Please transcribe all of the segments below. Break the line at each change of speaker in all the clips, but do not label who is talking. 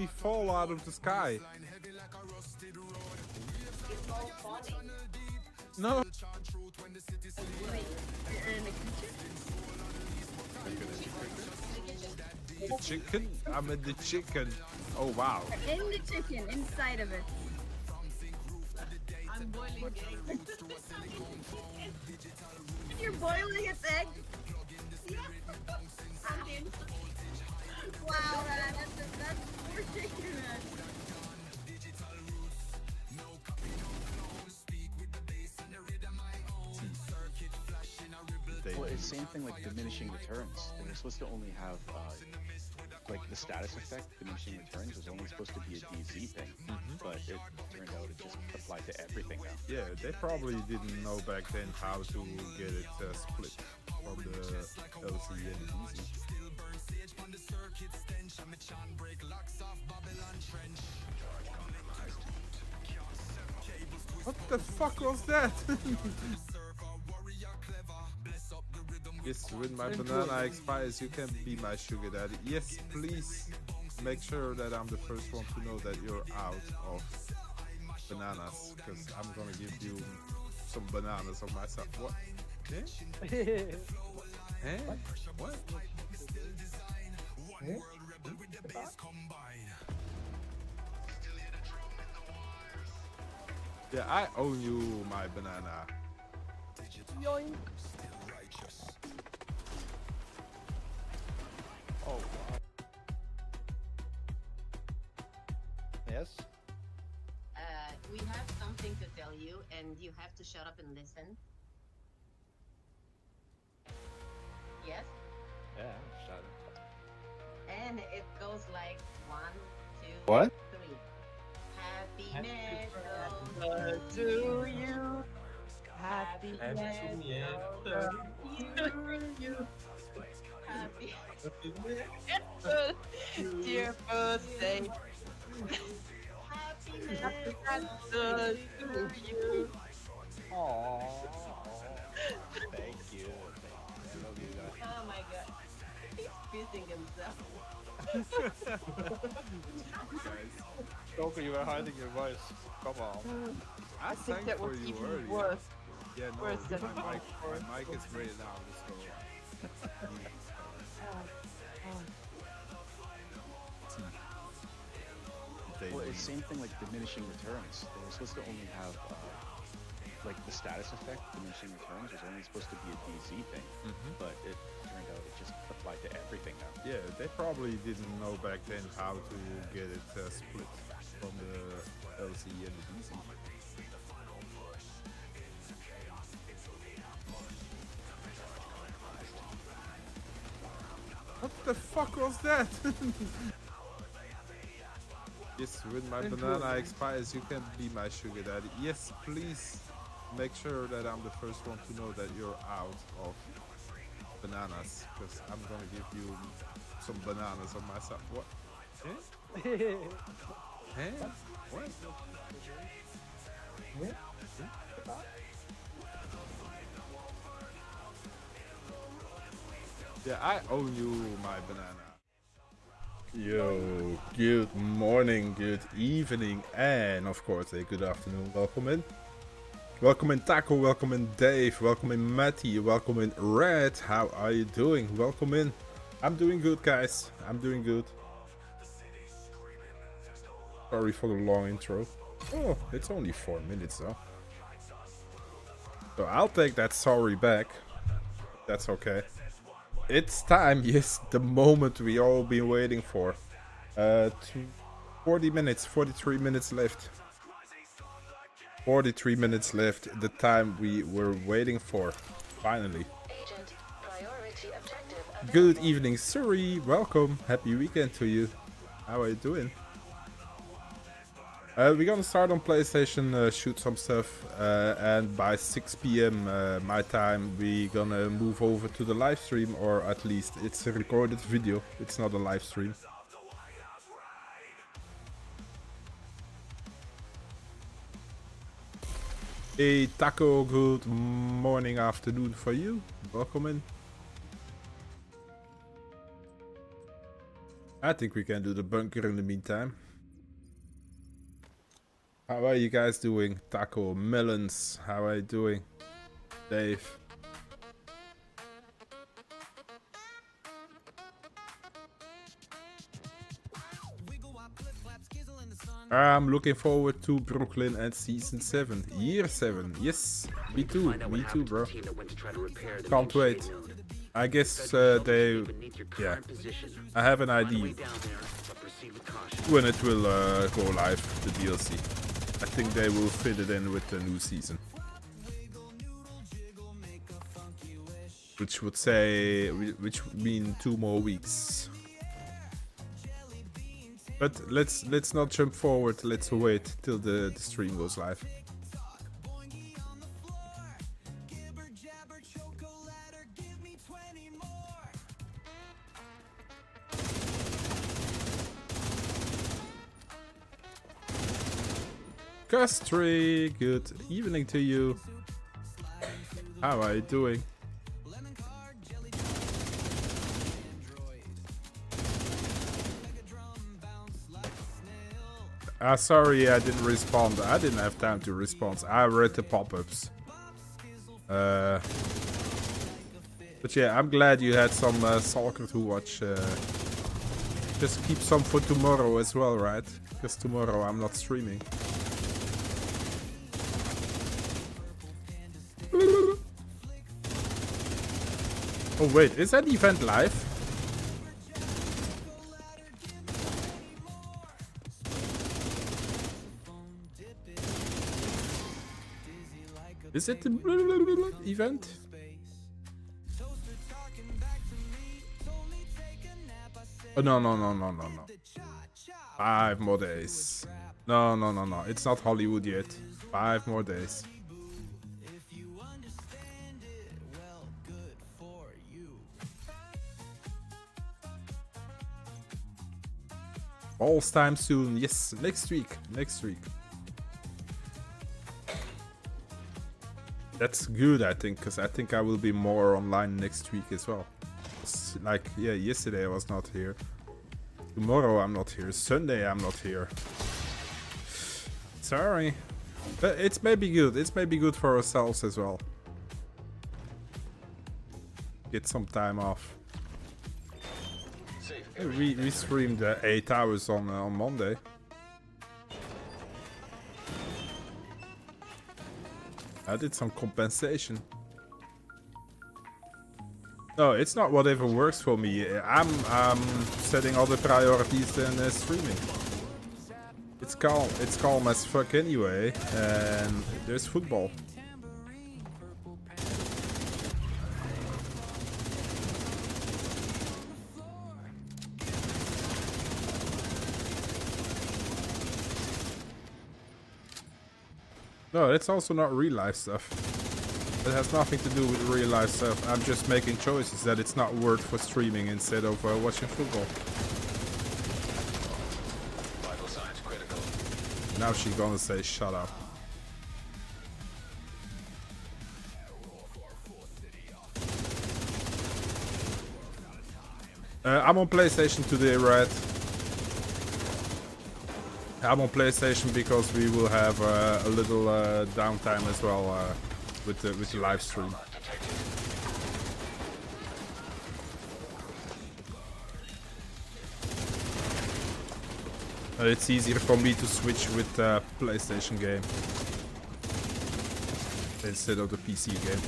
me fall out of the sky.
It's all funny.
No.
Wait, you're in the kitchen?
The chicken? I'm in the chicken. Oh wow.
In the chicken, inside of it.
I'm boiling eggs.
You're boiling its egg? Wow, man, that's poor chicken, man.
Well, it's the same thing like diminishing returns. They were supposed to only have like the status effect, diminishing returns, was only supposed to be a DZ thing, but it turned out it just applied to everything now.
Yeah, they probably didn't know back then how to get it split from the LC and the DZ. What the fuck was that? Yes, when my banana expires, you can be my sugar daddy. Yes, please make sure that I'm the first one to know that you're out of bananas, because I'm gonna give you some bananas on myself. What? Eh? Eh? What? Yeah, I own you, my banana.
Yoink. Oh, wow. Yes?
We have something to tell you, and you have to shut up and listen. Yes?
Yeah, shut up.
And it goes like 1, 2,
What?
3. Happiness
To you.
Happy
Dear birthday. To you. Aww. Thank you. I love you guys.
Oh my god. He's pissing himself.
Stalker, you were hiding your voice. Come on.
I
think
sang
that
for
was
you
even
earlier.
worse.
Yeah, no,
worse than
my
before.
mic is ready now. Let's go.
Well, it's the same thing like diminishing returns. They were supposed to only have like the status effect, diminishing returns, was only supposed to be a DZ thing, but it turned out it just applied to everything now.
Yeah, they probably didn't know back then how to get it split from the LC and the DC. What the fuck was that? Yes, when my banana expires, you can be my sugar daddy. Yes, please make sure that I'm the first one to know that you're out of bananas, because I'm gonna give you some bananas on myself. What? Eh? Eh? What? Yeah, I own you, my banana. Yo, good morning, good evening, and of course a good afternoon. Welcome in. Welcome in Taco, welcome in Dave, welcome in Matty, welcome in Red. How are you doing? Welcome in. I'm doing good, guys. I'm doing good. Sorry for the long intro. Oh, it's only 4 minutes though. So I'll take that sorry back. That's okay. It's time, yes, the moment we all been waiting for. 40 minutes, 43 minutes left. 43 minutes left, the time we were waiting for, finally.
Agent, priority objective
Good evening, Suri, welcome, happy weekend to you. How are you doing? We're gonna start on PlayStation, shoot some stuff, and by 6 PM my time we're gonna move over to the live stream, or at least it's a recorded video, it's not a live stream. Hey Taco, good morning, afternoon for you, welcome in. I think we can do the bunker in the meantime. How are you guys doing? Taco, Melons, how are you doing? Dave. I'm looking forward to Brooklyn and Season 7. Year 7. Yes, me too, bro. Can't wait. I guess they... Yeah. I have an idea when it will go live, the DLC. I think they will fit it in with the new season. Which would say... Which would mean 2 more weeks. But let's not jump forward. Let's wait till the stream goes live. Custry, good evening to you. How are you doing? Sorry I didn't respond. I didn't have time to respond. I read the pop-ups. But yeah, I'm glad you had some STALKER to watch. Just keep some for tomorrow as well, right? Because tomorrow I'm not streaming. Oh wait, is that event live? Is it the event? Oh, no. 5 more days. No. It's not Hollywood yet. 5 more days. Balls time soon. Yes, next week. That's good, I think, because I think I will be more online next week as well. Like, yeah, yesterday I was not here. Tomorrow I'm not here. Sunday I'm not here. Sorry. But it's maybe good. It's maybe good for ourselves as well. Get some time off. We streamed 8 hours on Monday. I did some compensation. No, it's not whatever works for me. I'm setting other priorities than streaming. It's calm as fuck anyway, and there's football. No, it's also not real life stuff. It has nothing to do with real life stuff. I'm just making choices that it's not worth for streaming instead of watching football.
Vital signs critical.
Now she's gonna say shut up. I'm on PlayStation today, right? I'm on PlayStation because we will have a little downtime as well with the live stream. It's easier for me to switch with the PlayStation game instead of the PC game.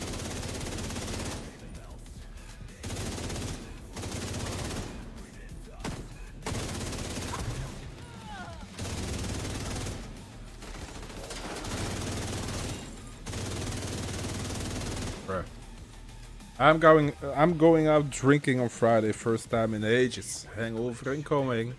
I'm going out drinking on Friday, first time in ages. Hangover incoming.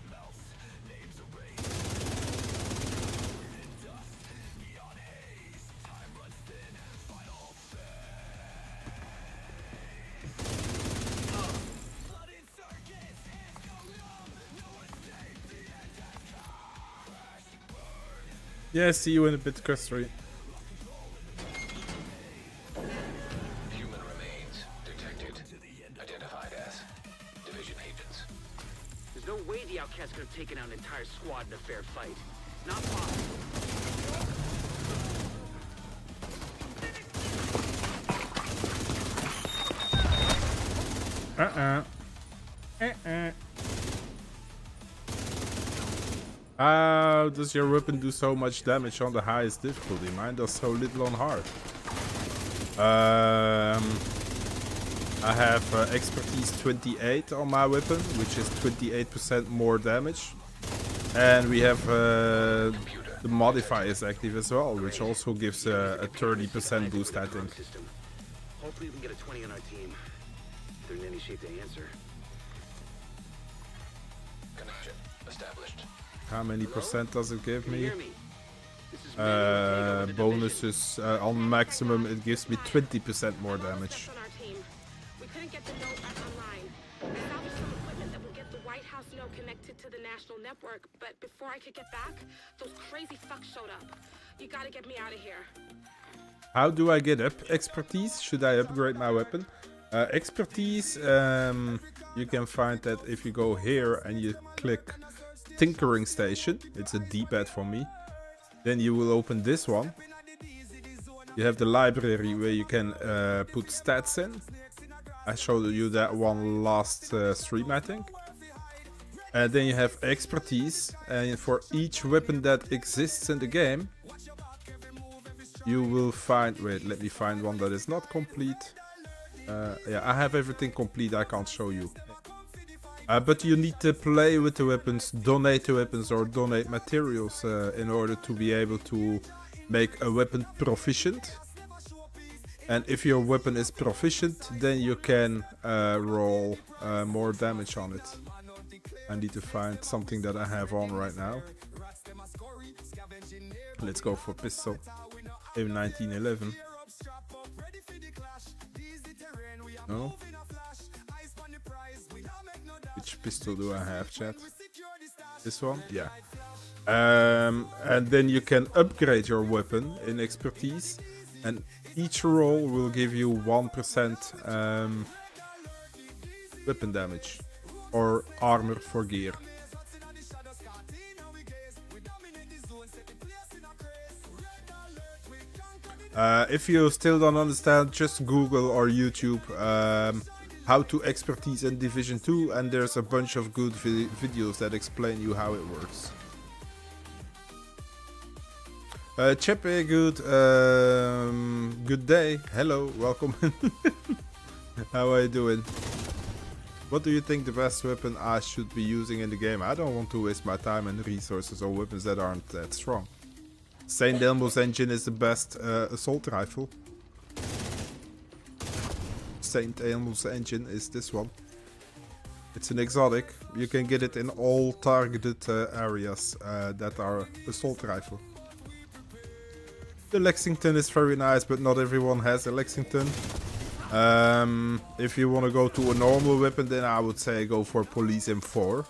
Yeah, see you in a bit, Custry.
Human remains detected. Identified as Division agents.
There's no way the fair fight. Not possible.
How does your weapon do so much damage on the highest difficulty? Mine does so little on hard. I have expertise 28 on my weapon, which is 28% more damage. And we have the modifier is active as well, which also gives a 30% boost, I think.
Hopefully we can get a 20 on our team. If they're in any shape to answer.
Connection established.
How many percent does it give
Can you
me?
hear me? This is Manuel Ortega with the
Bonuses on maximum, it gives me 20% more damage.
On our team. We couldn't get the node back online. I salvaged some equipment that would get the White House node connected to the national network, but before I could get back, those crazy fucks showed up. You gotta get me out of here.
How do I get up expertise? Should I upgrade my weapon? Expertise, you can find that if you go here and you click Tinkering Station, it's a D-pad for me. Then you will open this one. You have the library where you can put stats in. I showed you that one last stream, I think. And then you have expertise, and for each weapon that exists in the game, you will find... Wait, let me find one that is not complete. Yeah, I have everything complete, I can't show you. But you need to play with the weapons, donate the weapons or donate materials in order to be able to make a weapon proficient. And if your weapon is proficient, then you can roll more damage on it. I need to find something that I have on right now. Let's go for pistol. M1911. No? Which pistol do I have, chat? This one? Yeah. And then you can upgrade your weapon in expertise. And each roll will give you 1% weapon damage. Or armor for gear. If you still don't understand, just Google or YouTube how to expertise in Division 2, and there's a bunch of good videos that explain you how it works. Chepe, good day. Hello, welcome. How are you doing? What do you think the best weapon I should be using in the game? I don't want to waste my time and resources on weapons that aren't that strong. St. Elmo's engine is the best assault rifle. St. Elmo's engine is this one. It's an exotic. You can get it in all targeted areas that are assault rifle. The Lexington is very nice, but not everyone has a Lexington. If you want to go to a normal weapon, then I would say go for Police M4.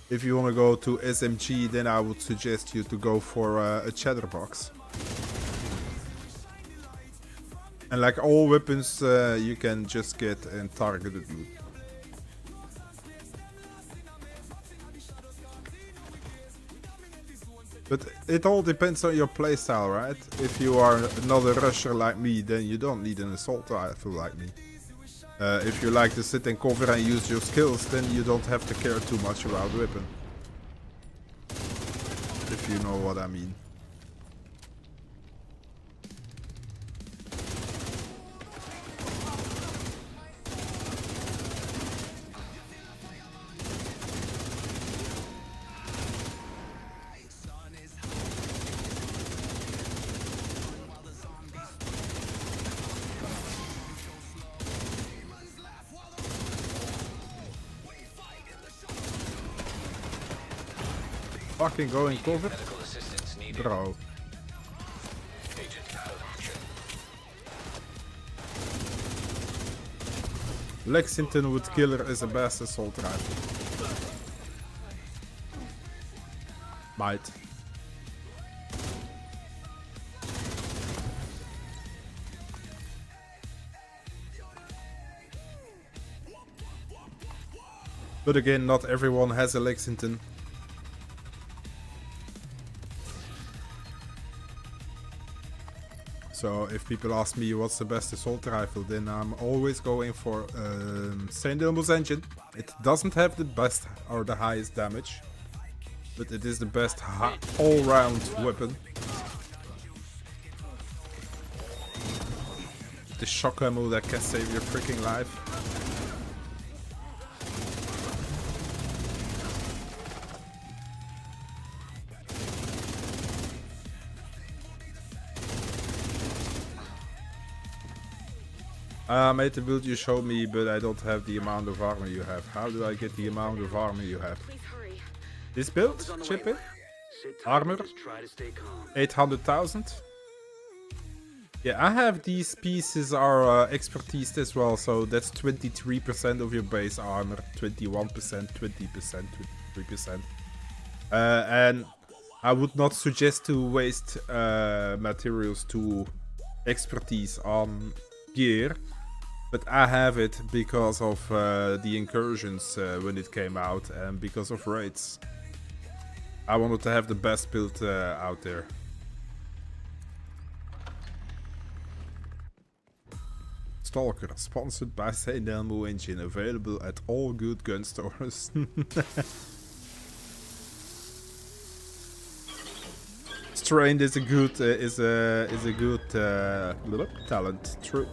If you want to go to SMG, then I would suggest you to go for a Chatterbox. And like all weapons, you can just get in targeted mode. But it all depends on your playstyle, right? If you are not a rusher like me, then you don't need an assault rifle like me. If you like to sit in cover and use your skills, then you don't have to care too much about weapon. If you know what I mean. Fucking going cover, bro. Lexington with killer is the best assault rifle. Might. But again, not everyone has a Lexington. So if people ask me what's the best assault rifle, then I'm always going for St. Elmo's engine. It doesn't have the best or the highest damage, but it is the best all-round weapon. The shock ammo that can save your freaking life. I made the build you showed me, but I don't have the amount of armor you have. How do I get the amount of armor you have? This build? Chip in? Armor? 800,000? Yeah, I have these pieces are expertise as well, so that's 23% of your base armor, 21%, 20%, 23%. And I would not suggest to waste materials to expertise on gear, but I have it because of the incursions when it came out and because of raids. I wanted to have the best build out there. Stalker, sponsored by St. Elmo Engine, available at all good gun stores. Strained is a good talent. True.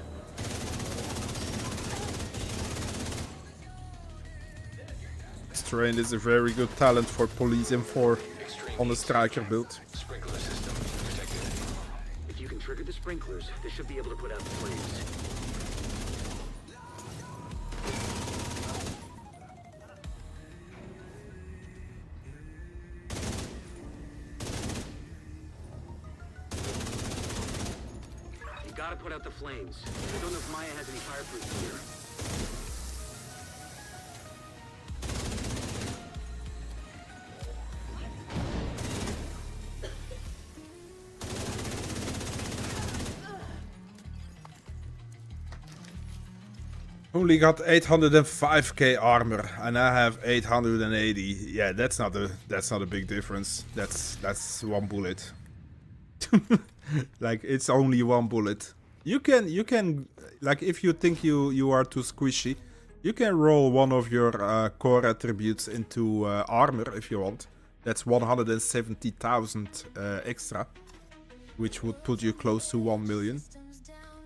Strained is a very good talent for police M4 on the striker build.
Sprinkler system detected.
If you can trigger the sprinklers, they should be able to put out the flames. You gotta put out the flames. I don't know if Maya has any fireproof gear.
Only got 805k armor, and I have 880. Yeah, that's not a big difference. That's one bullet. Like, it's only one bullet. You can like, if you think you are too squishy, you can roll one of your core attributes into armor if you want. That's 170,000 extra, which would put you close to 1 million.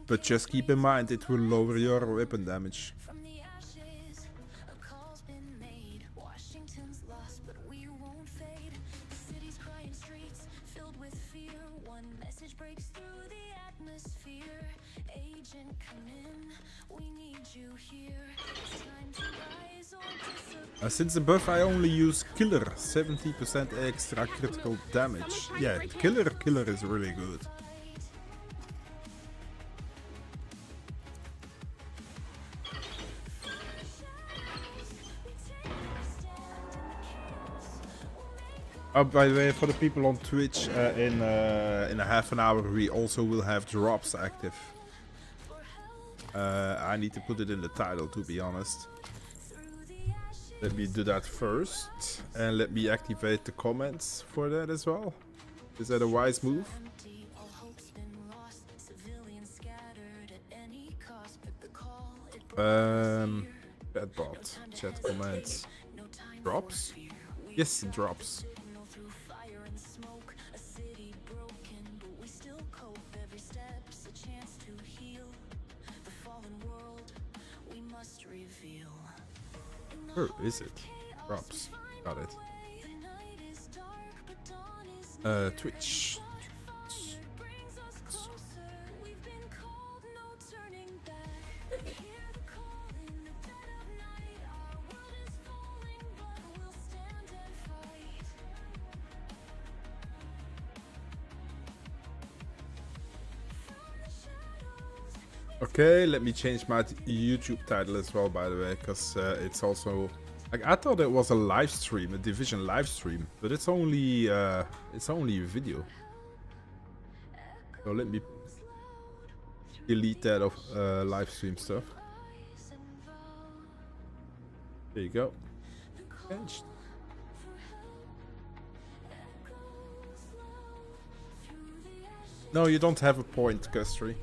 But just keep in mind, it will lower your weapon damage. Since the buff, I only use Killer, 70% extra critical damage. Yeah, Killer is really good. Oh, by the way, for the people on Twitch, in a half an hour we also will have drops active. I need to put it in the title, to be honest. Let me do that first, and let me activate the comments for that as well. Is that a wise move? Chatbot, chat comments. Drops? Yes, drops. Where is it? Drops. Got it. Twitch. Okay, let me change my YouTube title as well, by the way, because it's also, like, I thought it was a live stream, a Division live stream, but it's only a video. So let me delete that of live stream stuff. There you go. Changed. No, you don't have a point, Custry.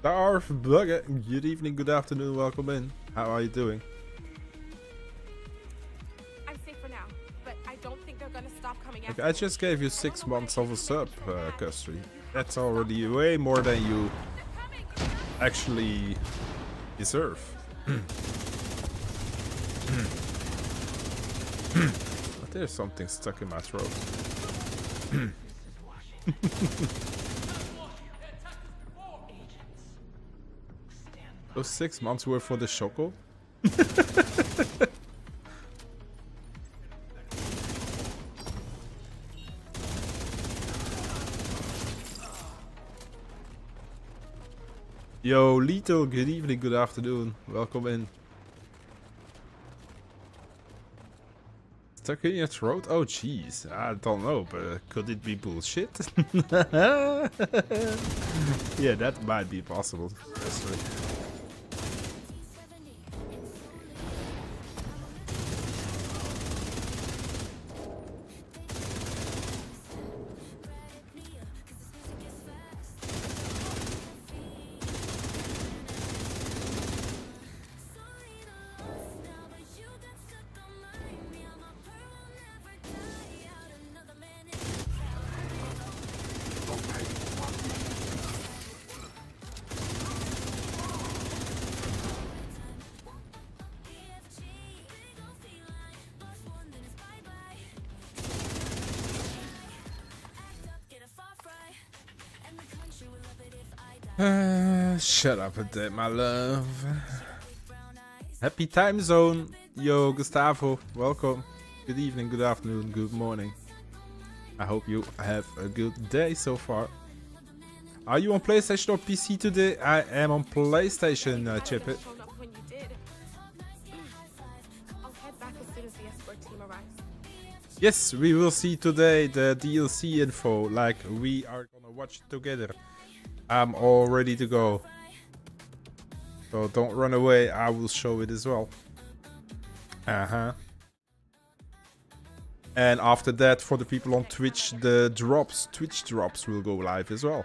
Darth Bugger, good evening, good afternoon, welcome in. How are you doing?
I'm safe for now, but I don't think they're gonna stop coming
Like,
after
I
me.
just gave you 6 months of a sub, Custry. That's already way more than you actually deserve. But there's something stuck in my throat. Those 6 months were for the Choco? Yo, Lito, good evening, good afternoon. Welcome in. Stuck in your throat? Oh, jeez. I don't know, but could it be bullshit? Yeah, that might be possible. That's right. Shut up a bit, my love. Happy time zone. Yo, Gustavo, welcome. Good evening, good afternoon, good morning. I hope you have a good day so far. Are you on PlayStation or PC today? I am on PlayStation, Chipit.
Shown up when you did. I'll head back as soon as the escort team arrives.
Yes, we will see today the DLC info. Like, we are gonna watch it together. I'm all ready to go. So don't run away, I will show it as well. And after that, for the people on Twitch, the Twitch drops will go live as well.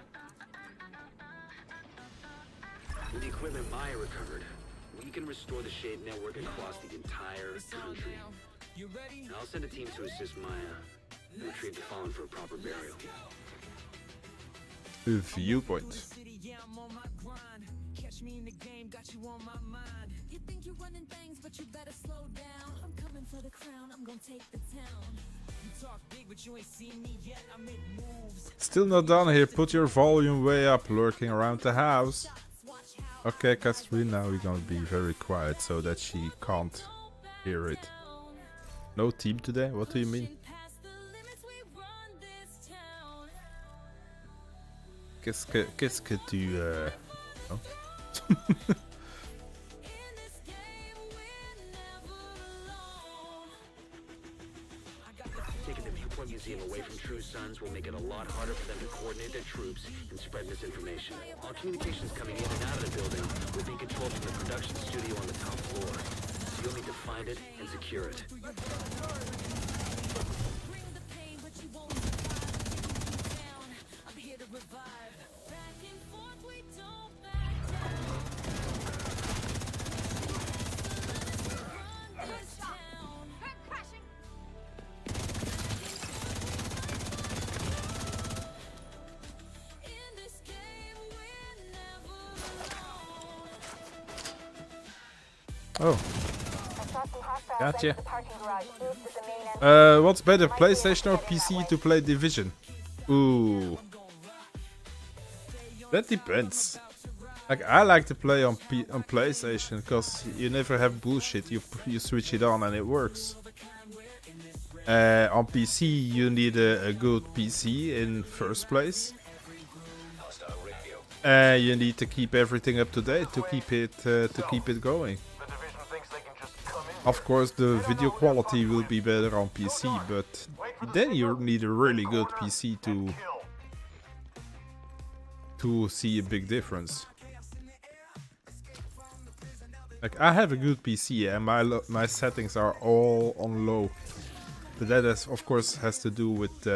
With the equipment Maya recovered, we can restore the Shade network across the entire country. I'll send a team to assist Maya and retrieve the fallen for a proper burial.
Viewpoint. Still not done here. Put your volume way up, lurking around the house. Okay, Catherine, now we're gonna be very quiet so that she can't hear it. No team today? What do you mean? Qu'est-ce que tu... Oh.
Taking the Viewpoint Museum away from True Sons will make it a lot harder for them to coordinate their troops and spread misinformation. All communications coming in and out of the building will be controlled from the production studio on the top floor. So you'll need to find it and secure it.
Oh. Gotcha. What's better, PlayStation or PC to play Division? Ooh. That depends. Like, I like to play on PlayStation because you never have bullshit. You switch it on and it works. On PC you need a good PC in first place. You need to keep everything up to date to keep it going. Of course, the video quality will be better on PC, but then you need a really good PC to see a big difference. Like, I have a good PC and my settings are all on low, but that of course has to do with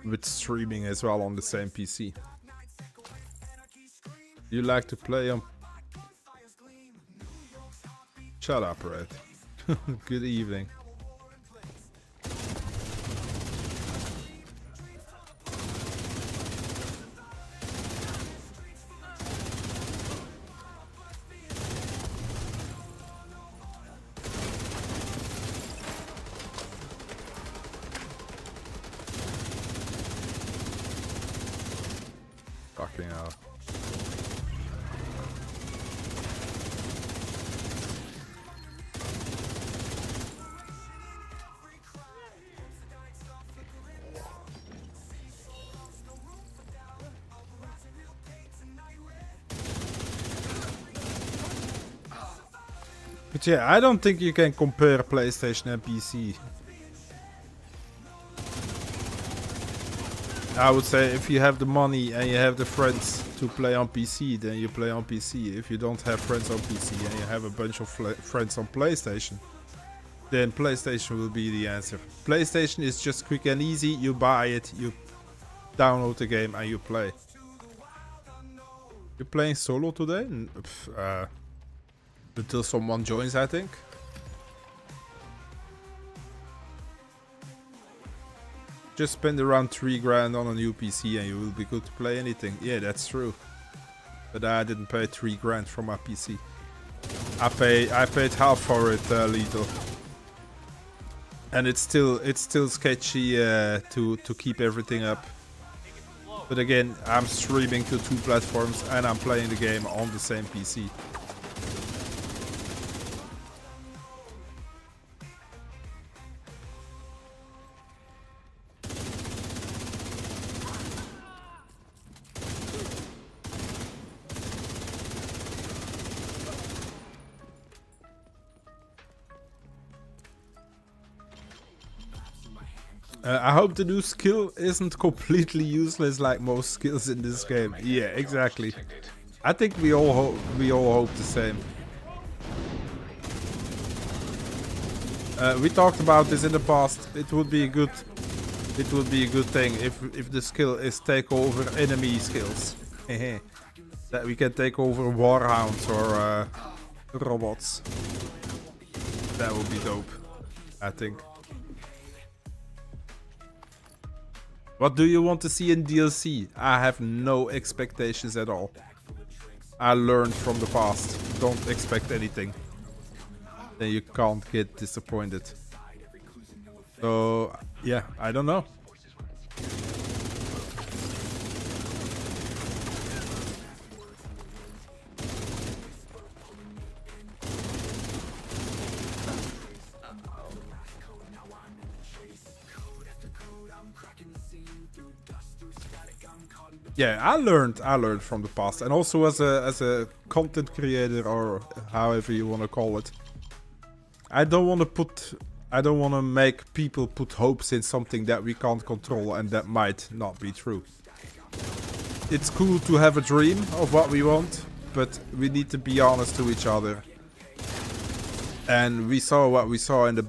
with streaming as well on the same PC. You like to play on... Shut up, Red. Good evening. Fucking hell. But yeah, I don't think you can compare PlayStation and PC. I would say if you have the money and you have the friends to play on PC, then you play on PC. If you don't have friends on PC and you have a bunch of friends on PlayStation, then PlayStation will be the answer. PlayStation is just quick and easy. You buy it, you download the game and you play. You're playing solo today? Until someone joins, I think. Just spend around 3 grand on a new PC and you will be good to play anything. Yeah, that's true. But I didn't pay 3 grand for my PC. I paid half for it, Lethal. And it's still sketchy to keep everything up. But again, I'm streaming to 2 platforms and I'm playing the game on the same PC. I hope the new skill isn't completely useless like most skills in this game. Yeah, exactly. I think we all hope the same. We talked about this in the past. It would be a good thing if the skill is take over enemy skills. That we can take over warhounds or robots. That would be dope, I think. What do you want to see in DLC? I have no expectations at all. I learned from the past. Don't expect anything. Then you can't get disappointed. So, yeah, I don't know. Yeah, I learned from the past, and also as a content creator, or however you want to call it. I don't want to make people put hopes in something that we can't control and that might not be true. It's cool to have a dream of what we want, but we need to be honest to each other. And we saw what we saw in the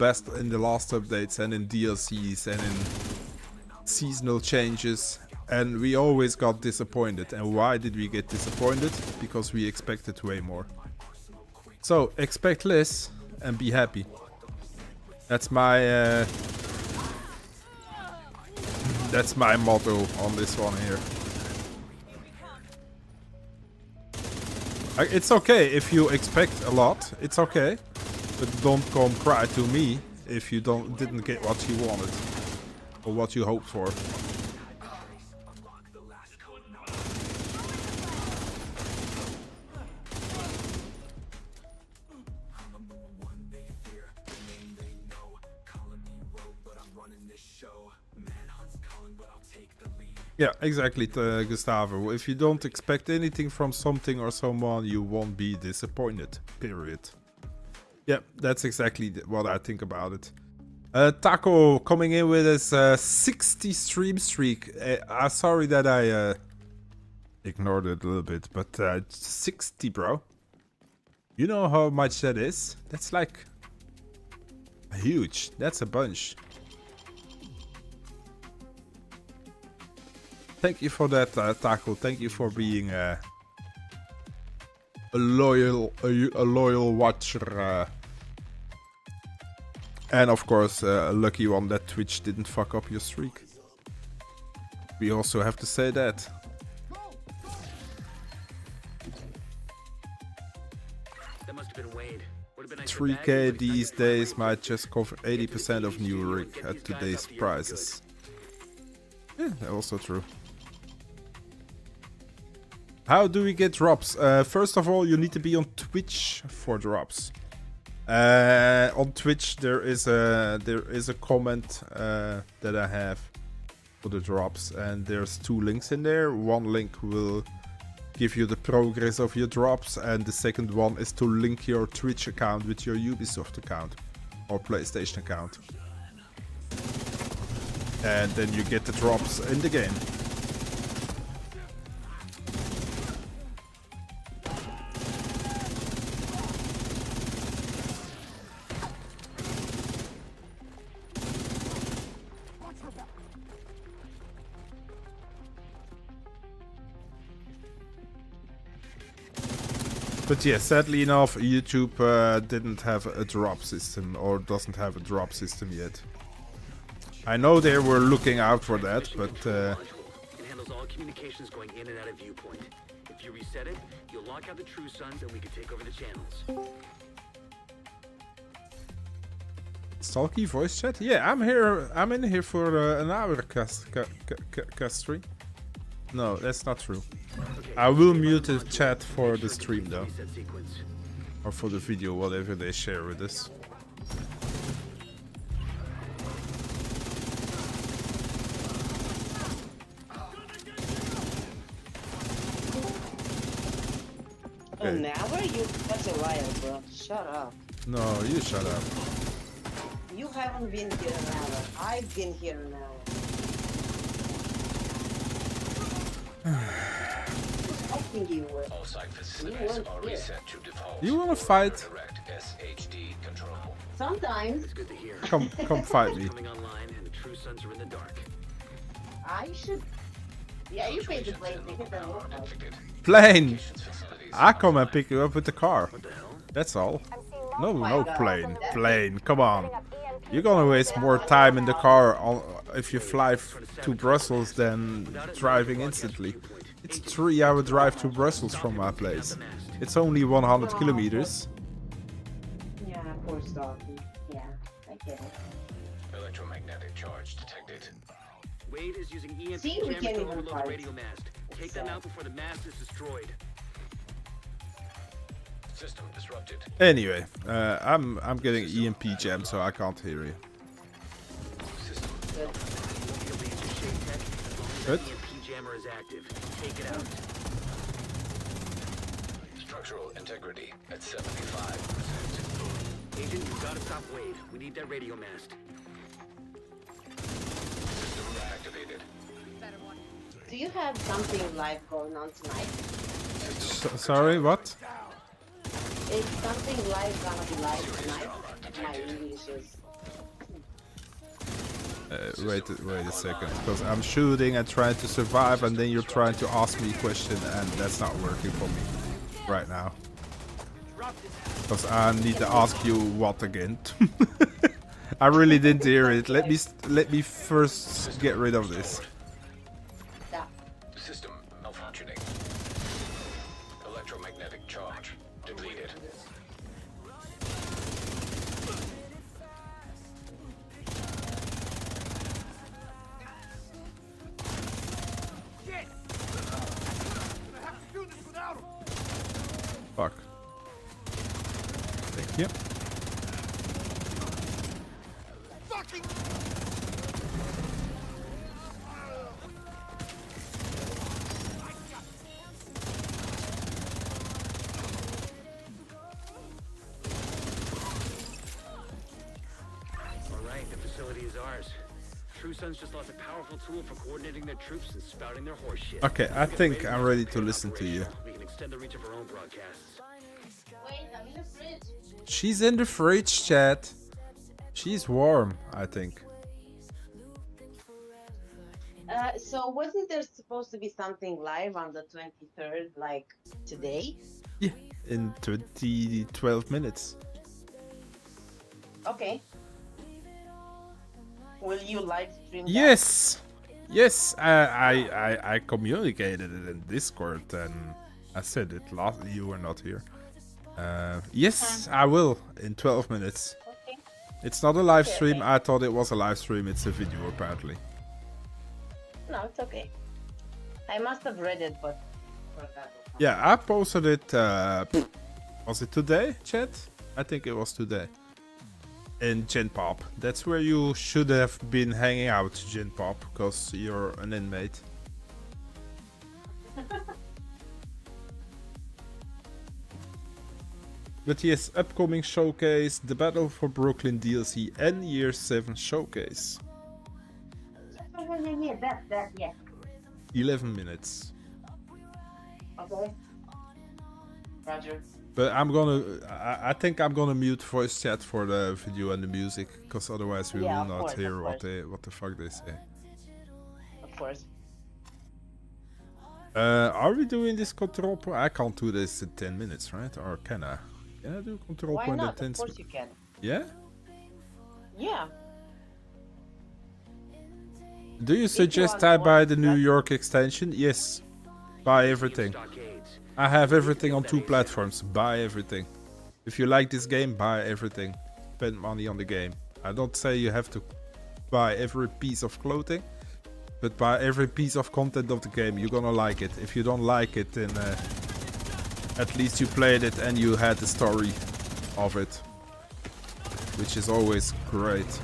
last updates and in DLCs and in seasonal changes. And we always got disappointed. And why did we get disappointed? Because we expected way more. So, expect less and be happy. That's my motto on this one here. It's okay if you expect a lot. It's okay. But don't come cry to me if you didn't get what you wanted. Or what you hoped for. Yeah, exactly, Gustavo. If you don't expect anything from something or someone, you won't be disappointed. Period. Yeah, that's exactly what I think about it. Taco coming in with his 60 stream streak. I'm sorry that I ignored it a little bit, but 60, bro. You know how much that is? That's like huge. That's a bunch. Thank you for that, Taco. Thank you for being a loyal watcher. And of course, a lucky one that Twitch didn't fuck up your streak. We also have to say that.
That must have been Wade. Would have been nice
3K these days might just cover 80% of new rig at today's prices. Yeah, also true. How do we get drops? First of all, you need to be on Twitch for drops. On Twitch there is a comment that I have for the drops, and there's 2 links in there. One link will give you the progress of your drops, and the second one is to link your Twitch account with your Ubisoft account or PlayStation account. And then you get the drops in the game. But yeah, sadly enough, YouTube didn't have a drop system, or doesn't have a drop system yet. I know they were looking out for that, but
it handles all communications going in and out of viewpoint. If you reset it, you'll lock out the True Sons and we can take over the channels.
Stalky voice chat? Yeah, I'm here. I'm in here for an hour cast stream. No, that's not true. I will mute the chat for the stream though, or for the video, whatever they share with us.
Oh, now you? That's a riot, bro. Shut up.
No, you shut up.
You haven't been here an hour. I've been here an hour. You were.
All site facilities are reset to default.
You wanna fight?
SHD control.
Sometimes.
It's good to hear.
Come fight me.
Coming online and the True Sons are in the dark.
I should. Yeah, you paid the plane ticket and look out.
Plane! I come and pick you up with the car.
What the hell?
That's all. No,
Oh my
no
God.
plane. Plane, come on. You're gonna waste more time in the car if you fly to Brussels than driving instantly. It's a 3-hour drive to Brussels from my place. It's only 100 kilometers.
Yeah, poor Stalky. Yeah, I get it.
Electromagnetic charge detected.
Wade is using EMP
See, we
jammers
can't
to
even
overload the
fight.
radio mast. Take them out before the mast is destroyed.
System disrupted.
Anyway, I'm getting EMP jammed, so I can't hear you.
System
Good.
EMP jammer is active. Take it out.
structural integrity at 75%.
Agent, you've got to stop Wade. We need that radio mast.
System activated.
Do you have something live going on tonight?
Sorry, what?
Is something live gonna be live tonight? My English is.
Wait a second, because I'm shooting and trying to survive, and then you're trying to ask me a question, and that's not working for me right now. Because I need to ask you what again? I really didn't hear it. Let me first get rid of this.
Yeah.
System malfunctioning. Electromagnetic charge depleted.
Fuck. Thank you.
Alright, the facility is ours. True Sons just lost a powerful tool for coordinating their troops and spouting their horse shit.
Okay, I think I'm ready to listen to you.
We can extend the reach of our own broadcasts.
Wait, I'm in the fridge.
She's in the fridge, chat. She's warm, I think.
So wasn't there supposed to be something live on the 23rd, like today?
Yeah, in 12 minutes.
Okay. Will you live stream that?
Yes, yes. I communicated it in Discord and I said it last. You were not here. Yes, I will in 12 minutes.
Okay.
It's not a live
Okay,
stream.
okay.
I thought it was a live stream. It's a video apparently.
No, it's okay. I must have read it, but forgot.
Yeah, I posted it. Was it today, chat? I think it was today. In Gen Pop. That's where you should have been hanging out, Gen Pop, because you're an inmate. But yes, upcoming showcase, the Battle for Brooklyn DLC and Year 7 showcase.
Yeah, that, yeah.
11 minutes.
Okay. Roger.
But I think I'm gonna mute voice chat for the video and the music, because otherwise we
Yeah,
will
of
not
course,
hear
of
what the fuck they say.
Of course.
Are we doing this control point? I can't do this in 10 minutes, right? Or can I? Can I do control
Why
point
not?
in
Of
10
course you can.
Yeah?
Yeah.
Do you suggest I buy the New York extension? Yes. Buy everything. I have everything on 2 platforms. Buy everything. If you like this game, buy everything. Spend money on the game. I don't say you have to buy every piece of clothing, but buy every piece of content of the game. You're gonna like it. If you don't like it, then at least you played it and you had the story of it, which is always great.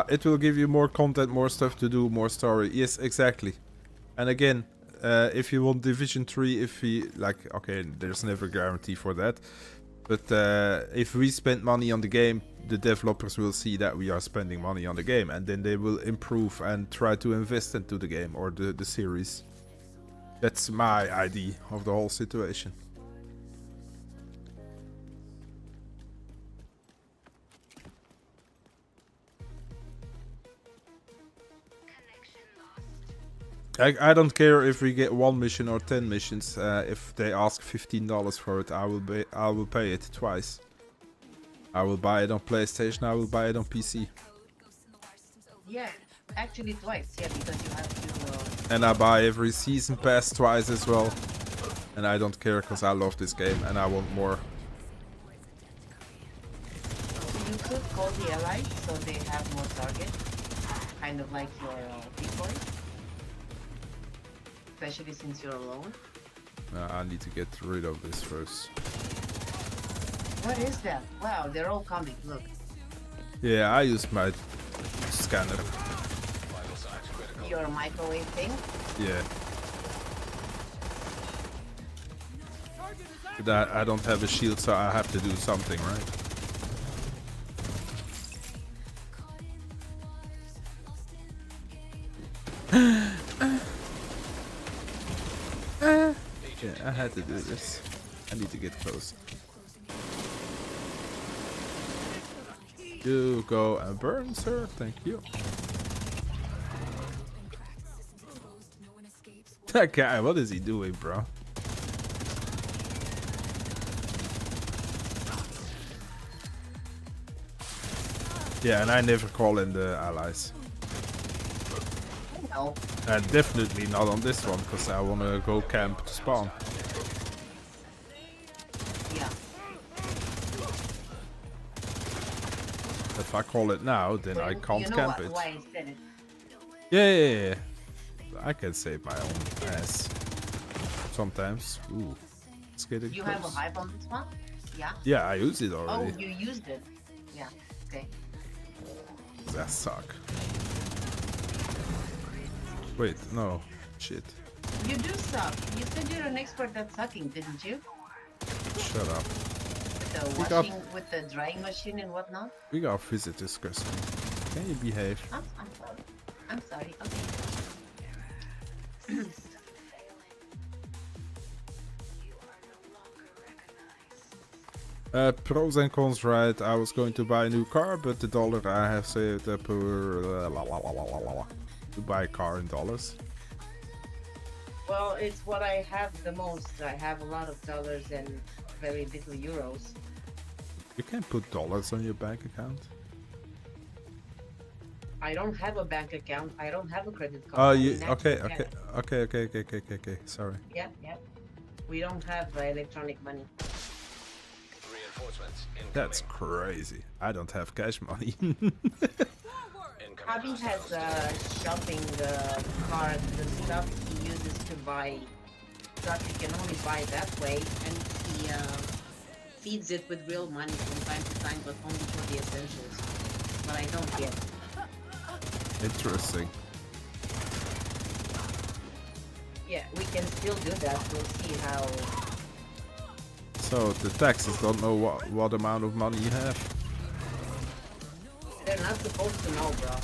It will give you more content, more stuff to do, more story. Yes, exactly. And again, if you want Division 3, if we like, okay, there's never a guarantee for that. But if we spend money on the game, the developers will see that we are spending money on the game, and then they will improve and try to invest into the game or the series. That's my idea of the whole situation. I don't care if we get 1 mission or 10 missions. If they ask $15 for it, I will pay it twice. I will buy it on PlayStation. I will buy it on PC.
Yeah, actually twice. Yeah, because you have to.
And I buy every season pass twice as well. And I don't care because I love this game and I want more.
You could call the allies so they have more targets, kind of like your decoy. Especially since you're alone.
I need to get rid of this first.
What is that? Wow, they're all coming. Look.
Yeah, I use my scanner.
Your microwave thing?
Yeah. But I don't have a shield, so I have to do something, right? Yeah, I had to do this. I need to get close. You go and burn, sir. Thank you. That guy, what is he doing, bro? Yeah, and I never call in the allies.
No.
And definitely not on this one, because I want to go camp to spawn.
Yeah.
If I call it now, then I can't
you know
camp it.
why I said it.
Yeah. I can save my own ass. Sometimes. Ooh. It's getting
You
close.
have a hype on this one? Yeah?
Yeah, I used it
Oh,
already.
you used it. Yeah, okay.
That suck. Wait, no. Shit.
You do suck. You said you're an expert at sucking, didn't you?
Shut up.
With the
We got-
washing, with the drying machine and whatnot?
We got visitors, Kristen. Can you behave?
I'm sorry. I'm sorry. Okay.
Pros and cons, right? I was going to buy a new car, but the dollar I have saved up to buy a car in dollars.
Well, it's what I have the most. I have a lot of dollars and very little euros.
You can't put dollars on your bank account.
I don't have a bank account. I don't have a credit card.
Oh,
I
you
mean,
okay?
actually,
Okay. Sorry.
yeah. We don't have electronic money.
Reinforcements incoming.
That's crazy. I don't have cash money.
Abby has a shopping card, the stuff he uses to buy stuff he can only buy that way, and he feeds it with real money from time to time, but only for the essentials. But I don't get.
Interesting.
Yeah, we can still do that. We'll see how.
So the taxes don't know what amount of money you have.
They're not supposed to know, bro.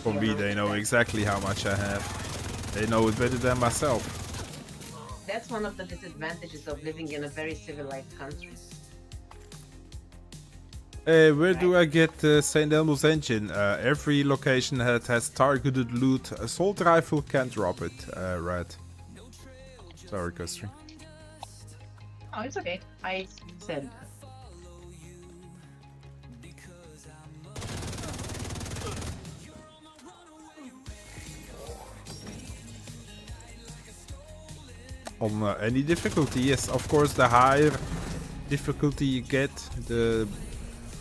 For me, they know exactly how much I have. They know it better than myself.
That's one of the disadvantages of living in a very civilized country.
Where do I get St. Elmo's engine? Every location that has targeted loot. Assault rifle can't drop it, Red. Sorry, Custry.
Oh, it's okay. I said.
On any difficulty, yes. Of course, the higher difficulty you get, the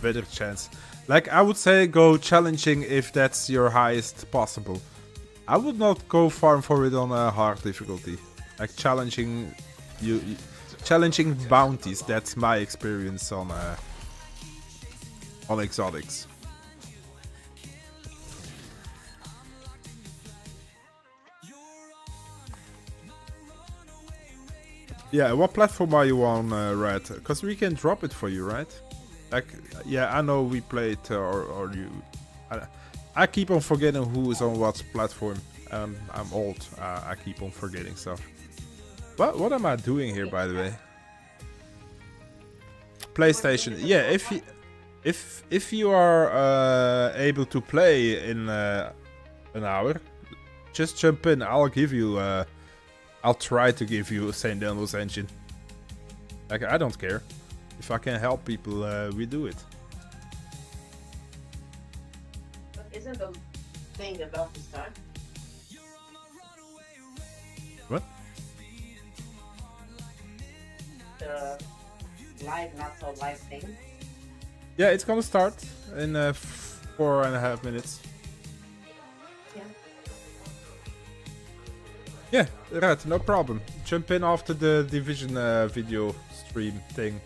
better chance. Like, I would say go challenging if that's your highest possible. I would not go farm for it on a hard difficulty. Like challenging challenging bounties. That's my experience on exotics. Yeah, what platform are you on, Red? Because we can drop it for you, right? Like, yeah, I know we played, or you... I keep on forgetting who is on what platform. I'm old. I keep on forgetting stuff. What am I doing here, by the way? PlayStation. Yeah, if you are able to play in an hour, just jump in. I'll give you... I'll try to give you a St. Elmo's engine. Like, I don't care. If I can help people, we do it.
But isn't the thing about to start?
What?
The live, not so live thing?
Yeah, it's gonna start in 4.5 minutes. Yeah, right, no problem. Jump in after the Division video stream thing.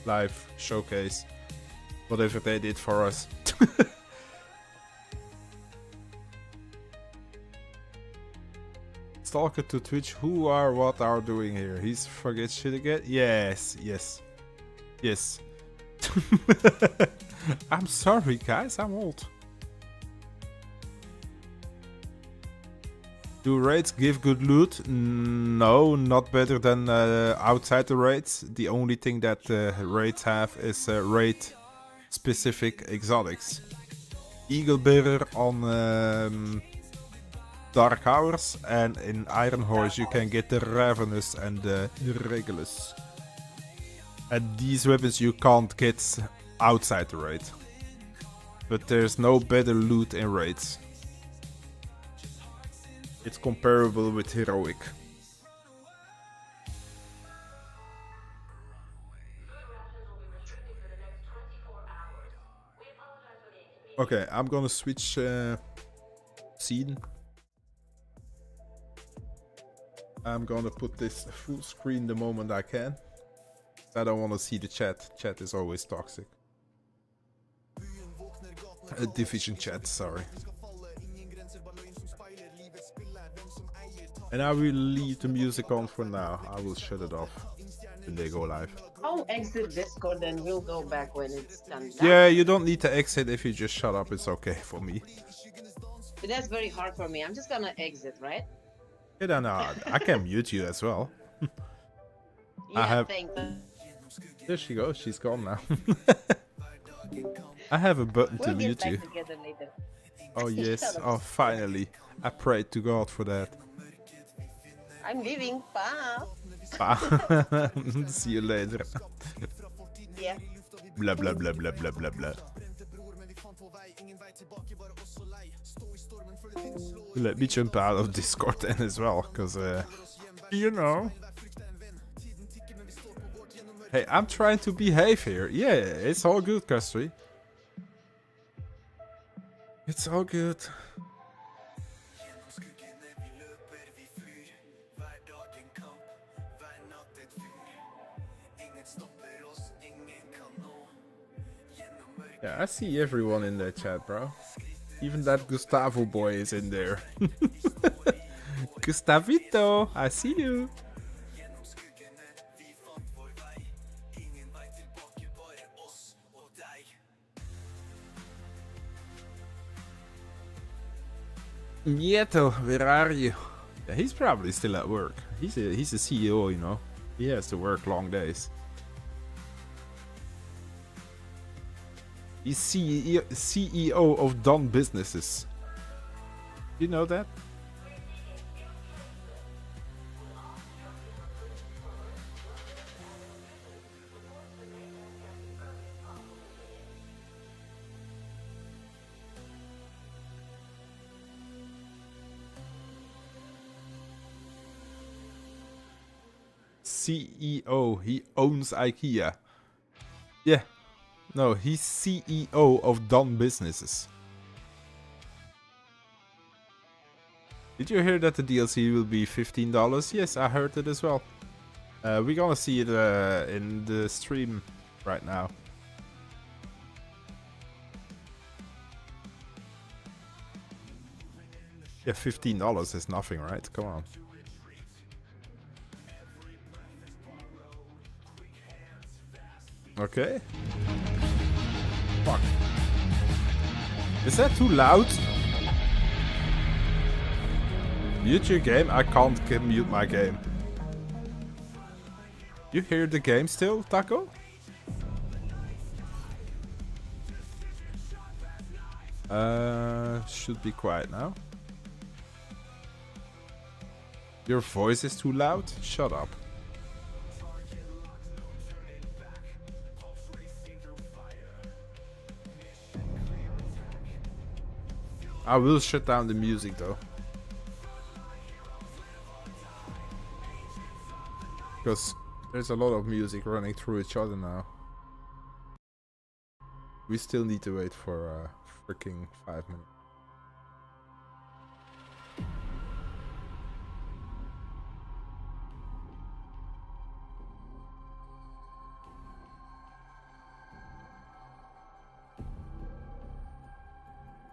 Live showcase. Whatever they did for us. Stalker to Twitch. Who are what are doing here? He's forget shit again? Yes. I'm sorry, guys. I'm old. Do raids give good loot? No, not better than outside the raids. The only thing that raids have is raid-specific exotics. Eagle Bearer on Dark Hours, and in Iron Horse you can get the Ravenous and the Regulus. And these weapons you can't get outside the raid. But there's no better loot in raids. It's comparable with Heroic. Okay, I'm gonna switch scene. I'm gonna put this full screen the moment I can. I don't want to see the chat. Chat is always toxic. Division chat, sorry. And I will leave the music on for now. I will shut it off when they go live.
I'll exit Discord and we'll go back when it's done.
Yeah, you don't need to exit if you just shut up. It's okay for me.
But that's very hard for me. I'm just gonna exit, right?
No, I can mute you as well.
Yeah, thanks.
There she goes. She's gone now. I have a button to
We'll get
mute
back
you.
together later.
Oh yes.
Shut up.
Oh finally. I prayed to God for that.
I'm leaving. Bye.
Bye. See you later.
Yeah.
Blah blah blah blah blah blah blah. Let me jump out of Discord then as well, cause you know. Hey, I'm trying to behave here. Yeah, it's all good, Custry. It's all good. Yeah, I see everyone in the chat, bro. Even that Gustavo boy is in there. Gustavito, I see you. Mieto, where are you? Yeah, he's probably still at work. He's a CEO, you know. He has to work long days. He's CEO of Done Businesses. You know that? CEO. He owns IKEA. Yeah. No, he's CEO of Done Businesses. Did you hear that the DLC will be $15? Yes, I heard it as well. We're gonna see it in the stream right now. Yeah, $15 is nothing, right? Come on. Okay. Fuck. Is that too loud? Mute your game? I can't mute my game. You hear the game still, Taco? Should be quiet now. Your voice is too loud? Shut up. I will shut down the music though. Because there's a lot of music running through each other now. We still need to wait for freaking 5 minutes.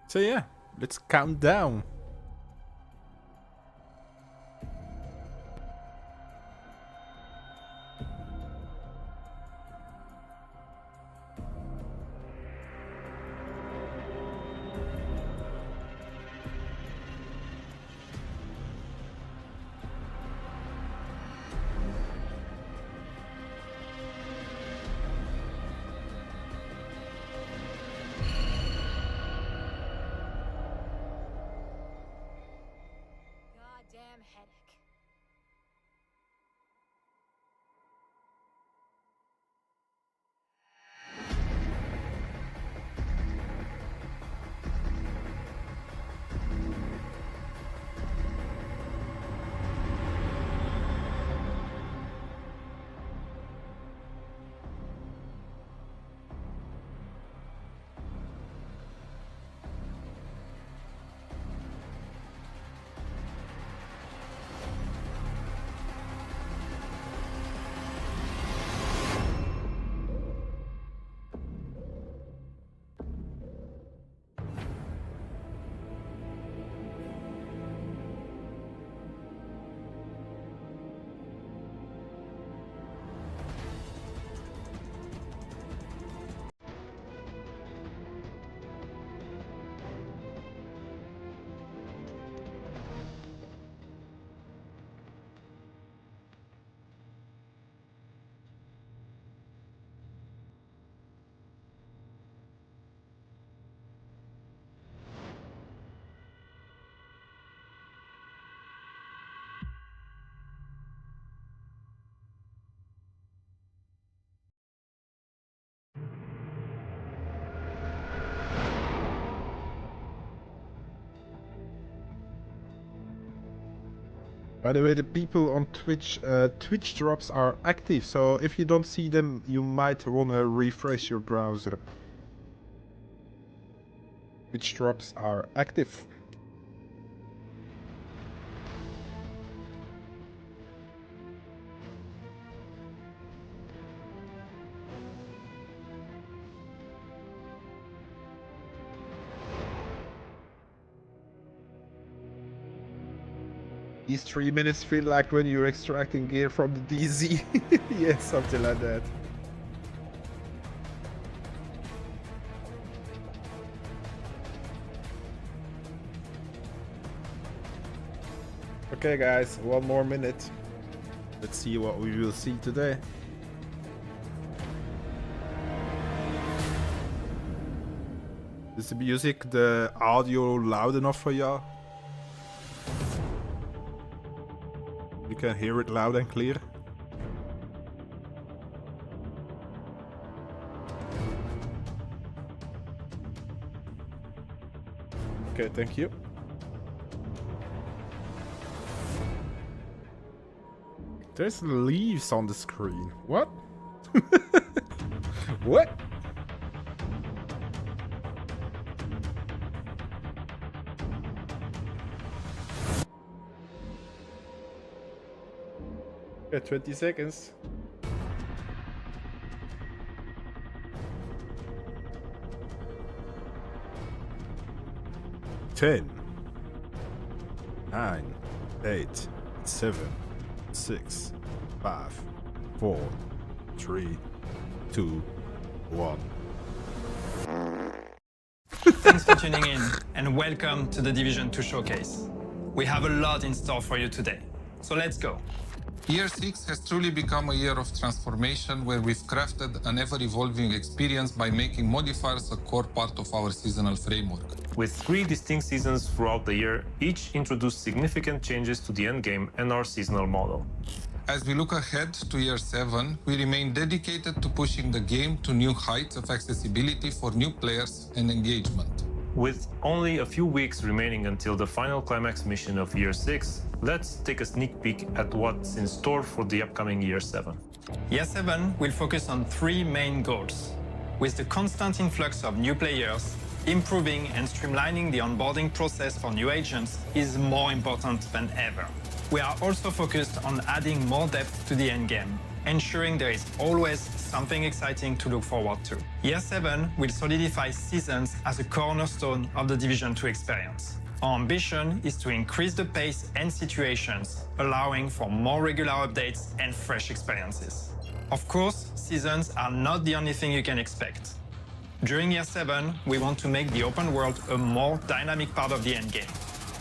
So yeah, let's count down. By the way, the people on Twitch, Twitch drops are active, so if you don't see them, you might want to refresh your browser. Twitch drops are active. These 3 minutes feel like when you're extracting gear from the DZ. Yeah, something like that. Okay guys, 1 more minute. Let's see what we will see today. Is the music, the audio loud enough for y'all? You can hear it loud and clear. Okay, thank you. There's leaves on the screen. What? What? Okay, 20 seconds. Ten, 9, 8, 7, 6, 5, 4, 3, 2, 1.
Thanks for tuning in and welcome to the Division 2 Showcase. We have a lot in store for you today, so let's go.
Year 6 has truly become a year of transformation where we've crafted an ever-evolving experience by making modifiers a core part of our seasonal framework.
With 3 distinct seasons throughout the year, each introduced significant changes to the endgame and our seasonal model.
As we look ahead to Year 7, we remain dedicated to pushing the game to new heights of accessibility for new players and engagement.
With only a few weeks remaining until the final climax mission of Year 6, let's take a sneak peek at what's in store for the upcoming Year 7.
Year 7 will focus on 3 main goals. With the constant influx of new players, improving and streamlining the onboarding process for new agents is more important than ever. We are also focused on adding more depth to the endgame, ensuring there is always something exciting to look forward to. Year 7 will solidify seasons as a cornerstone of the Division 2 experience. Our ambition is to increase the pace and situations, allowing for more regular updates and fresh experiences. Of course, seasons are not the only thing you can expect. During Year 7, we want to make the open world a more dynamic part of the endgame.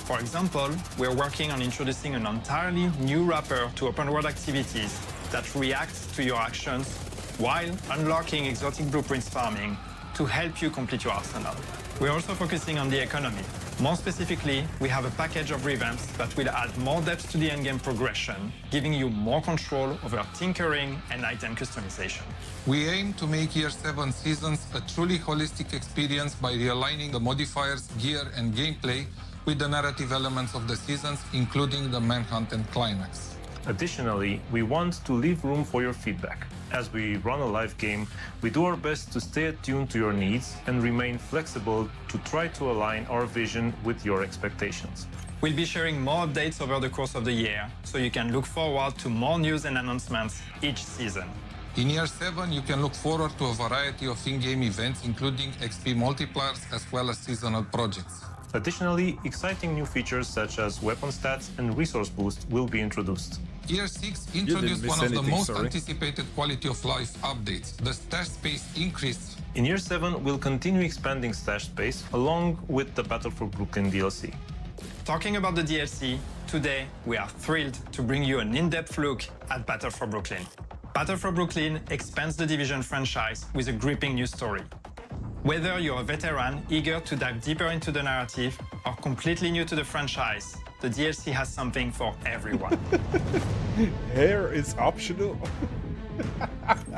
For example, we're working on introducing an entirely new wrapper to open world activities that react to your actions while unlocking exotic blueprints farming to help you complete your arsenal. We're also focusing on the economy. More specifically, we have a package of revamps that will add more depth to the endgame progression, giving you more control over tinkering and item customization.
We aim to make Year 7 seasons a truly holistic experience by realigning the modifiers, gear, and gameplay with the narrative elements of the seasons, including the manhunt and climax.
Additionally, we want to leave room for your feedback. As we run a live game, we do our best to stay attuned to your needs and remain flexible to try to align our vision with your expectations.
We'll be sharing more updates over the course of the year, so you can look forward to more news and announcements each season.
In Year 7, you can look forward to a variety of in-game events, including XP multipliers as well as seasonal projects.
Additionally, exciting new features such as weapon stats and resource boost will be introduced.
Year 6 introduced one of the most anticipated quality of life updates, the stash space increase.
In Year 7, we'll continue expanding stash space along with the Battle for Brooklyn DLC.
Talking about the DLC, today we are thrilled to bring you an in-depth look at Battle for Brooklyn. Battle for Brooklyn expands the Division franchise with a gripping new story. Whether you're a veteran eager to dive deeper into the narrative or completely new to the franchise, the DLC has something for everyone.
Hair is optional.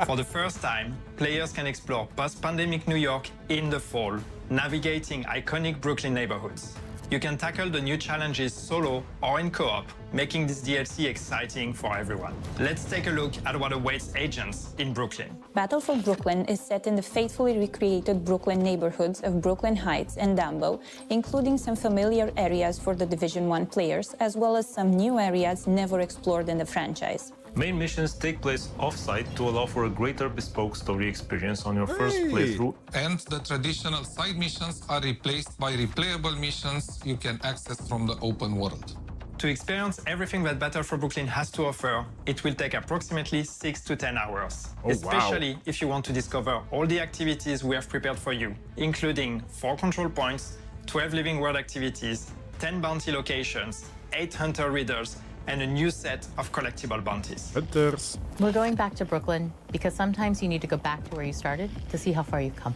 For the first time, players can explore post-pandemic New York in the fall, navigating iconic Brooklyn neighborhoods. You can tackle the new challenges solo or in co-op, making this DLC exciting for everyone. Let's take a look at what awaits agents in Brooklyn.
Battle for Brooklyn is set in the faithfully recreated Brooklyn neighborhoods of Brooklyn Heights and Dumbo, including some familiar areas for the Division 1 players, as well as some new areas never explored in the franchise.
Main missions take place off-site to allow for a greater bespoke story experience on your first playthrough.
And the traditional side missions are replaced by replayable missions you can access from the open world.
To experience everything that Battle for Brooklyn has to offer, it will take approximately 6 to 10 hours. Especially if you want to discover all the activities we have prepared for you, including 4 control points, 12 living world activities, 10 bounty locations, 8 hunter readers, and a new set of collectible bounties.
Hunters.
We're going back to Brooklyn because sometimes you need to go back to where you started to see how far you've come.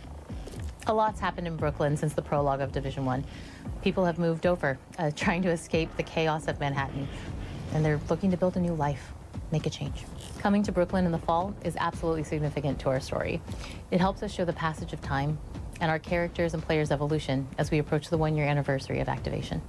A lot's happened in Brooklyn since the prologue of Division 1. People have moved over, trying to escape the chaos of Manhattan, and they're looking to build a new life, make a change. Coming to Brooklyn in the fall is absolutely significant to our story. It helps us show the passage of time and our characters' and players' evolution as we approach the 1-year anniversary of activation.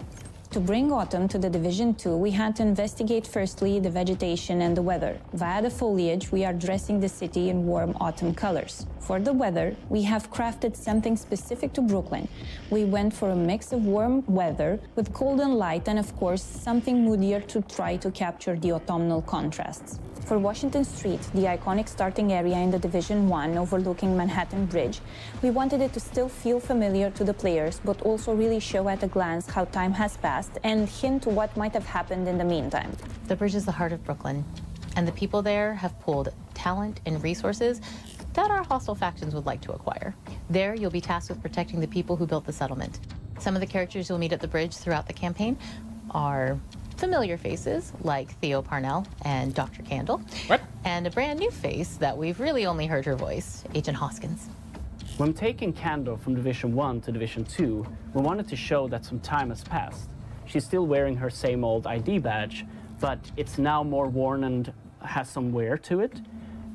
To bring autumn to the Division 2, we had to investigate firstly the vegetation and the weather. Via the foliage, we are dressing the city in warm autumn colors. For the weather, we have crafted something specific to Brooklyn. We went for a mix of warm weather with golden light and, of course, something moodier to try to capture the autumnal contrasts. For Washington Street, the iconic starting area in the Division 1 overlooking Manhattan Bridge, we wanted it to still feel familiar to the players, but also really show at a glance how time has passed and hint to what might have happened in the meantime.
The bridge is the heart of Brooklyn, and the people there have pulled talent and resources that our hostile factions would like to acquire. There, you'll be tasked with protecting the people who built the settlement. Some of the characters you'll meet at the bridge throughout the campaign are familiar faces like Theo Parnell and Dr. Candle.
What?
And a brand new face that we've really only heard her voice, Agent Hoskins.
When taking Candle from Division 1 to Division 2, we wanted to show that some time has passed. She's still wearing her same old ID badge, but it's now more worn and has some wear to it.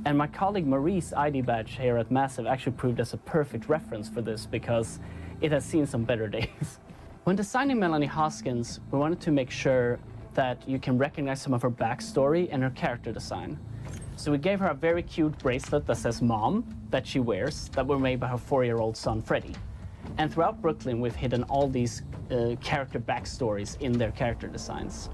And my colleague Marie's ID badge here at Massive actually proved as a perfect reference for this because it has seen some better days. When designing Melanie Hoskins, we wanted to make sure that you can recognize some of her backstory and her character design. So we gave her a very cute bracelet that says Mom, that she wears, that were made by her 4-year-old son, Freddie. And throughout Brooklyn, we've hidden all these character backstories in their character designs.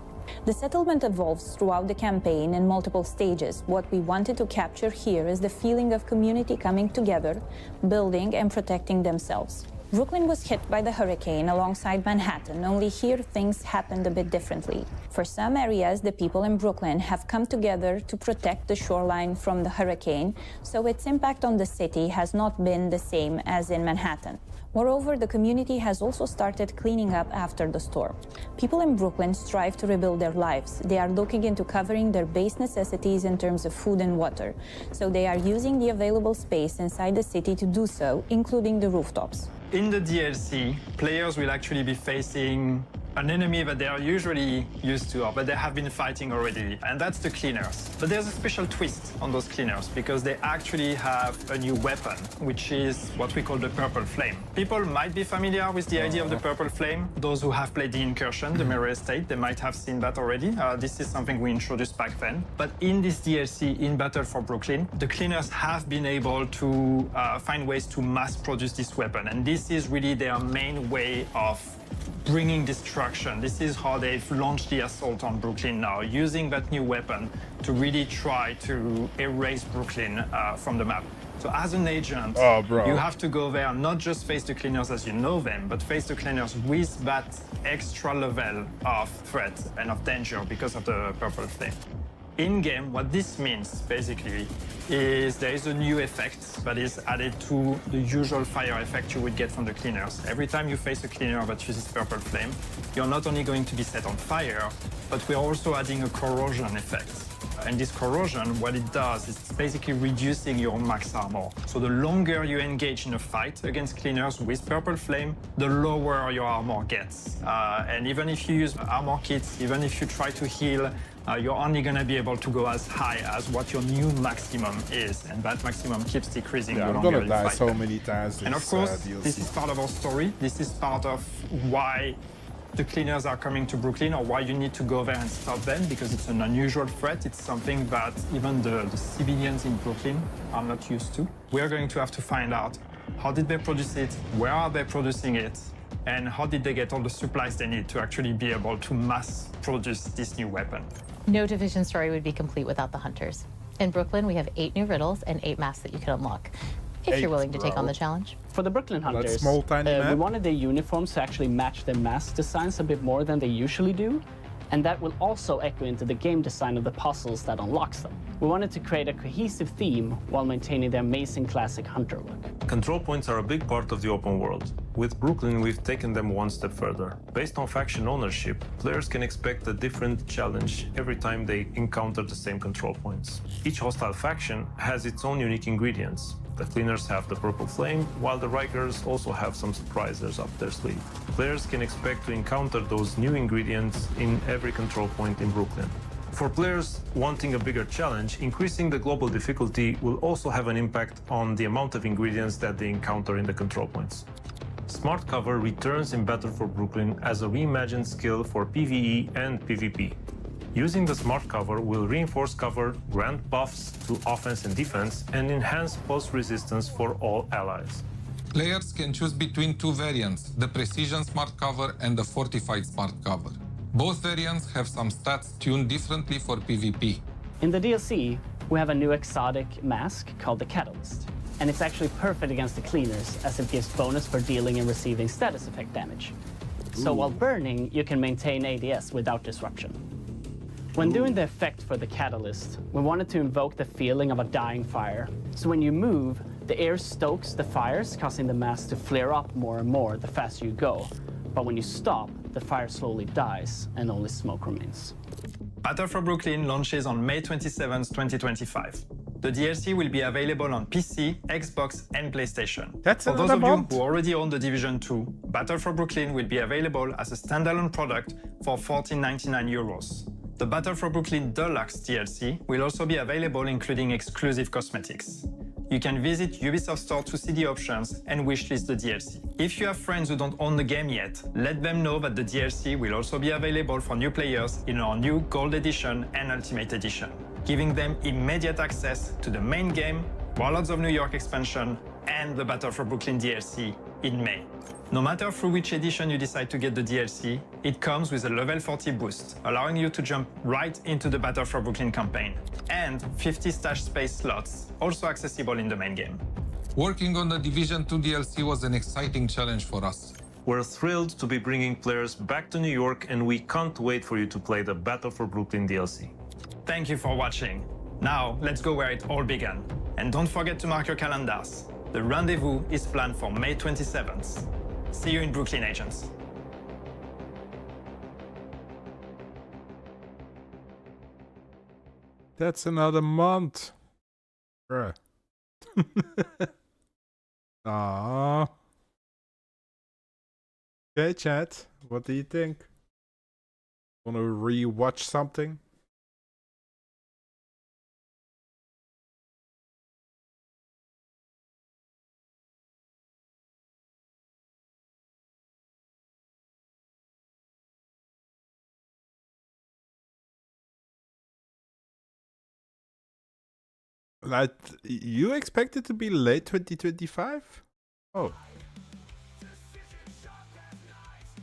The settlement evolves throughout the campaign in multiple stages. What we wanted to capture here is the feeling of community coming together, building and protecting themselves. Brooklyn was hit by the hurricane alongside Manhattan, only here things happened a bit differently. For some areas, the people in Brooklyn have come together to protect the shoreline from the hurricane, so its impact on the city has not been the same as in Manhattan. Moreover, the community has also started cleaning up after the storm. People in Brooklyn strive to rebuild their lives. They are looking into covering their base necessities in terms of food and water, so they are using the available space inside the city to do so, including the rooftops.
In the DLC, players will actually be facing an enemy that they are usually used to, or that they have been fighting already, and that's the cleaners. But there's a special twist on those cleaners, because they actually have a new weapon, which is what we call the Purple Flame. People might be familiar with the idea of the Purple Flame. Those who have played the Incursion, the Mirror Estate, they might have seen that already. This is something we introduced back then. But in this DLC, in Battle for Brooklyn, the cleaners have been able to find ways to mass produce this weapon, and this is really their main way of bringing destruction. This is how they've launched the assault on Brooklyn now, using that new weapon to really try to erase Brooklyn from the map. So as an agent, you have to go there, not just face the cleaners as you know them, but face the cleaners with that extra level of threat and of danger because of the Purple Flame. In-game, what this means, basically, is there is a new effect that is added to the usual fire effect you would get from the cleaners. Every time you face a cleaner that uses Purple Flame, you're not only going to be set on fire, but we're also adding a corrosion effect. And this corrosion, what it does is it's basically reducing your max armor. So the longer you engage in a fight against cleaners with Purple Flame, the lower your armor gets. And even if you use armor kits, even if you try to heal, you're only going to be able to go as high as what your new maximum is, and that maximum keeps decreasing.
Yeah,
the
I'm
longer
gonna die
you fight
so many times.
And of course, this is part of our story. This is part of why the cleaners are coming to Brooklyn or why you need to go there and stop them, because it's an unusual threat. It's something that even the civilians in Brooklyn are not used to. We are going to have to find out how did they produce it, where are they producing it, and how did they get all the supplies they need to actually be able to mass produce this new weapon.
No Division story would be complete without the hunters. In Brooklyn, we have 8 new riddles and 8 masks that you can unlock, if you're willing to take on the challenge.
For the Brooklyn Hunters,
small, tiny
we
map.
wanted their uniforms to actually match their mask designs a bit more than they usually do, and that will also echo into the game design of the puzzles that unlocks them. We wanted to create a cohesive theme while maintaining the amazing classic Hunter look.
Control points are a big part of the open world. With Brooklyn, we've taken them one step further. Based on faction ownership, players can expect a different challenge every time they encounter the same control points. Each hostile faction has its own unique ingredients. The Cleaners have the Purple Flame, while the Rikers also have some surprises up their sleeve. Players can expect to encounter those new ingredients in every control point in Brooklyn. For players wanting a bigger challenge, increasing the global difficulty will also have an impact on the amount of ingredients that they encounter in the control points. Smart Cover returns in Battle for Brooklyn as a reimagined skill for PvE and PvP. Using the Smart Cover will reinforce cover, grant buffs to offense and defense, and enhance pulse resistance for all allies.
Players can choose between 2 variants, the Precision Smart Cover and the Fortified Smart Cover. Both variants have some stats tuned differently for PvP.
In the DLC, we have a new exotic mask called the Catalyst, and it's actually perfect against the Cleaners as it gives bonus for dealing and receiving status effect damage. So while burning, you can maintain ADS without disruption. When doing the effect for the Catalyst, we wanted to invoke the feeling of a dying fire. So when you move, the air stokes the fires, causing the mask to flare up more and more the faster you go. But when you stop, the fire slowly dies and only smoke remains.
Battle for Brooklyn launches on May 27, 2025. The DLC will be available on PC, Xbox, and PlayStation.
That's
for those
another
of
month.
you who already own the Division 2, Battle for Brooklyn will be available as a standalone product for €14.99. The Battle for Brooklyn Deluxe DLC will also be available, including exclusive cosmetics. You can visit Ubisoft Store to see the options and wishlist the DLC. If you have friends who don't own the game yet, let them know that the DLC will also be available for new players in our new Gold Edition and Ultimate Edition, giving them immediate access to the main game, Warlords of New York expansion, and the Battle for Brooklyn DLC in May. No matter through which edition you decide to get the DLC, it comes with a level 40 boost, allowing you to jump right into the Battle for Brooklyn campaign, and 50 stash space slots, also accessible in the main game.
Working on the Division 2 DLC was an exciting challenge for us.
We're thrilled to be bringing players back to New York, and we can't wait for you to play the Battle for Brooklyn DLC.
Thank you for watching. Now, let's go where it all began. And don't forget to mark your calendars. The rendezvous is planned for May 27th. See you in Brooklyn, agents.
That's another month. Bruh. Aww. Okay, chat. What do you think? Wanna re-watch something? Like, you expect it to be late 2025? Oh.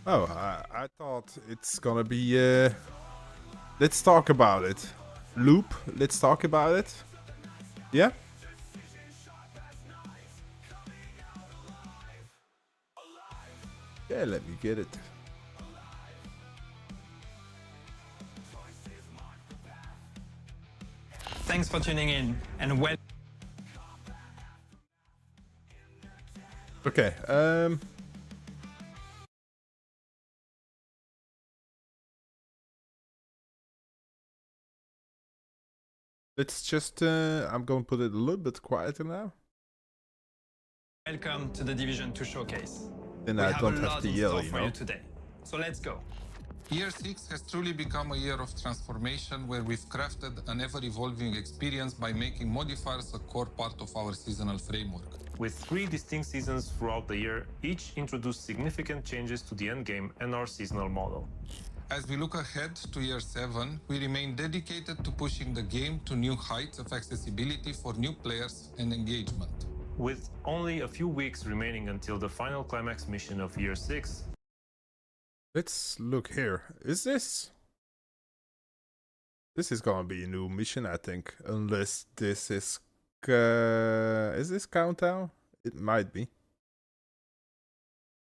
Oh, I thought it's gonna be, let's talk about it. Loop, let's talk about it. Yeah? Yeah, let me get it.
Thanks for tuning in, and well.
Okay, let's just, I'm going to put it a little bit quieter now.
Welcome to the Division 2 showcase.
Then
We
I
have
don't
a
have
lot
to
in
yell,
store
you
for
know.
you today. So let's go.
Year 6 has truly become a year of transformation where we've crafted an ever-evolving experience by making modifiers a core part of our seasonal framework.
With 3 distinct seasons throughout the year, each introduced significant changes to the endgame and our seasonal model.
As we look ahead to year 7, we remain dedicated to pushing the game to new heights of accessibility for new players and engagement.
With only a few weeks remaining until the final climax mission of year 6,
let's look here. Is this gonna be a new mission, I think, unless this is this Countdown? It might be.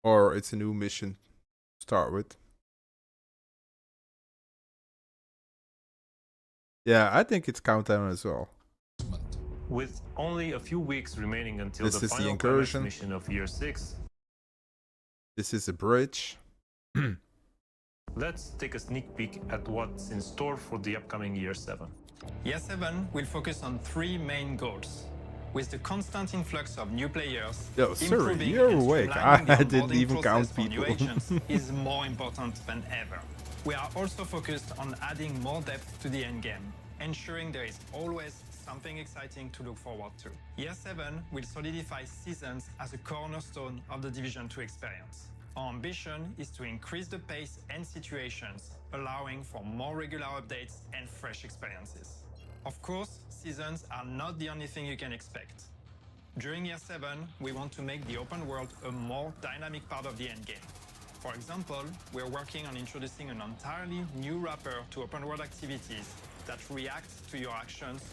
Or it's a new mission to start with. Yeah, I think it's Countdown as well.
with only a few weeks remaining until
This
the
is the
final
incursion.
mission of year 6.
This is a bridge.
Let's take a sneak peek at what's in store for the upcoming year 7.
Year 7 will focus on 3 main goals. With the constant influx of new players,
Yo, sir,
improving
you're
and
awake.
streamlining the
I didn't
onboarding
even count
process for new
people.
agents is more important than ever. We are also focused on adding more depth to the endgame, ensuring there is always something exciting to look forward to. Year 7 will solidify seasons as a cornerstone of the Division 2 experience. Our ambition is to increase the pace and situations, allowing for more regular updates and fresh experiences. Of course, seasons are not the only thing you can expect. During Year 7, we want to make the open world a more dynamic part of the endgame. For example, we're working on introducing an entirely new wrapper to open world activities that react to your actions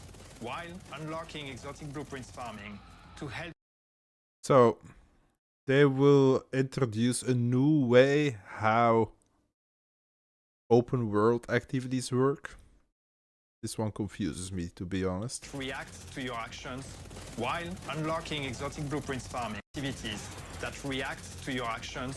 while unlocking exotic blueprints farming to help.
So, they will introduce a new way how open world activities work. This one confuses me, to be honest.
React to your actions while unlocking exotic blueprints farming activities that react to your actions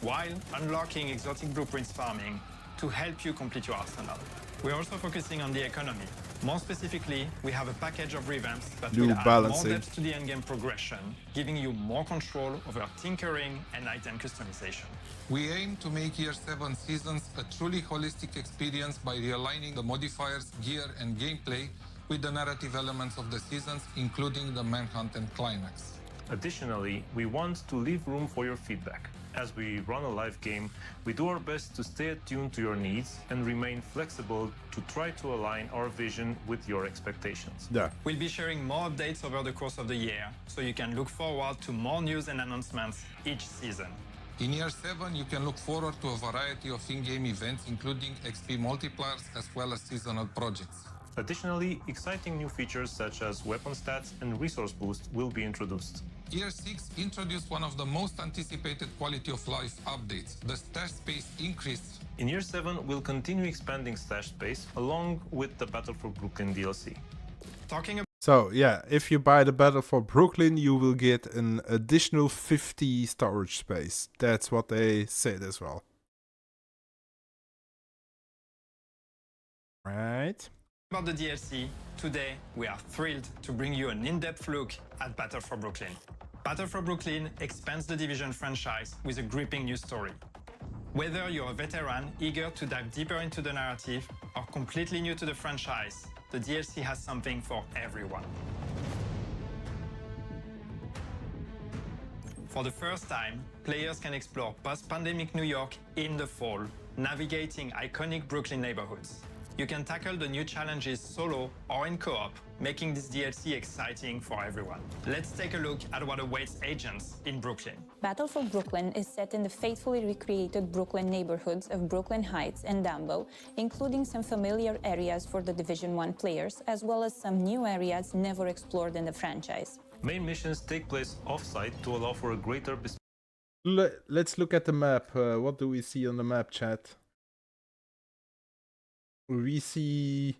while unlocking exotic blueprints farming to help you complete your arsenal. We're also focusing on the economy. More specifically, we have a package of revamps that
New
will add
balancing.
more depth to the endgame progression, giving you more control over tinkering and item customization.
We aim to make Year 7 seasons a truly holistic experience by realigning the modifiers, gear, and gameplay with the narrative elements of the seasons, including the manhunt and climax.
Additionally, we want to leave room for your feedback. As we run a live game, we do our best to stay attuned to your needs and remain flexible to try to align our vision with your expectations.
Yeah.
We'll be sharing more updates over the course of the year, so you can look forward to more news and announcements each season.
In Year 7, you can look forward to a variety of in-game events, including XP multipliers as well as seasonal projects.
Additionally, exciting new features such as weapon stats and resource boost will be introduced.
Year 6 introduced one of the most anticipated quality of life updates, the stash space increase.
In Year 7, we'll continue expanding stash space along with the Battle for Brooklyn DLC.
So, yeah, if you buy the Battle for Brooklyn, you will get an additional 50 storage space. That's what they said as well. Right.
About the DLC, today we are thrilled to bring you an in-depth look at Battle for Brooklyn. Battle for Brooklyn expands the Division franchise with a gripping new story. Whether you're a veteran eager to dive deeper into the narrative or completely new to the franchise, the DLC has something for everyone. For the first time, players can explore post-pandemic New York in the fall, navigating iconic Brooklyn neighborhoods. You can tackle the new challenges solo or in co-op, making this DLC exciting for everyone. Let's take a look at what awaits agents in Brooklyn.
Battle for Brooklyn is set in the faithfully recreated Brooklyn neighborhoods of Brooklyn Heights and Dumbo, including some familiar areas for the Division 1 players, as well as some new areas never explored in the franchise.
Main missions take place off-site to allow for a greater...
Let's look at the map. What do we see on the map, chat? We see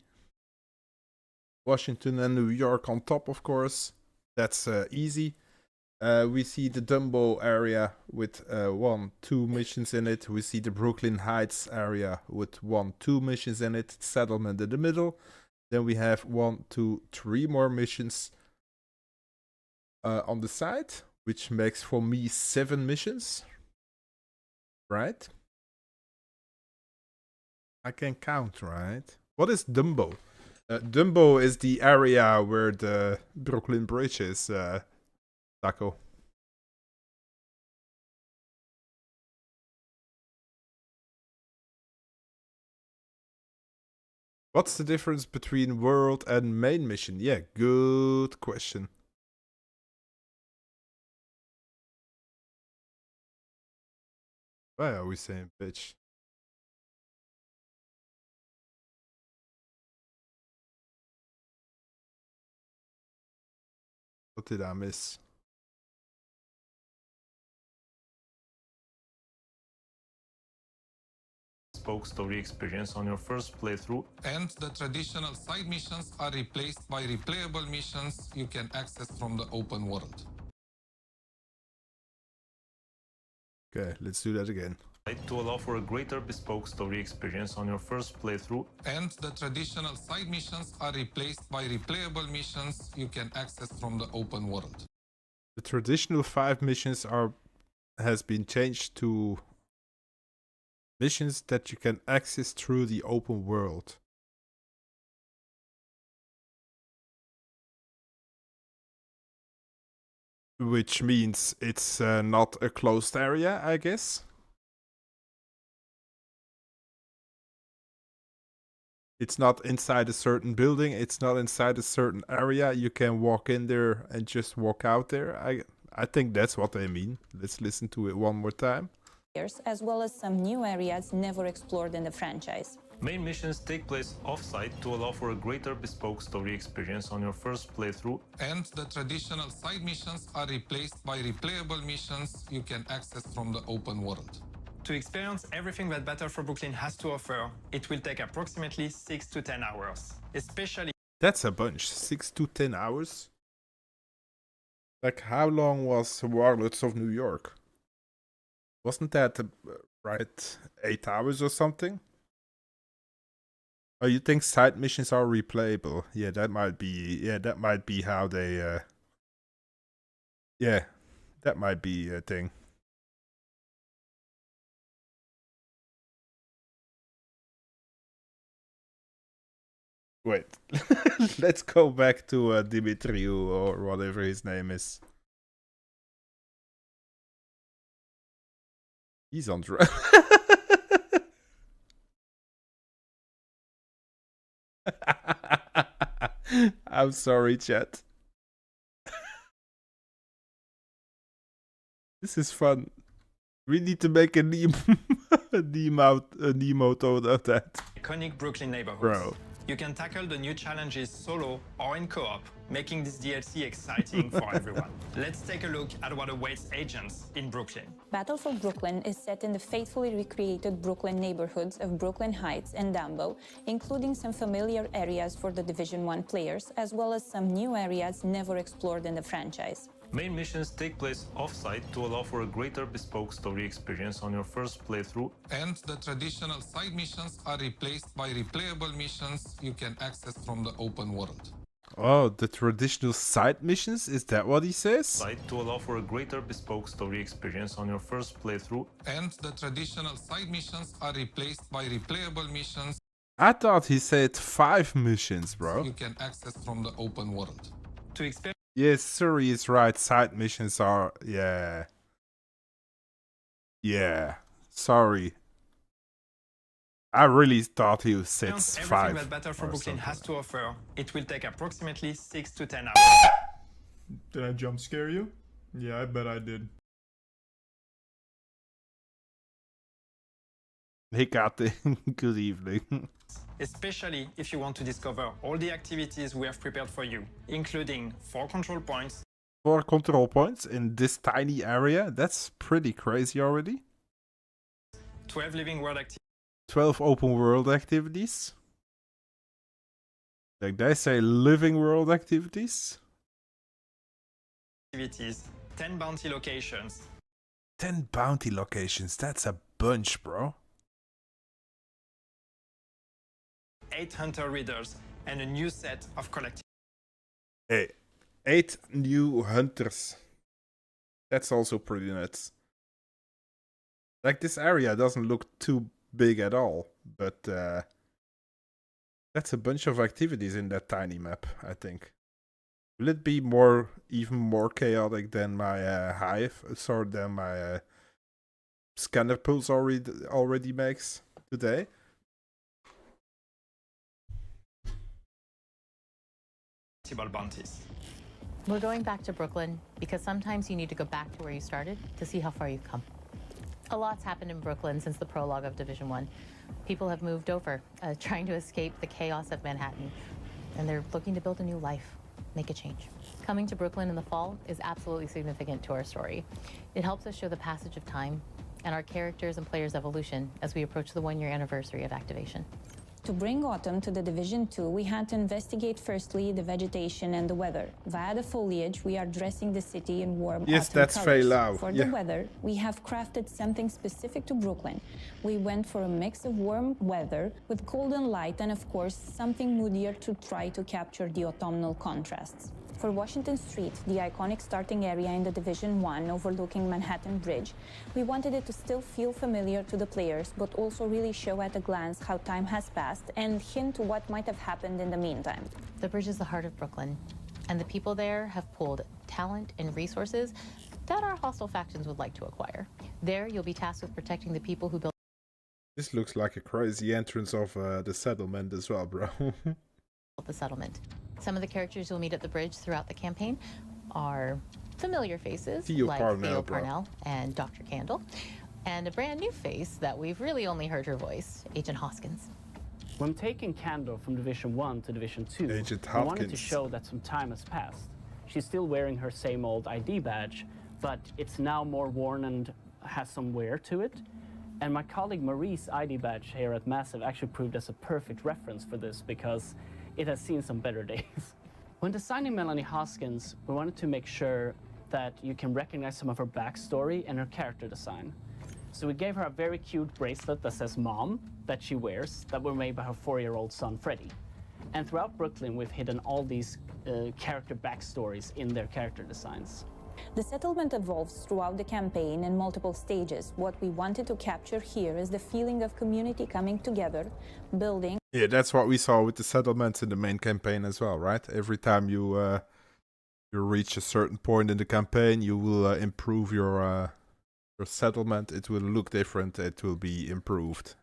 Washington and New York on top, of course. That's easy. We see the Dumbo area with 1-2 missions in it. We see the Brooklyn Heights area with 1-2 missions in it. Settlement in the middle. Then we have 1-3 more missions on the side, which makes for me 7 missions. Right? I can count, right? What is Dumbo? Dumbo is the area where the Brooklyn Bridge is. Taco. What's the difference between world and main mission? Yeah, good question. Why are we saying bitch? What did I miss?
Bespoke story experience on your first playthrough.
And the traditional side missions are replaced by replayable missions you can access from the open world.
Okay, let's do that again.
To allow for a greater bespoke story experience on your first playthrough.
And the traditional side missions are replaced by replayable missions you can access from the open world.
The traditional 5 missions has been changed to missions that you can access through the open world. Which means it's not a closed area, I guess. It's not inside a certain building. It's not inside a certain area. You can walk in there and just walk out there. I think that's what they mean. Let's listen to it one more time.
As well as some new areas never explored in the franchise.
Main missions take place off-site to allow for a greater bespoke story experience on your first playthrough.
And the traditional side missions are replaced by replayable missions you can access from the open world.
To experience everything that Battle for Brooklyn has to offer, it will take approximately 6 to 10 hours, especially...
That's a bunch. 6 to 10 hours? Like, how long was Warlords of New York? Wasn't that, right, 8 hours or something? Oh, you think side missions are replayable? Yeah, that might be how they, yeah, that might be a thing. Wait, let's go back to Dimitriou or whatever his name is. He's on drugs. I'm sorry, chat. This is fun. We need to make a meme, a meme out of that.
Iconic Brooklyn neighborhoods.
Bro.
You can tackle the new challenges solo or in co-op, making this DLC exciting for everyone. Let's take a look at what awaits agents in Brooklyn.
Battle for Brooklyn is set in the faithfully recreated Brooklyn neighborhoods of Brooklyn Heights and Dumbo, including some familiar areas for the Division 1 players, as well as some new areas never explored in the franchise.
Main missions take place off-site to allow for a greater bespoke story experience on your first playthrough.
And the traditional side missions are replaced by replayable missions you can access from the open world.
Oh, the traditional side missions? Is that what he says?
Site to allow for a greater bespoke story experience on your first playthrough.
And the traditional side missions are replaced by replayable missions.
I thought he said 5 missions, bro.
You can access from the open world.
To experience...
Yes, sir, he's right. Side missions are... Yeah. Yeah. Sorry. I really thought he said 5.
Everything that Battle for Brooklyn has to offer, it will take approximately 6 to 10 hours.
Did I jump scare you? Yeah, I bet I did. Hey, Kate. Good evening.
Especially if you want to discover all the activities we have prepared for you, including 4 control points.
4 control points in this tiny area? That's pretty crazy already.
12 living world activities.
12 open world activities. Like they say, living world activities.
10 bounty locations.
10 bounty locations. That's a bunch, bro.
8 hunter readers and a new set of collectibles.
Hey, 8 new hunters. That's also pretty nuts. Like, this area doesn't look too big at all, but that's a bunch of activities in that tiny map, I think. Will it be even more chaotic than my hive, sorry, than my scanner pulse already makes today?
Bounties.
We're going back to Brooklyn because sometimes you need to go back to where you started to see how far you've come. A lot's happened in Brooklyn since the prologue of Division 1. People have moved over, trying to escape the chaos of Manhattan, and they're looking to build a new life, make a change. Coming to Brooklyn in the fall is absolutely significant to our story. It helps us show the passage of time and our characters and players' evolution as we approach the one-year anniversary of activation.
To bring autumn to the Division 2, we had to investigate firstly the vegetation and the weather. Via the foliage, we are dressing the city in warm autumn
that's
colors.
Lau.
For the weather, we have crafted something specific to Brooklyn. We went for a mix of warm weather with golden light and, of course, something moodier to try to capture the autumnal contrasts. For Washington Street, the iconic starting area in the Division 1 overlooking Manhattan Bridge, we wanted it to still feel familiar to the players, but also really show at a glance how time has passed and hint to what might have happened in the meantime.
The bridge is the heart of Brooklyn, and the people there have pulled talent and resources that our hostile factions would like to acquire. There, you'll be tasked with protecting the people who built.
This looks like a crazy entrance of the settlement as well, bro.
The settlement. Some of the characters you'll meet at the bridge throughout the campaign are familiar faces like Theo Parnell and Dr. Candle, and a brand new face that we've really only heard her voice, Agent Hoskins.
When taking Candle from Division 1 to Division 2, we wanted to show that some time has passed. She's still wearing her same old ID badge, but it's now more worn and has some wear to it. And my colleague Marie's ID badge here at Massive actually proved as a perfect reference for this because it has seen some better days. When designing Melanie Hoskins, we wanted to make sure that you can recognize some of her backstory and her character design. So we gave her a very cute bracelet that says Mom, that she wears, that were made by her 4-year-old son, Freddie. And throughout Brooklyn, we've hidden all these character backstories in their character designs.
The settlement evolves throughout the campaign in multiple stages. What we wanted to capture here is the feeling of community coming together, building.
Yeah, that's what we saw with the settlements in the main campaign as well, right? Every time you reach a certain point in the campaign, you will improve your settlement. It will look different. It will be improved.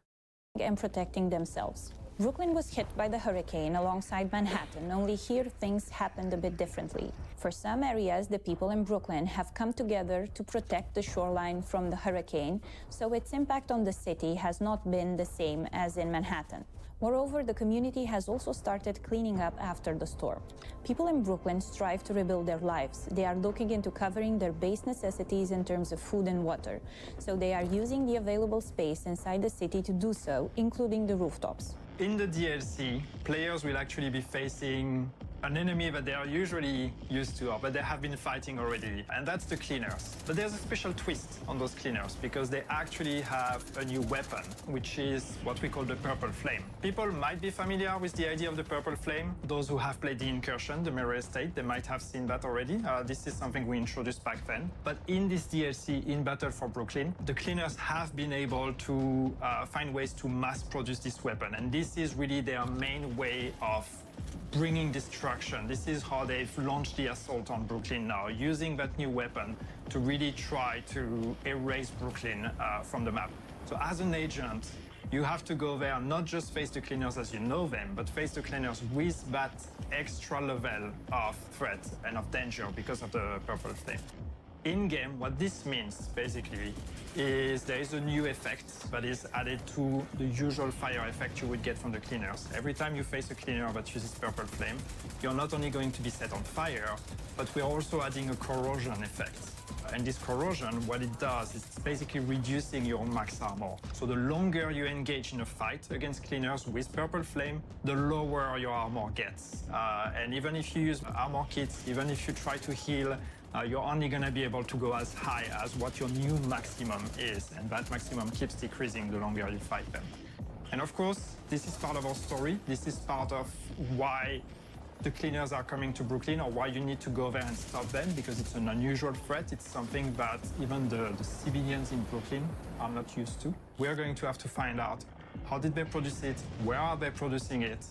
And protecting themselves. Brooklyn was hit by the hurricane alongside Manhattan, only here things happened a bit differently. For some areas, the people in Brooklyn have come together to protect the shoreline from the hurricane, so its impact on the city has not been the same as in Manhattan. Moreover, the community has also started cleaning up after the storm. People in Brooklyn strive to rebuild their lives. They are looking into covering their base necessities in terms of food and water, so they are using the available space inside the city to do so, including the rooftops.
In the DLC, players will actually be facing an enemy that they are usually used to, or that they have been fighting already, and that's the cleaners. But there's a special twist on those cleaners, because they actually have a new weapon, which is what we call the Purple Flame. People might be familiar with the idea of the Purple Flame. Those who have played the Incursion, the Mirror Estate, they might have seen that already. This is something we introduced back then. But in this DLC, in Battle for Brooklyn, the cleaners have been able to find ways to mass produce this weapon, and this is really their main way of bringing destruction. This is how they've launched the assault on Brooklyn now, using that new weapon to really try to erase Brooklyn from the map. So as an agent, you have to go there, not just face the cleaners as you know them, but face the cleaners with that extra level of threat and of danger because of the Purple Flame. In-game, what this means, basically, is there is a new effect that is added to the usual fire effect you would get from the cleaners. Every time you face a cleaner that uses Purple Flame, you're not only going to be set on fire, but we're also adding a corrosion effect. And this corrosion, what it does is it's basically reducing your max armor. So the longer you engage in a fight against cleaners with Purple Flame, the lower your armor gets. And even if you use armor kits, even if you try to heal, you're only going to be able to go as high as what your new maximum is, and that maximum keeps decreasing the longer you fight them. And of course, this is part of our story. This is part of why the cleaners are coming to Brooklyn, or why you need to go there and stop them, because it's an unusual threat. It's something that even the civilians in Brooklyn are not used to. We're going to have to find out how did they produce it, where are they producing it,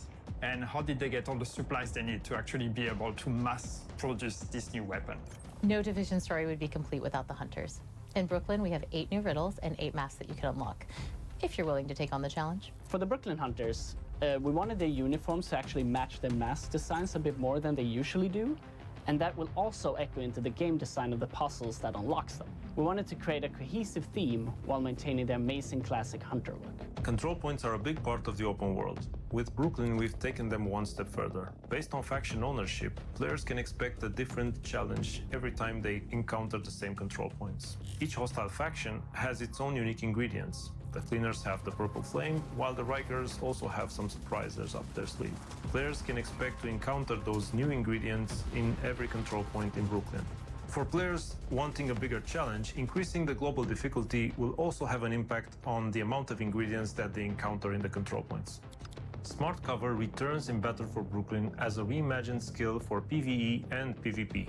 And how did they get all the supplies they need to actually be able to mass produce this new weapon?
No Division story would be complete without the hunters. In Brooklyn, we have 8 new riddles and 8 masks that you can unlock, if you're willing to take on the challenge.
For the Brooklyn Hunters, we wanted their uniforms to actually match their mask designs a bit more than they usually do, and that will also echo into the game design of the puzzles that unlocks them. We wanted to create a cohesive theme while maintaining the amazing classic hunter look.
Control points are a big part of the open world. With Brooklyn, we've taken them one step further. Based on faction ownership, players can expect a different challenge every time they encounter the same control points. Each hostile faction has its own unique ingredients. The Cleaners have the Purple Flame, while the Rikers also have some surprises up their sleeve. Players can expect to encounter those new ingredients in every control point in Brooklyn. For players wanting a bigger challenge, increasing the global difficulty will also have an impact on the amount of ingredients that they encounter in the control points. Smart Cover returns in Battle for Brooklyn as a reimagined skill for PvE and PvP.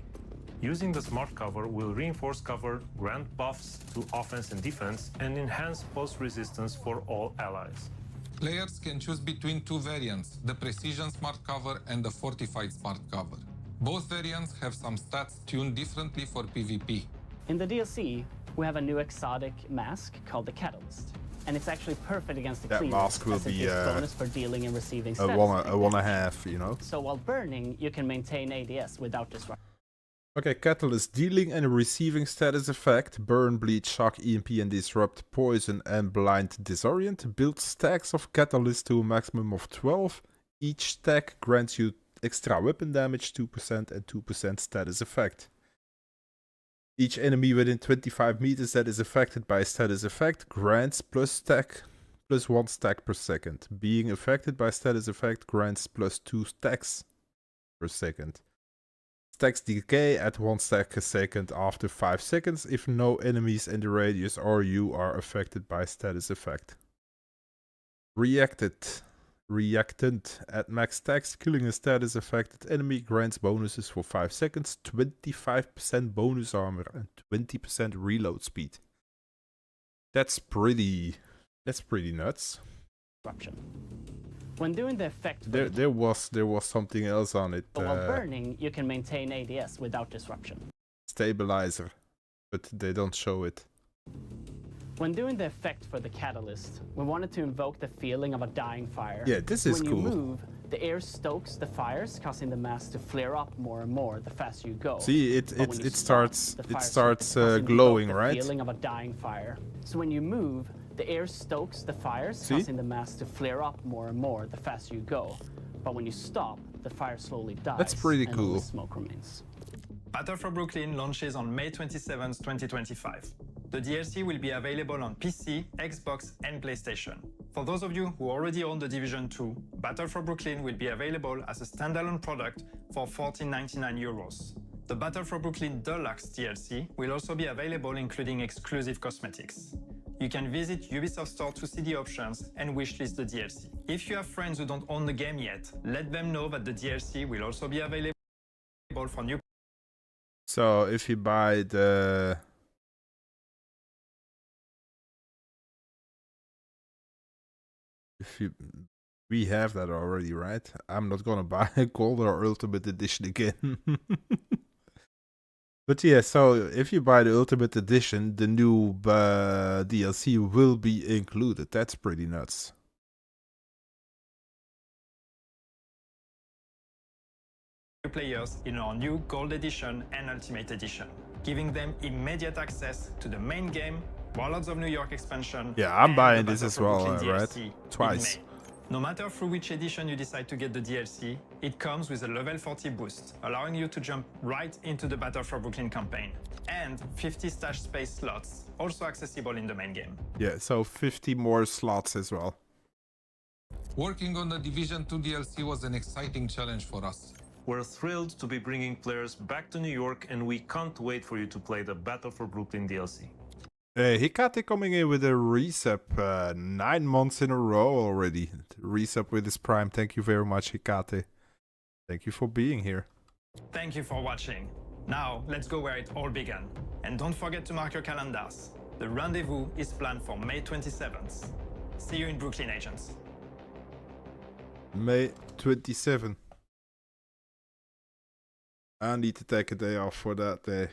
Using the Smart Cover will reinforce cover, grant buffs to offense and defense, and enhance pulse resistance for all allies.
Players can choose between 2 variants, the Precision Smart Cover and the Fortified Smart Cover. Both variants have some stats tuned differently for PvP.
In the DLC, we have a new exotic mask called the Catalyst, and it's actually perfect against the
That
Cleaners,
mask will
as it
be
gives bonus for dealing and receiving
a
status
one
upgrades.
and a half, you know.
So while burning, you can maintain ADS without disruption.
Okay, Catalyst, dealing and receiving status effect, burn, bleed, shock, EMP and disrupt, poison and blind disorient. Build stacks of Catalyst to a maximum of 12. Each stack grants you extra weapon damage, 2% and 2% status effect. Each enemy within 25 meters that is affected by a status effect grants plus 1 stack per second. Being affected by status effect grants plus 2 stacks per second. Stacks decay at 1 stack a second after 5 seconds if no enemies in the radius or you are affected by status effect. Reactant at max stacks, killing a status affected enemy grants bonuses for 5 seconds, 25% bonus armor and 20% reload speed. That's pretty nuts.
When doing the effect,
There was something else on it.
while burning, you can maintain ADS without disruption.
Stabilizer, but they don't show it.
When doing the effect for the Catalyst, we wanted to invoke the feeling of a dying fire.
Yeah, this is cool.
When you move, the air stokes the fires, causing the mass to flare up more and more the faster you go.
See, it starts
causing
glowing,
the
right?
Feeling of a dying fire. So when you move, the air stokes the fires, causing the mass to flare up more and more the faster you go. But when you stop, the fire slowly dies.
That's pretty
and
cool.
only smoke remains.
Battle for Brooklyn launches on May 27, 2025. The DLC will be available on PC, Xbox and PlayStation. For those of you who already own The Division 2, Battle for Brooklyn will be available as a standalone product for €14.99. The Battle for Brooklyn Deluxe DLC will also be available including exclusive cosmetics. You can visit Ubisoft Store to see the options and wishlist the DLC. If you have friends who don't own the game yet, let them know that the DLC will also be available for new.
So if you buy the we have that already, right? I'm not gonna buy a Gold or Ultimate Edition again. But yeah, so if you buy the Ultimate Edition, the new DLC will be included. That's pretty nuts.
Players in our new Gold Edition and Ultimate Edition, giving them immediate access to the main game, Warlords of New York expansion.
Yeah, I'm
and
buying
the
this
Battle
as
for
well,
Brooklyn
right?
DLC
Twice.
in May. No matter through which edition you decide to get the DLC, it comes with a level 40 boost, allowing you to jump right into the Battle for Brooklyn campaign, and 50 stash space slots, also accessible in the main game.
Yeah, so 50 more slots as well.
Working on the Division 2 DLC was an exciting challenge for us.
We're thrilled to be bringing players back to New York, and we can't wait for you to play the Battle for Brooklyn DLC.
Hikate coming in with a resub 9 months in a row already. Resub with his Prime. Thank you very much, Hikate. Thank you for being here.
Thank you for watching. Now, let's go where it all began. And don't forget to mark your calendars. The rendezvous is planned for May 27th. See you in Brooklyn, agents.
May 27. I need to take a day off for that day.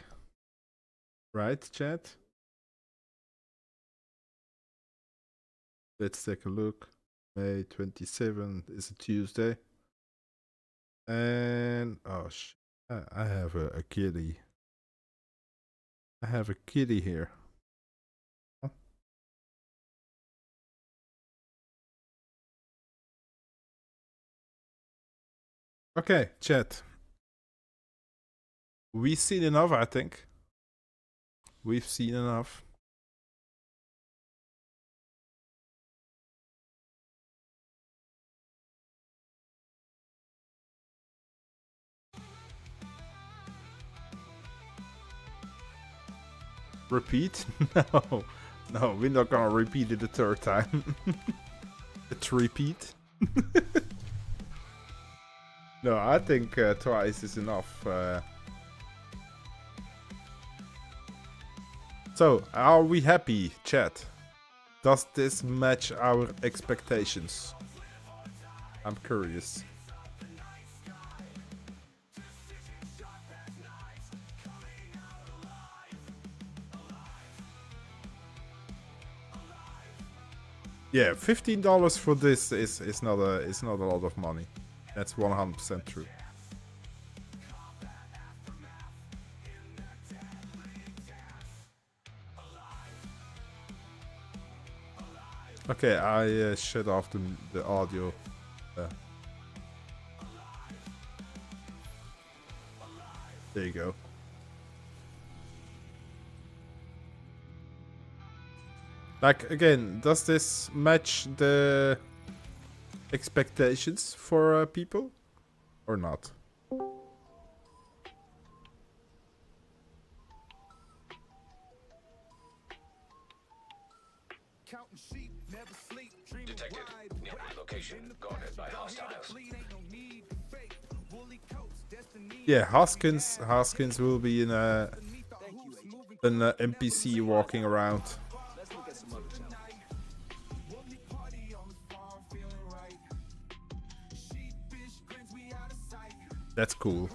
Right, chat? Let's take a look. May 27th is a Tuesday. And oh I have a kitty. I have a kitty here. Huh? Okay, chat. We've seen enough, I think. We've seen enough. Repeat? No. No, we're not gonna repeat it a third time. It's repeat. No, I think twice is enough. So, are we happy, chat? Does this match our expectations? I'm curious. Yeah, $15 for this is not a lot of money. That's 100% true. Okay, I shut off the audio. There you go. Like, again, does this match the expectations for people or not?
Detected. Nearby location. Guarded by hostiles.
Yeah, Hoskins will be in an NPC walking around. That's cool.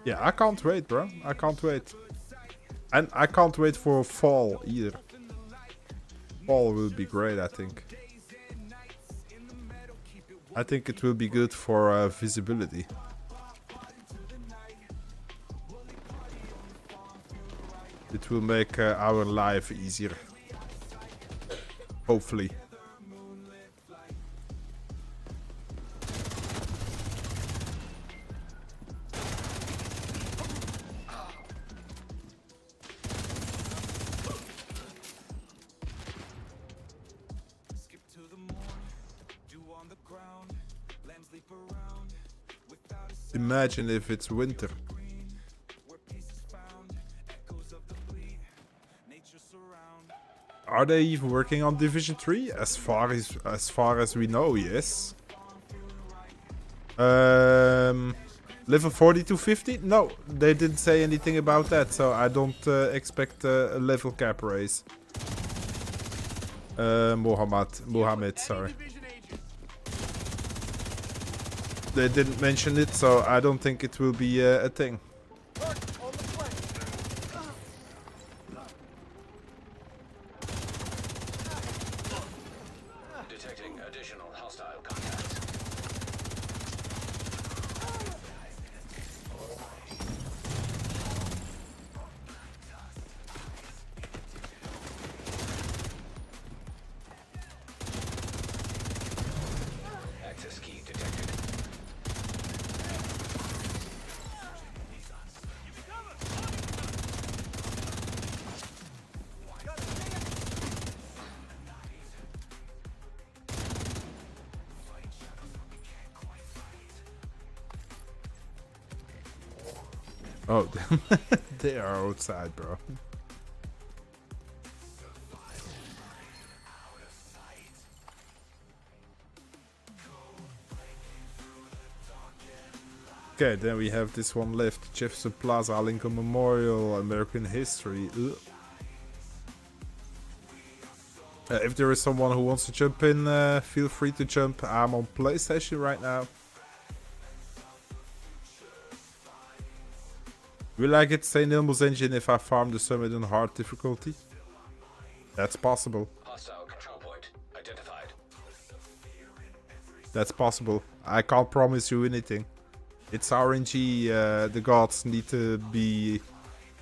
Yeah, I can't wait, bro. I can't wait. And I can't wait for fall either. Fall will be great, I think. I think it will be good for visibility. It will make our life easier. Hopefully. Imagine if it's winter. Are they even working on Division 3? As far as we know, yes. Level 40 to 50? No, they didn't say anything about that, so I don't expect a level cap raise. Mohammed, sorry. They didn't mention it, so I don't think it will be a thing.
Detecting additional hostile contacts. Access key detected.
Oh, they are outside, bro. Okay, then we have this one left. Jefferson Plaza, Lincoln Memorial, American History. Ugh. If there is someone who wants to jump in, feel free to jump. I'm on PlayStation right now. Will I get St. Elmo's engine if I farm the summit on hard difficulty? That's possible.
Hostile control point identified.
That's possible. I can't promise you anything. It's RNG. The gods need to be...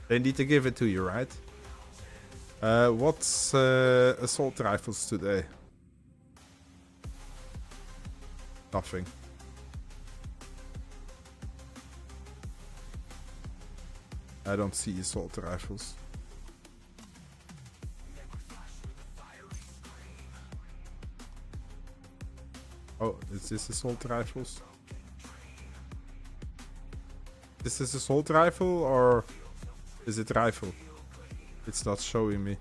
They need to give it to you, right? What's assault rifles today? Nothing. I don't see assault rifles. Oh, is this assault rifles? This is assault rifle or is it rifle? It's not showing me.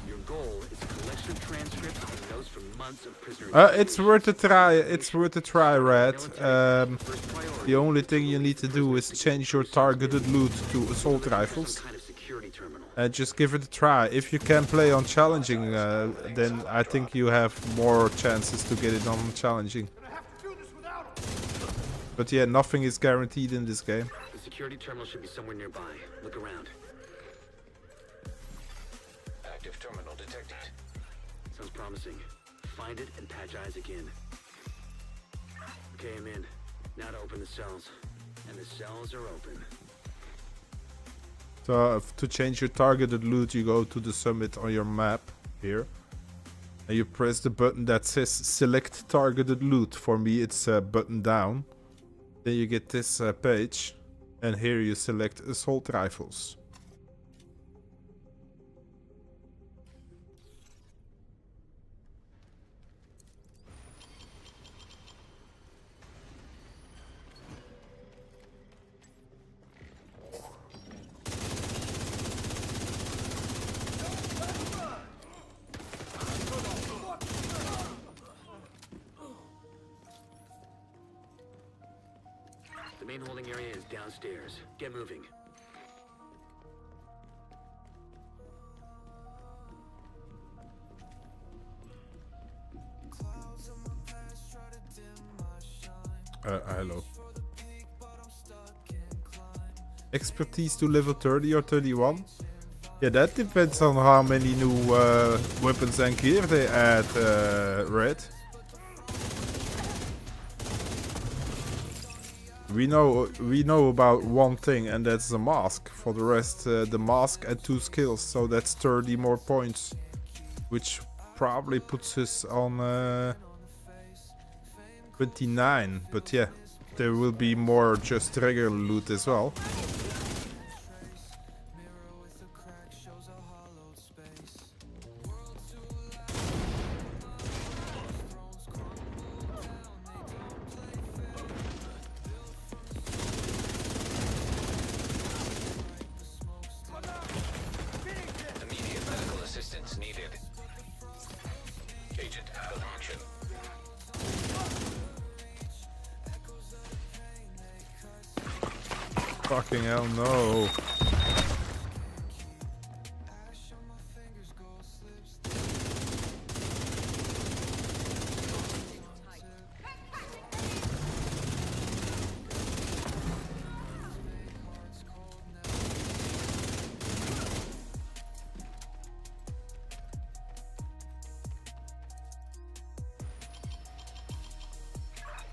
Your goal is a collection of transcripts and notes from months of prisoner
It's worth a try. It's worth a try, Red. The only thing you need to do is change your targeted loot to assault rifles. And just give it a try. If you can play on challenging, then I think you have more chances to get it on challenging. But yeah, nothing is guaranteed in this game.
The security terminal should be somewhere nearby. Look around.
Active terminal detected.
Sounds promising. Find it and patch eyes again. Okay, I'm in. Now to open the cells. And the cells are open.
So to change your targeted loot, you go to the summit on your map here. And you press the button that says select targeted loot. For me, it's button down. Then you get this page. And here you select assault rifles.
The main holding area is downstairs. Get moving.
Hello. Expertise to level 30 or 31? Yeah, that depends on how many new weapons and gear they add, Red. We know about one thing, and that's the mask. For the rest, the mask and 2 skills, so that's 30 more points, which probably puts us on 29. But yeah, there will be more just regular loot as well.
Immediate medical assistance needed. Agent out of action.
Fucking hell, no.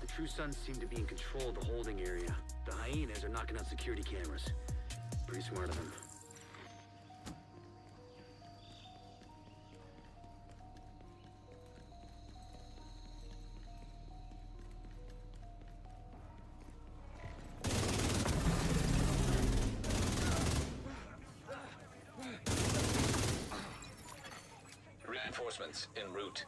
The True Sons seem to be in control of the holding area. The hyenas are knocking out security cameras. Pretty smart of them.
Reinforcements en route.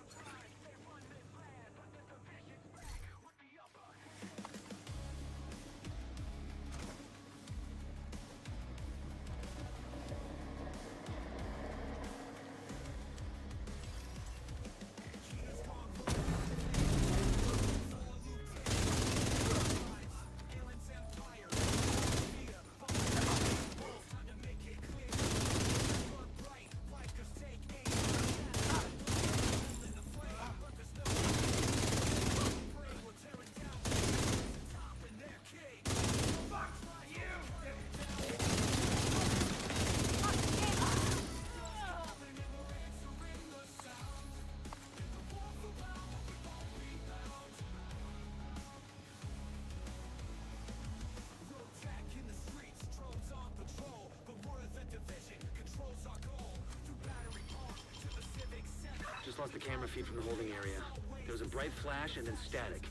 lost the camera feed from the holding area. There was a bright flash and then static.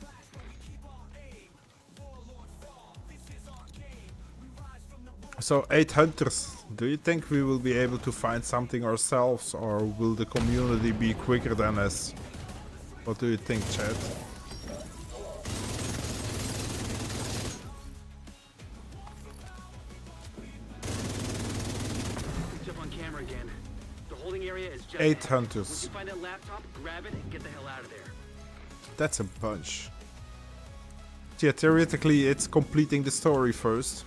So 8 hunters. Do you think we will be able to find something ourselves, or will the community be quicker than us? What do you think, chat?
Jump on camera again. The holding area is just
8 hunters.
Once you find that laptop, grab it and get the hell out of there.
That's a bunch. Yeah, theoretically it's completing the story first.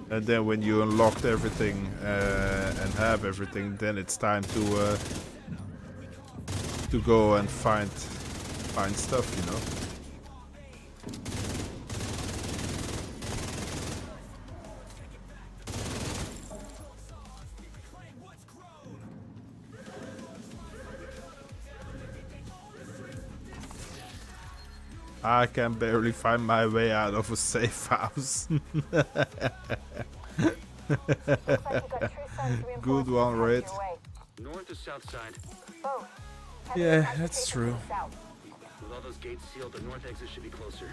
And then when you unlocked everything and have everything, then it's time to go and find stuff, you know. I can barely find my way out of a safe house. Good one, Red.
North or south side?
Yeah, that's true.
With all those gates sealed, the north exit should be closer.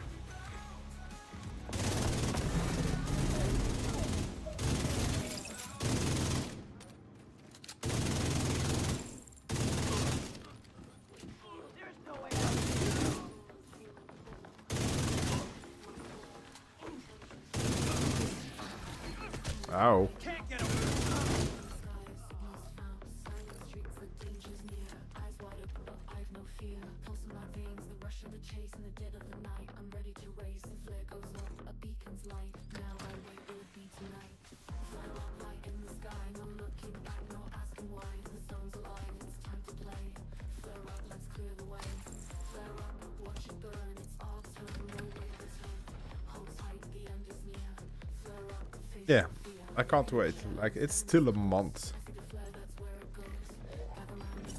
Ow. Yeah, I can't wait. Like, it's still a month.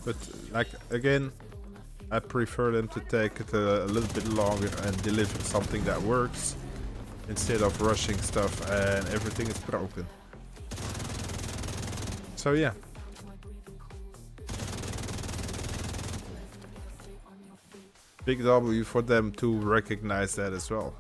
But, like, again, I prefer them to take it a little bit longer and deliver something that works, instead of rushing stuff and everything is broken. So yeah. Big W for them to recognize that as well.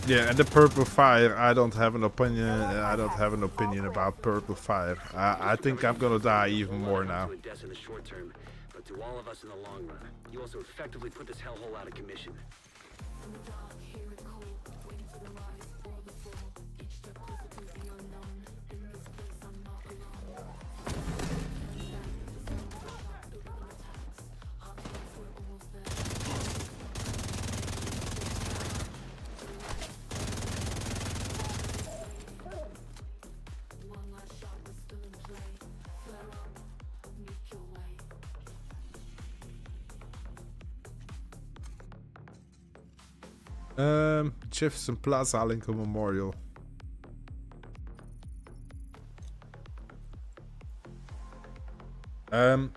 Yeah, and the purple fire, I don't have an opinion. I don't have an opinion about purple fire. I think I'm gonna die even more now.
In the short term, but to all of us in the long run, you also effectively put this hellhole out of commission.
Jefferson Plaza Lincoln Memorial. So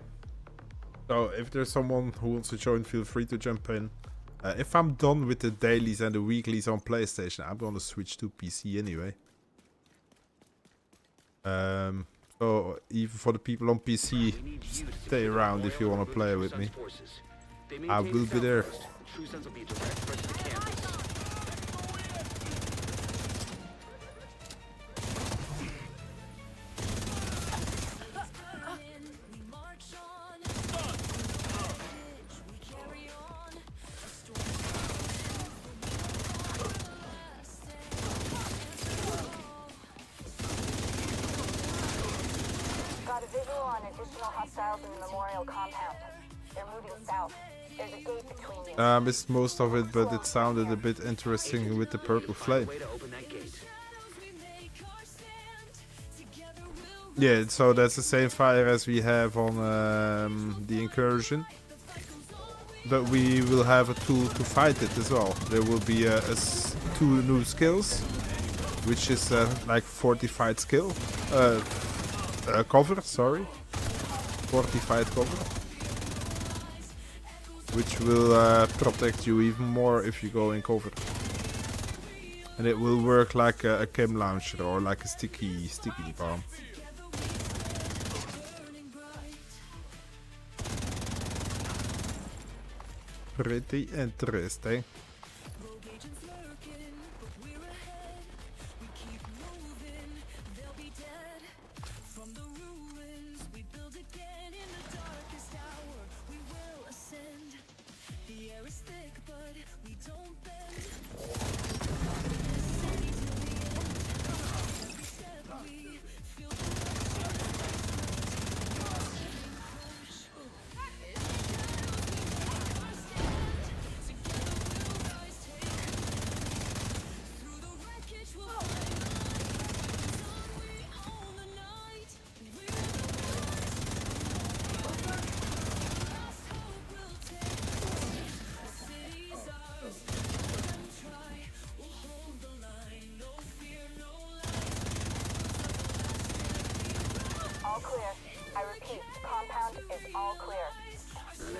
if there's someone who wants to join, feel free to jump in. If I'm done with the dailies and the weeklies on PlayStation, I'm gonna switch to PC anyway. So even for the people on PC, stay around if you want to play with me. I will be there.
True Sons will be a direct threat to the campus.
Got a visual
upon additional hostiles in the memorial compound. They're moving south. There's a gate between you.
I missed most of it, but it sounded a bit interesting with the purple flame. Yeah, so that's the same fire as we have on the incursion. But we will have a tool to fight it as well. There will be two new skills, which is like fortified skill. Cover, sorry. Fortified cover. Which will protect you even more if you go in cover. And it will work like a chem launcher or like a sticky bomb. Pretty interesting.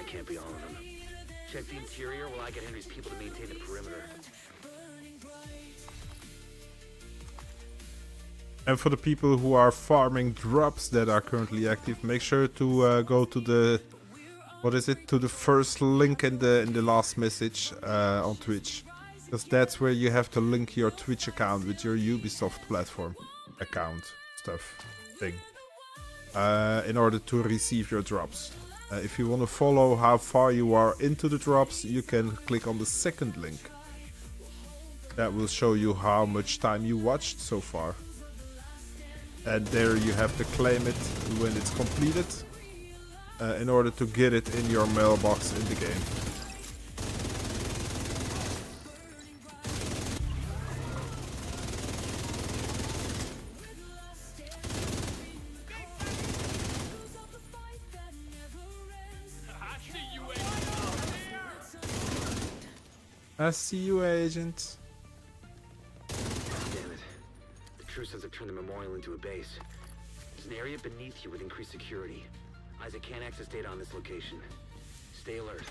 Can't be all of them. Check the interior while I get Henry's people to maintain the perimeter.
And for the people who are farming drops that are currently active, make sure to go to the to the first link in the last message on Twitch, because that's where you have to link your Twitch account with your Ubisoft platform account thing in order to receive your drops. If you want to follow how far you are into the drops, you can click on the second link. That will show you how much time you watched so far. And there you have to claim it when it's completed in order to get it in your mailbox in the game. I see you, agent.
Damn it. The True Sons have turned the memorial into a base. There's an area beneath you with increased security. Isaac can't access data on this location. Stay alert.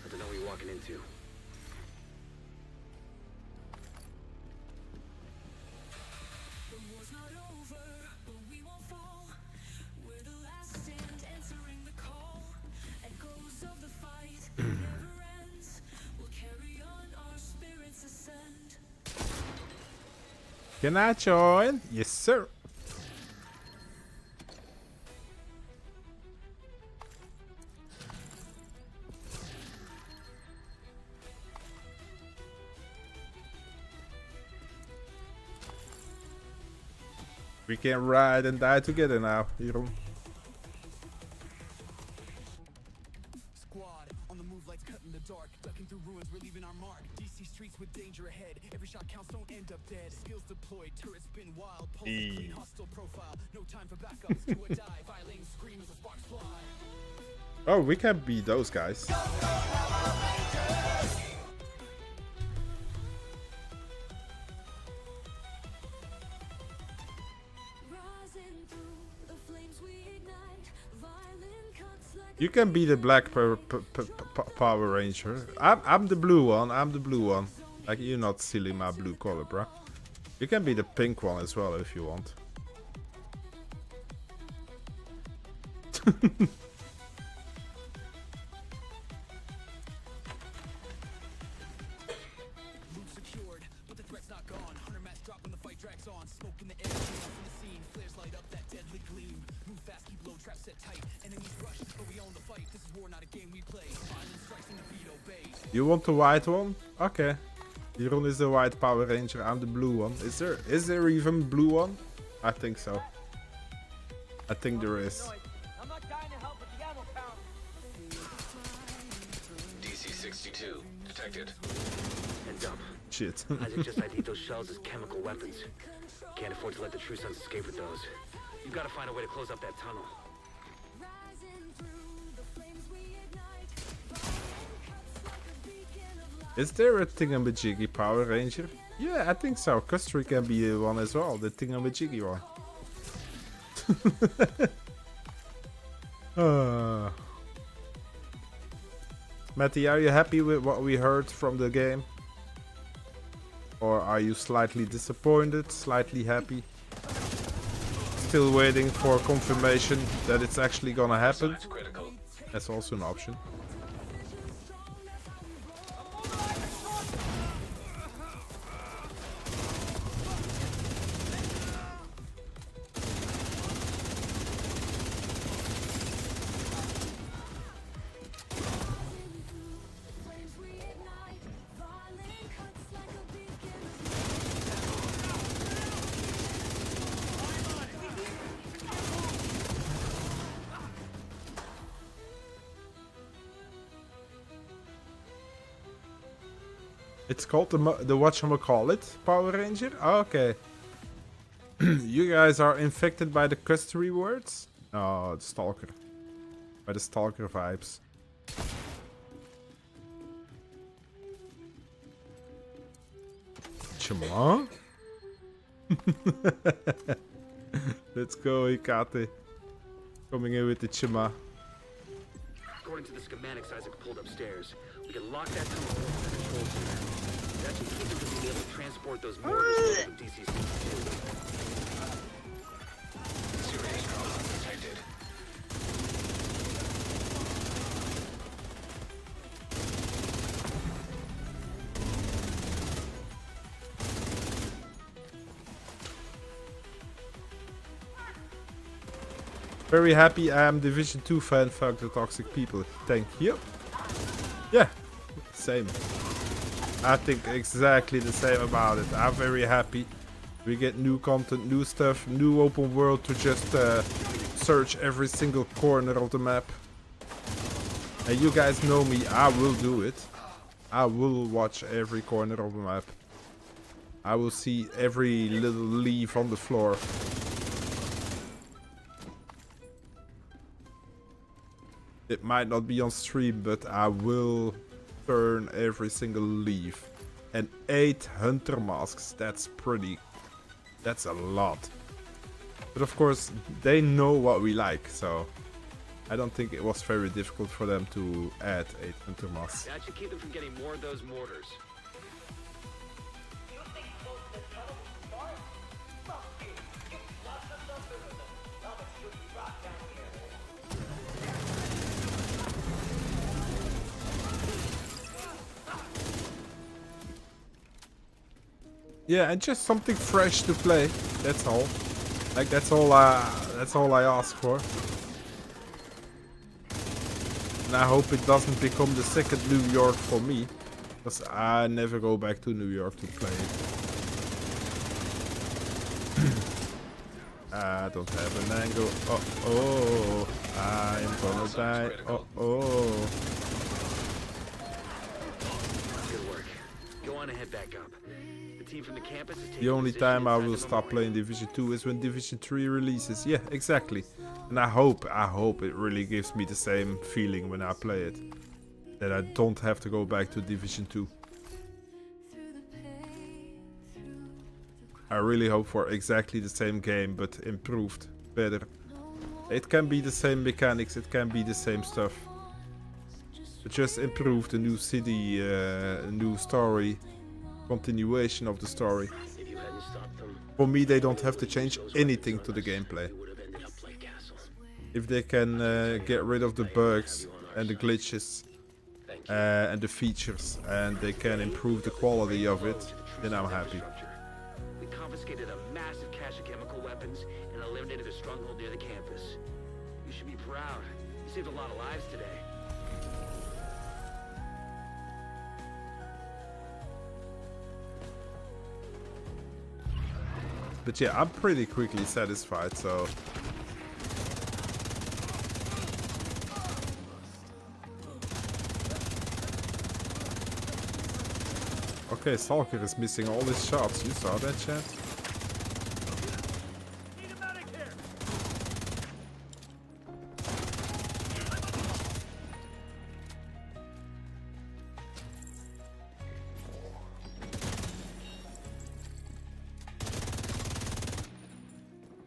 Let them know what you're walking into.
Can I join? Yes, sir. We can ride and die together now, Jeroen.
Squad on the move, lights cut in the dark, ducking through ruins, we're leaving our mark. DC streets with danger ahead. Every shot counts, don't end up dead. Skills deployed, turrets spin wild, pulse clean, hostile profile. No time for backups, do or die. Violating scream as the sparks fly.
Oh, we can beat those guys. You can be the black Power Ranger. I'm the blue one. I'm the blue one. Like, you're not stealing my blue color, bro. You can be the pink one as well if you want.
Secured, but the threat's not gone. Hunter mass drop when the fight drags on. Smoke in the air, chaos in the scene. Flares light up that deadly gleam. Move fast, keep low, trap set tight. Enemies rush, but we own the fight. This is war, not a game we play. Violence strikes and defeat obeys.
You want the white one? Okay. Jeroen is the white Power Ranger. I'm the blue one. Is there even blue one? I think so. I think there is.
62 detected.
And up.
Shit.
Isaac just ID'd those shells as chemical weapons. Can't afford to let the True Sons escape with those. You've got to find a way to close up that tunnel.
Is there a thingamajiggy Power Ranger? Yeah, I think so. Custer can be one as well, the thingamajiggy one. Matty, are you happy with what we heard from the game? Or are you slightly disappointed, slightly happy? Still waiting for confirmation that it's actually gonna happen? That's also an option. It's called the whatchamacallit Power Ranger? Oh, okay. You guys are infected by the customary words? Oh, the Stalker. By the Stalker vibes. Chama? Let's go, Ikate. Coming in with the Chama.
According to the schematics Isaac pulled upstairs, we can lock that tunnel open with the control center. That should keep them from being able to transport those mortars from DC-62.
Serious trauma detected.
Very happy I am Division 2 fan. Fuck the toxic people. Thank you. Yeah, same. I think exactly the same about it. I'm very happy. We get new content, new stuff, new open world to just search every single corner of the map. And you guys know me, I will do it. I will watch every corner of the map. I will see every little leaf on the floor. It might not be on stream, but I will turn every single leaf. And 8 hunter masks, that's a lot. But of course, they know what we like, so I don't think it was very difficult for them to add 8 hunter masks.
That should keep them from getting more of those mortars.
Yeah, and just something fresh to play. That's all. Like that's all I ask for. And I hope it doesn't become the second New York for me, because I never go back to New York to play it. I don't have an angle. Oh, I'm gonna die. Oh.
Good work. Go on and head back up. From the campus is
the only time I will stop playing Division 2 is when Division 3 releases. Yeah, exactly. And I hope it really gives me the same feeling when I play it. That I don't have to go back to Division 2. I really hope for exactly the same game, but improved, better. It can be the same mechanics, it can be the same stuff. But just improved, a new city, a new story. Continuation of the story. For me, they don't have to change anything to the gameplay. If they can get rid of the bugs and the glitches and the features, and they can improve the quality of it, then I'm happy.
We confiscated a massive cache of chemical weapons and eliminated a stronghold near the campus. You should be proud. You saved a lot of lives today.
But yeah, I'm pretty quickly satisfied, so... Okay, Stalker is missing all his shots. You saw that, chat?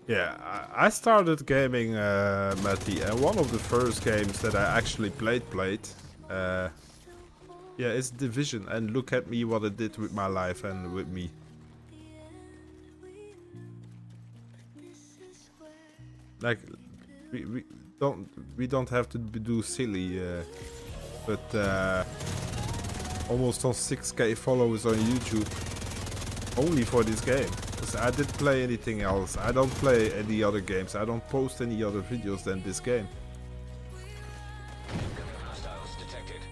Yeah, I started gaming, Matty, and one of the first games that I actually played, yeah, it's Division, and look at me what it did with my life and with me. Like, we don't have to do silly, but almost on 6K followers on YouTube, only for this game. I didn't play anything else. I don't play any other games. I don't post any other videos than this game.
Hostiles detected.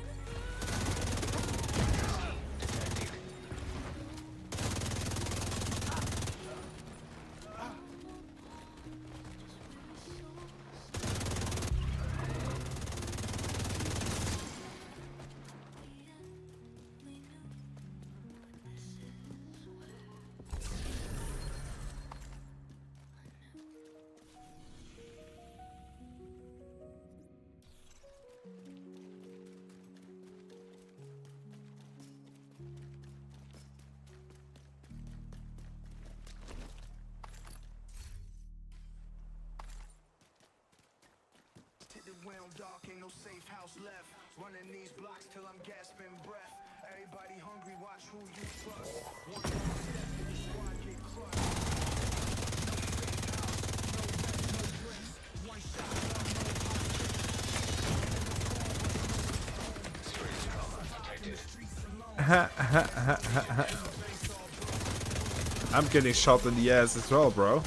Dark, ain't no safe house left. Running these blocks till I'm gasping breath. Everybody hungry, watch who you trust. One wrong step and the squad get crushed. No safe house, no vest, no bricks. One shot,
no I'm getting shot in the ass as well, bro.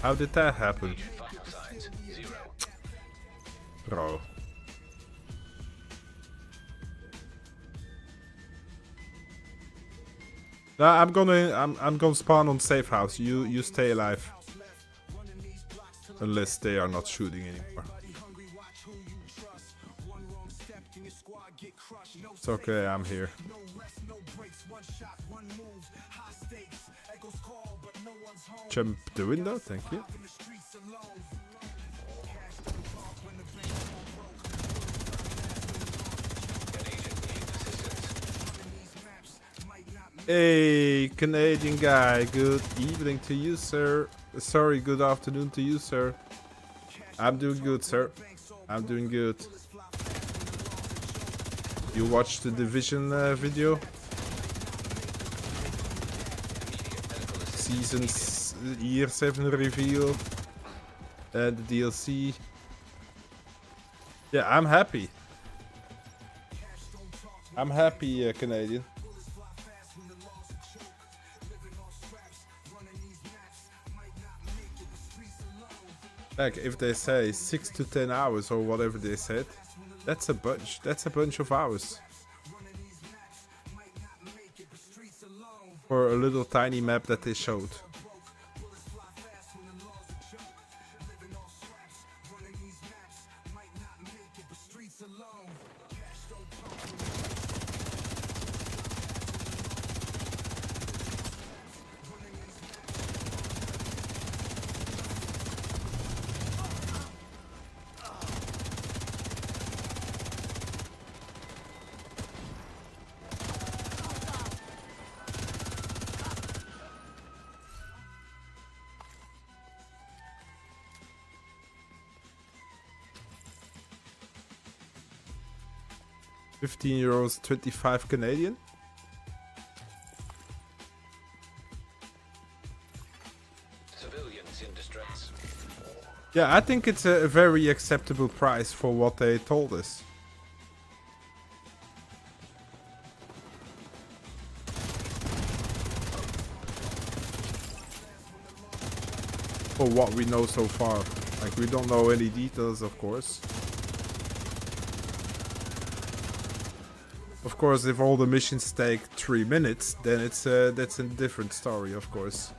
How did that happen? Bro. Nah, I'm gonna spawn on safe house. You stay alive. Unless they are not shooting anymore. It's okay, I'm here. Jump the window, thank you. Hey, Canadian guy, good evening to you, sir. Sorry, good afternoon to you, sir. I'm doing good, sir. I'm doing good. You watched the Division video? Seasons Year 7 reveal. The DLC. Yeah, I'm happy. I'm happy, Canadian. Like, if they say 6 to 10 hours or whatever they said, that's a bunch. That's a bunch of hours. For a little tiny map that they showed. €15, 25 Canadian.
Civilians in distress.
Yeah, I think it's a very acceptable price for what they told us. For what we know so far. Like, we don't know any details, of course. Of course, if all the missions take 3 minutes, then it's that's a different story, of course.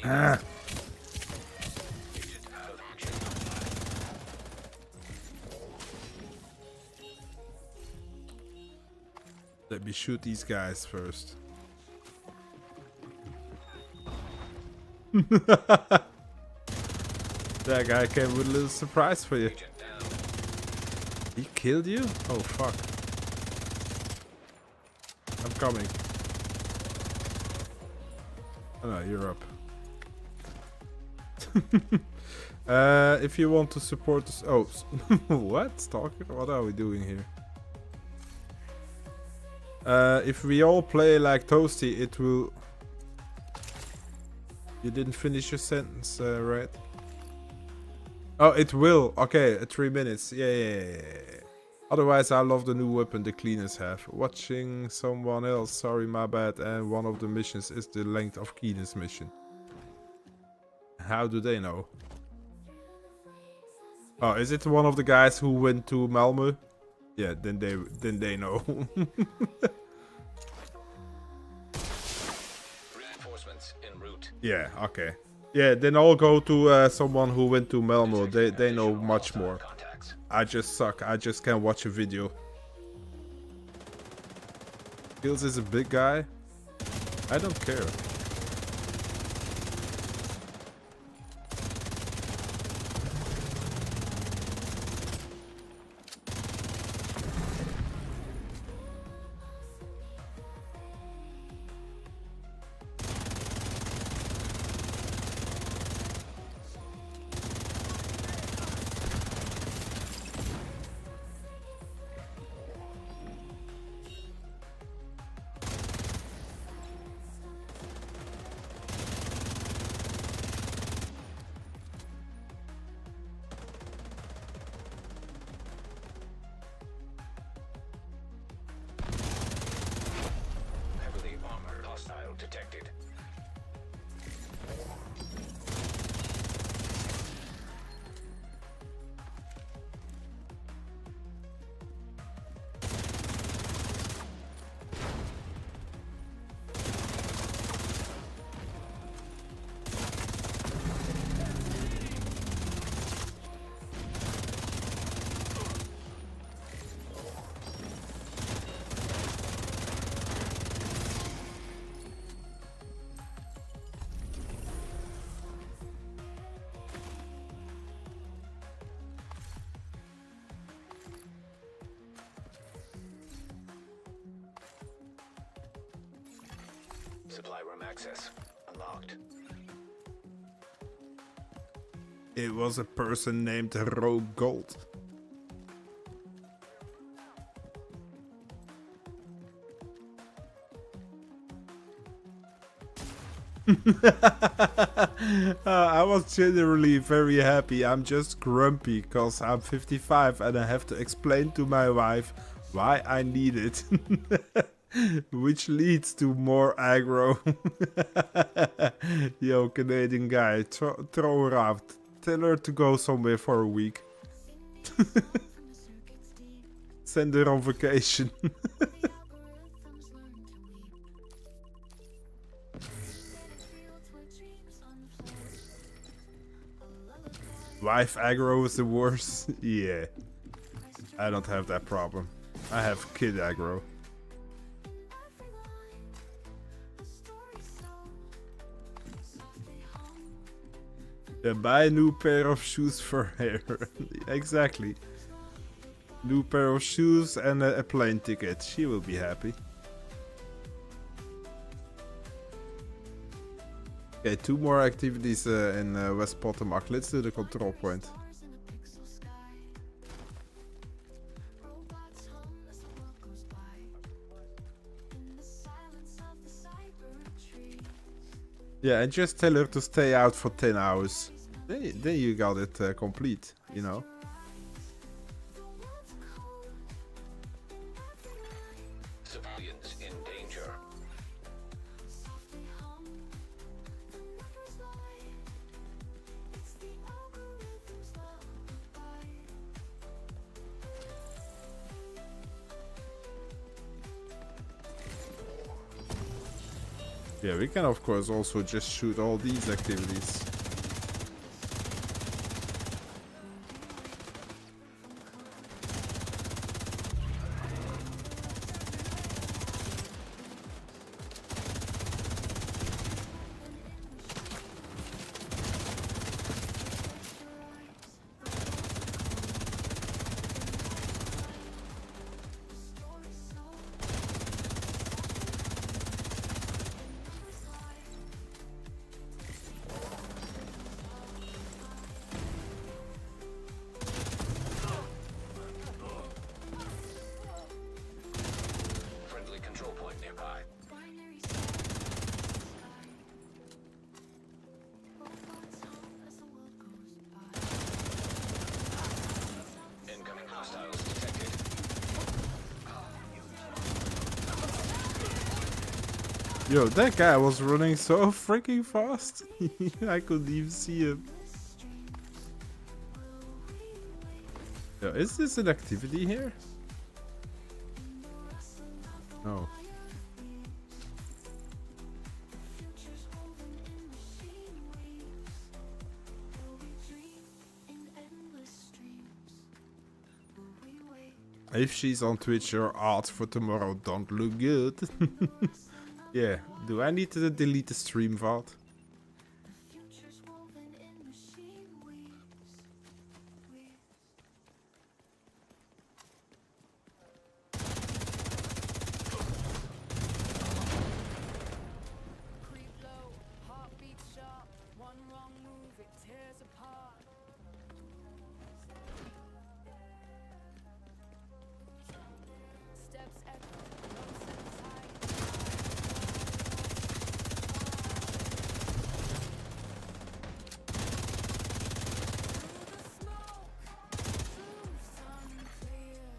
Ah. Let me shoot these guys first. That guy came with a little surprise for you. He killed you? Oh fuck. I'm coming. Oh no, you're up. If you want to support us... Oh, what? Stalker? What are we doing here? If we all play like Toasty, it will... You didn't finish your sentence, right? Oh, it will. Okay, 3 minutes. Yeah. Otherwise, I love the new weapon the cleaners have. Watching someone else, sorry, my bad. And one of the missions is the length of Keenan's mission. How do they know? Oh, is it one of the guys who went to Malmö? Yeah, then they know.
Reinforcements en route.
Yeah, okay. Yeah, then I'll go to someone who went to Malmö. They know much more. I just suck. I just can't watch a video. Kills is a big guy. I don't care.
Detected. Supply room access unlocked.
It was a person named Rogue Gold. I was generally very happy. I'm just grumpy because I'm 55 and I have to explain to my wife why I need it. Which leads to more aggro. Yo, Canadian guy, throw her out. Tell her to go somewhere for a week. Send her on vacation. Wife aggro is the worst? Yeah. I don't have that problem. I have kid aggro. Yeah, buy a new pair of shoes for her. Exactly. New pair of shoes and a plane ticket. She will be happy. Okay, 2 more activities in West Potomac. Let's do the control point. Yeah, and just tell her to stay out for 10 hours. Then you got it complete, you know.
Civilians in danger.
Yeah, we can of course also just shoot all these activities.
Friendly control point nearby. Incoming hostiles detected.
Yo, that guy was running so freaking fast. I couldn't even see him. Yo, is this an activity here? No. If she's on Twitch, your odds for tomorrow don't look good. Yeah, do I need to delete the stream vault?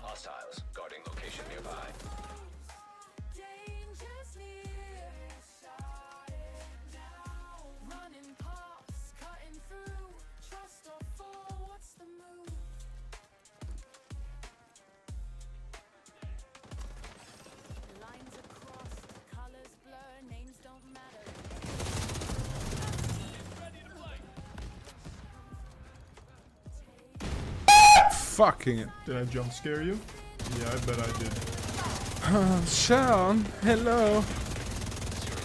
Hostiles guarding location nearby.
Fucking it.
Did I jump scare you? Yeah, I bet I did.
Sean, hello.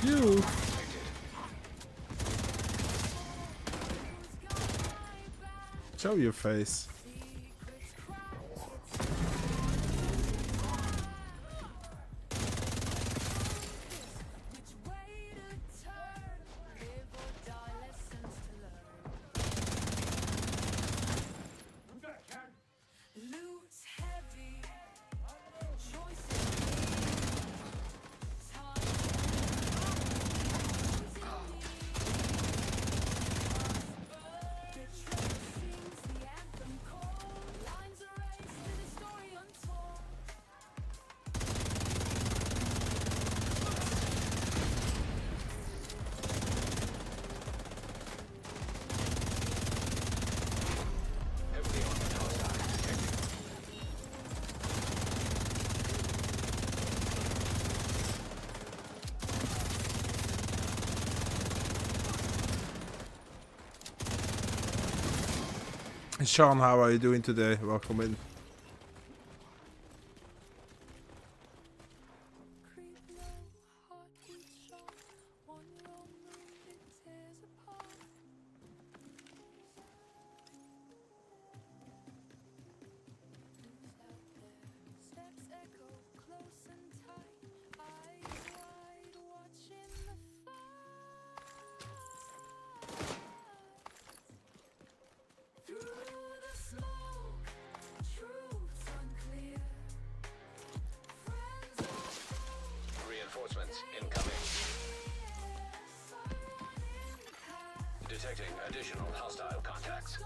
You. Show your face. Sean, how are you doing today? Welcome in.
Reinforcements incoming. Detecting additional hostile contacts.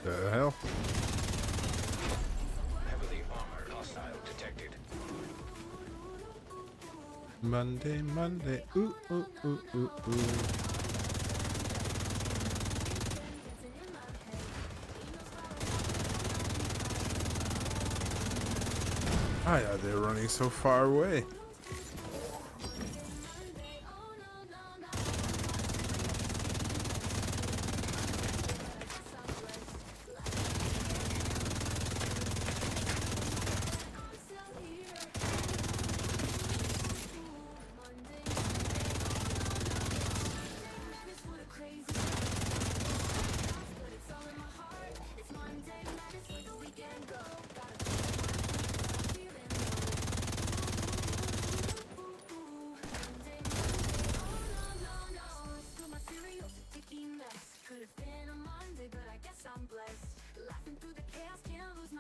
The hell?
Heavily armored hostile detected.
Monday, Monday, ooh, ooh, ooh, ooh, ooh. Ah, yeah, they're running so far away.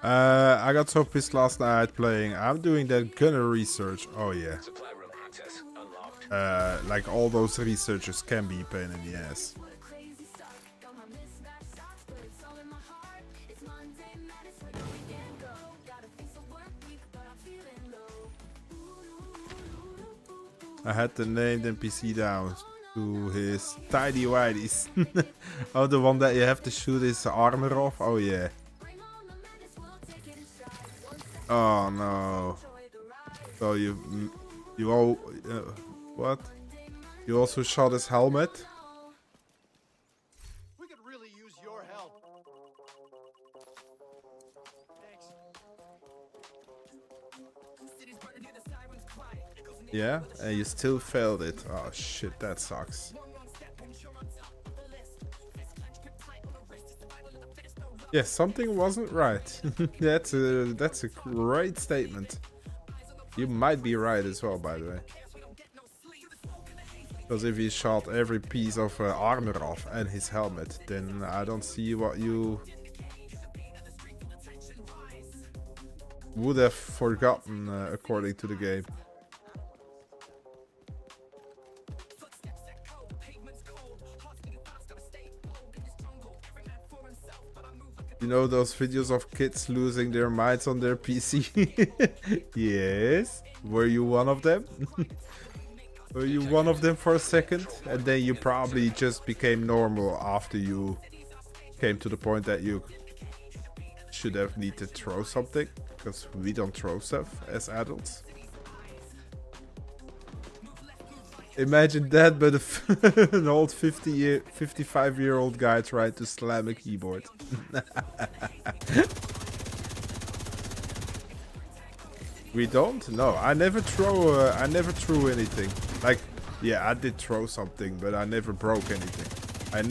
I got so pissed last night playing. I'm doing that gunner research. Oh yeah.
Supply room access unlocked.
Like all those researchers can be a pain in the ass. I had to name the NPC down to his tidy whities. Oh, the one that you have to shoot his armor off? Oh yeah. Oh no. So you all what? You also shot his helmet?
We could really use your help.
Yeah, and you still failed it. Oh shit, that sucks. Yeah, something wasn't right. That's a great statement. You might be right as well, by the way. Because if he shot every piece of armor off and his helmet, then I don't see what you would have forgotten according to the game. You know those videos of kids losing their minds on their PC? Yes. Were you one of them? Were you one of them for a second? And then you probably just became normal after you came to the point that you should have need to throw something. Because we don't throw stuff as adults. Imagine that, but an old 55-year-old guy tried to slam a keyboard. We don't? No, I never threw anything. Like, yeah, I did throw something, but I never broke anything. I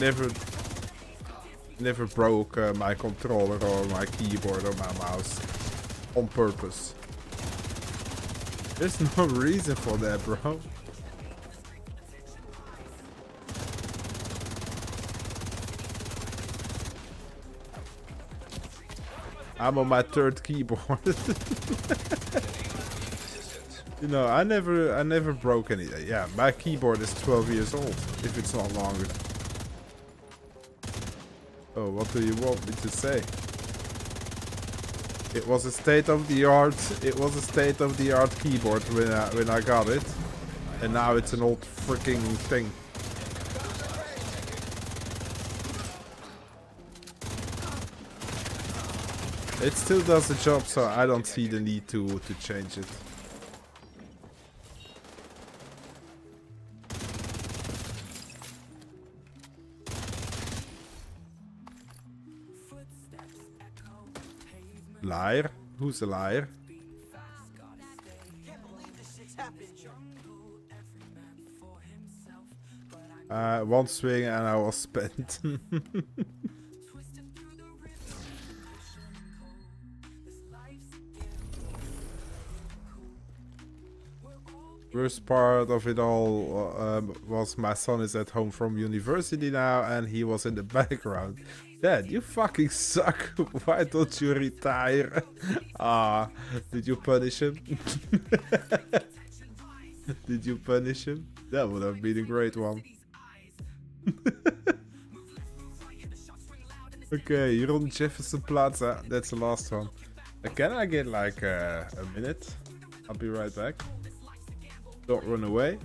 never broke my controller or my keyboard or my mouse on purpose. There's no reason for that, bro. I'm on my third keyboard. You know, I never broke anything. Yeah, my keyboard is 12 years old, if it's not longer. Oh, what do you want me to say? It was a state-of-the-art. It was a state-of-the-art keyboard when I got it, and now it's an old freaking thing. It still does the job, so I don't see the need to change it. Liar? Who's a liar? One swing and I was spent. Worst part of it all was my son is at home from university now and he was in the background. Dad, you fucking suck. Why don't you retire? Ah, did you punish him? Did you punish him? That would have been a great one. Okay, you're on Jefferson Plaza. That's the last one. Can I get like a minute? I'll be right back. Don't run away.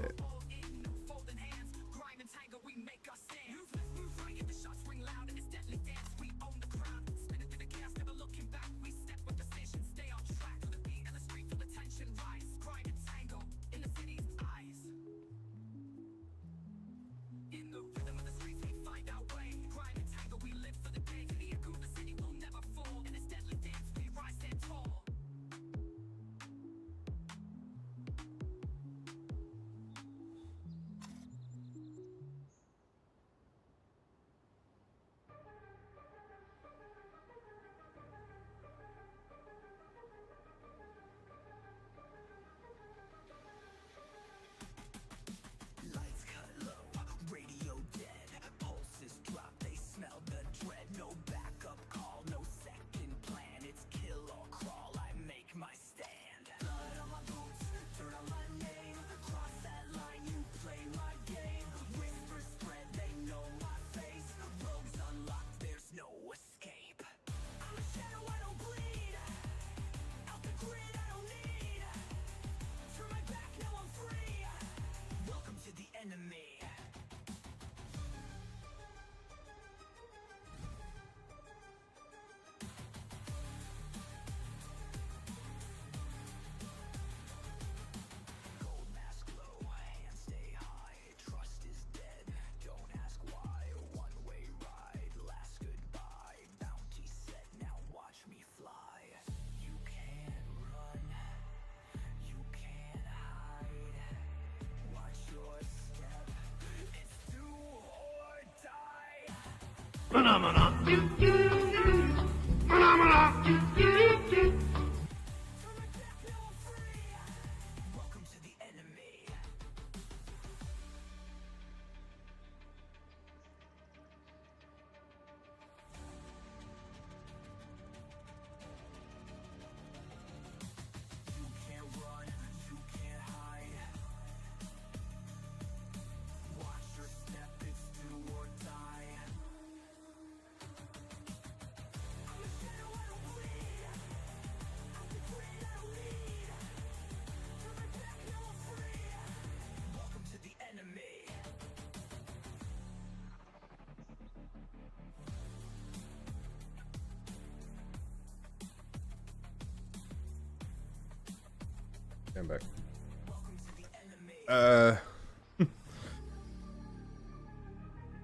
Came back.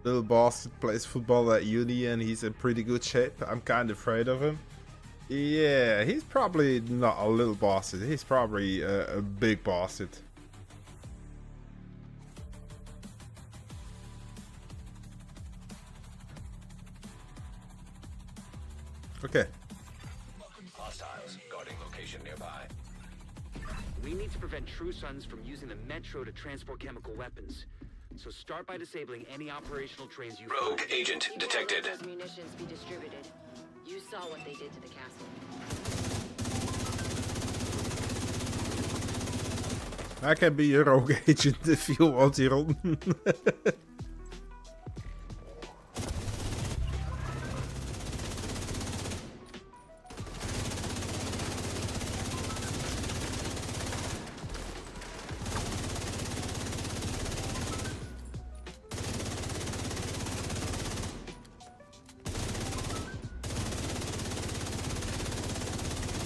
Little bastard plays football at uni and he's in pretty good shape. I'm kind of afraid of him. Yeah, he's probably not a little bastard. He's probably a big bastard. Okay.
Hostiles guarding location nearby.
We need to prevent True Sons from using the metro to transport chemical weapons. So start by disabling any operational trains you
Rogue
find.
agent detected.
Those munitions be distributed. You saw what they did to the castle.
I can be a rogue agent if you want, Jeroen.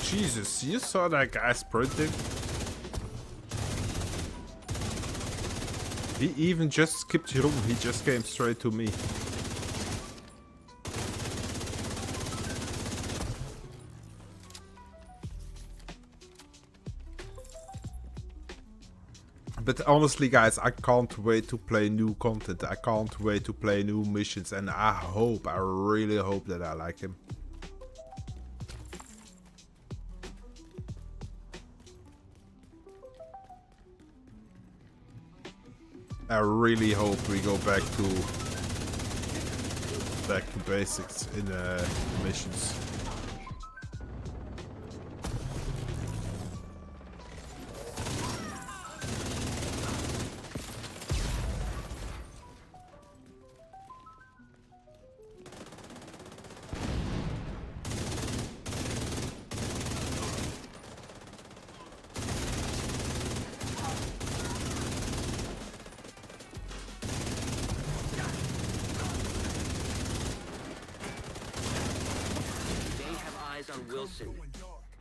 Jesus, you saw that guy sprinting? He even just skipped Jeroen, he just came straight to me. But honestly guys, I can't wait to play new content. I can't wait to play new missions and I really hope that I like him. I really hope we go back to basics in the missions.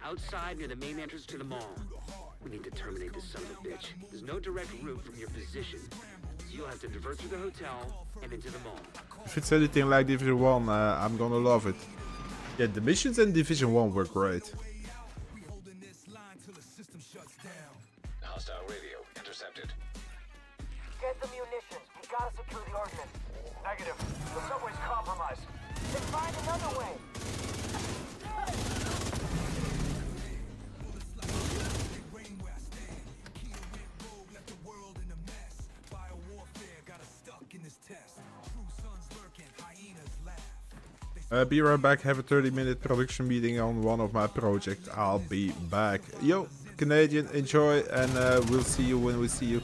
Outside near the main entrance to the mall. We need to terminate this son of a bitch. There's no direct route from your position, so you'll have to divert through the hotel and into the mall.
If it's anything like Division 1, I'm gonna love it. Yeah, the missions in Division 1 were great.
Hostile radio intercepted.
Get the munitions. We gotta secure the ordnance. Negative. The subway's compromised. Then find another way.
Be right back. Have a 30-minute production meeting on one of my projects. I'll be back. Yo, Canadian, enjoy, and we'll see you when we see you.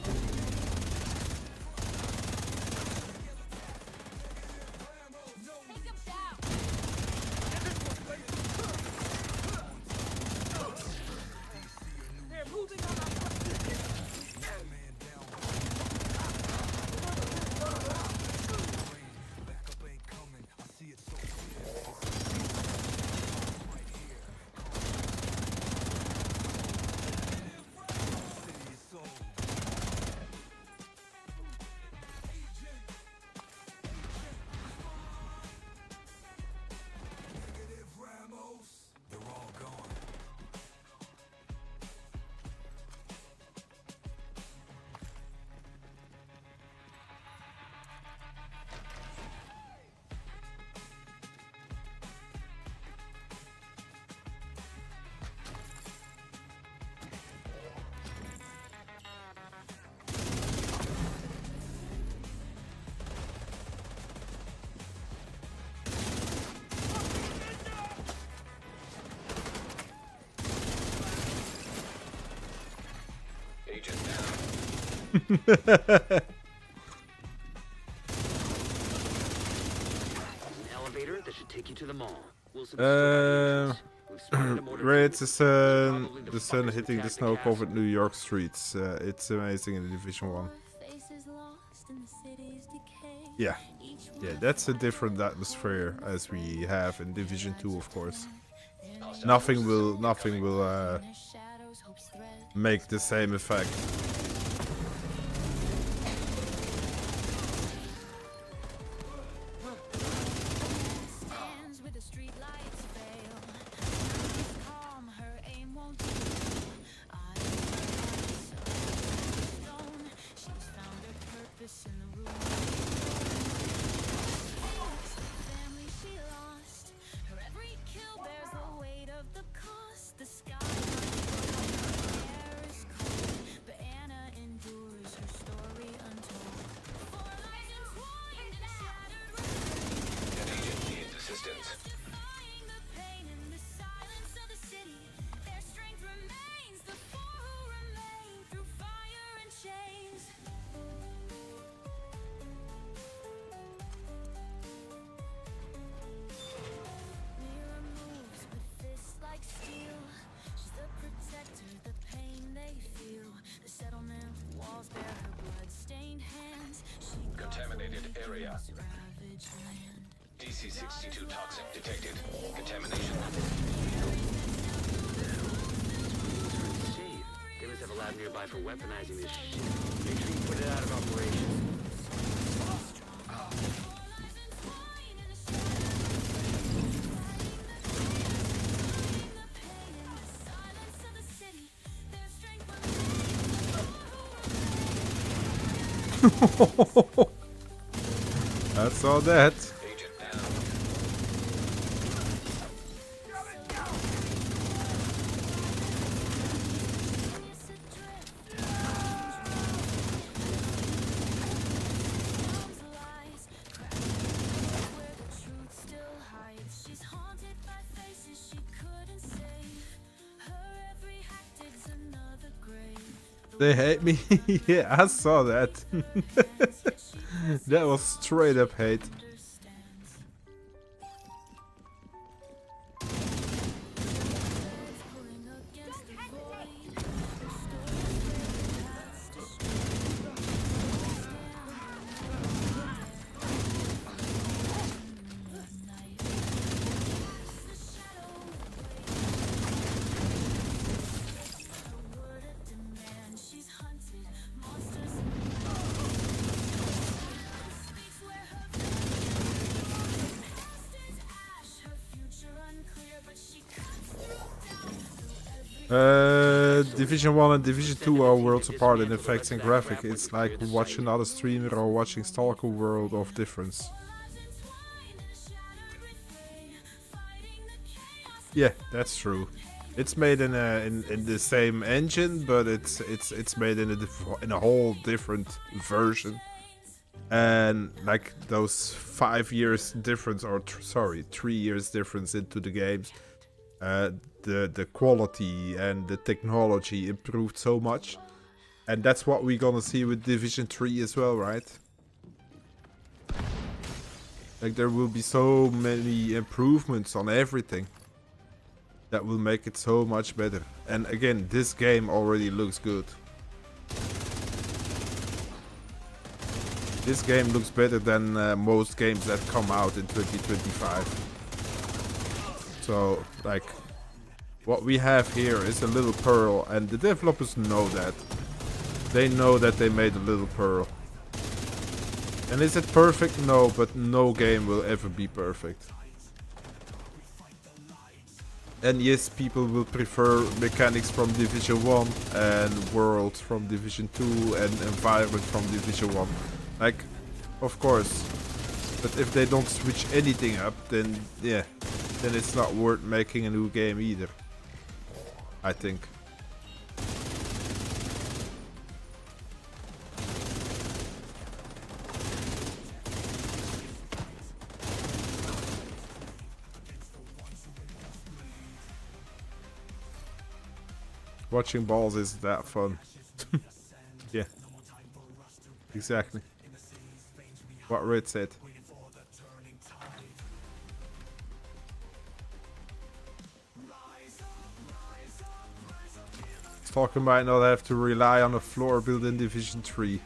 Elevator that should take you to the mall.
Where it's the sun hitting the snow-covered New York streets. It's amazing in the Division 1. Yeah, that's a different atmosphere as we have in Division 2, of course. Nothing will make the same effect.
Contaminated area. DC-62 toxic detected. Contamination level.
They must have a lab nearby for weaponizing this shit. Make sure you put it out of operation.
That's all that. They hate me. Yeah, I saw that. That was straight up hate. Division 1 and Division 2 are worlds apart in effects and graphic. It's like watching another streamer or watching Stalker World of difference. Yeah, that's true. It's made in the same engine, but it's made in a whole different version. And like those 5 years difference, or sorry, 3 years difference into the games. The quality and the technology improved so much, and that's what we're gonna see with Division 3 as well, right? Like there will be so many improvements on everything that will make it so much better. And again, this game already looks good. This game looks better than most games that come out in 2025. So like, what we have here is a little pearl, and the developers know that. They know that they made a little pearl. And is it perfect? No, but no game will ever be perfect. And yes, people will prefer mechanics from Division 1 and world from Division 2 and environment from Division 1. Like, of course. But if they don't switch anything up, then yeah, then it's not worth making a new game either, I think. Watching balls is that fun. Yeah. Exactly. What Red said. Talking might not have to rely on a floor built in Division 3.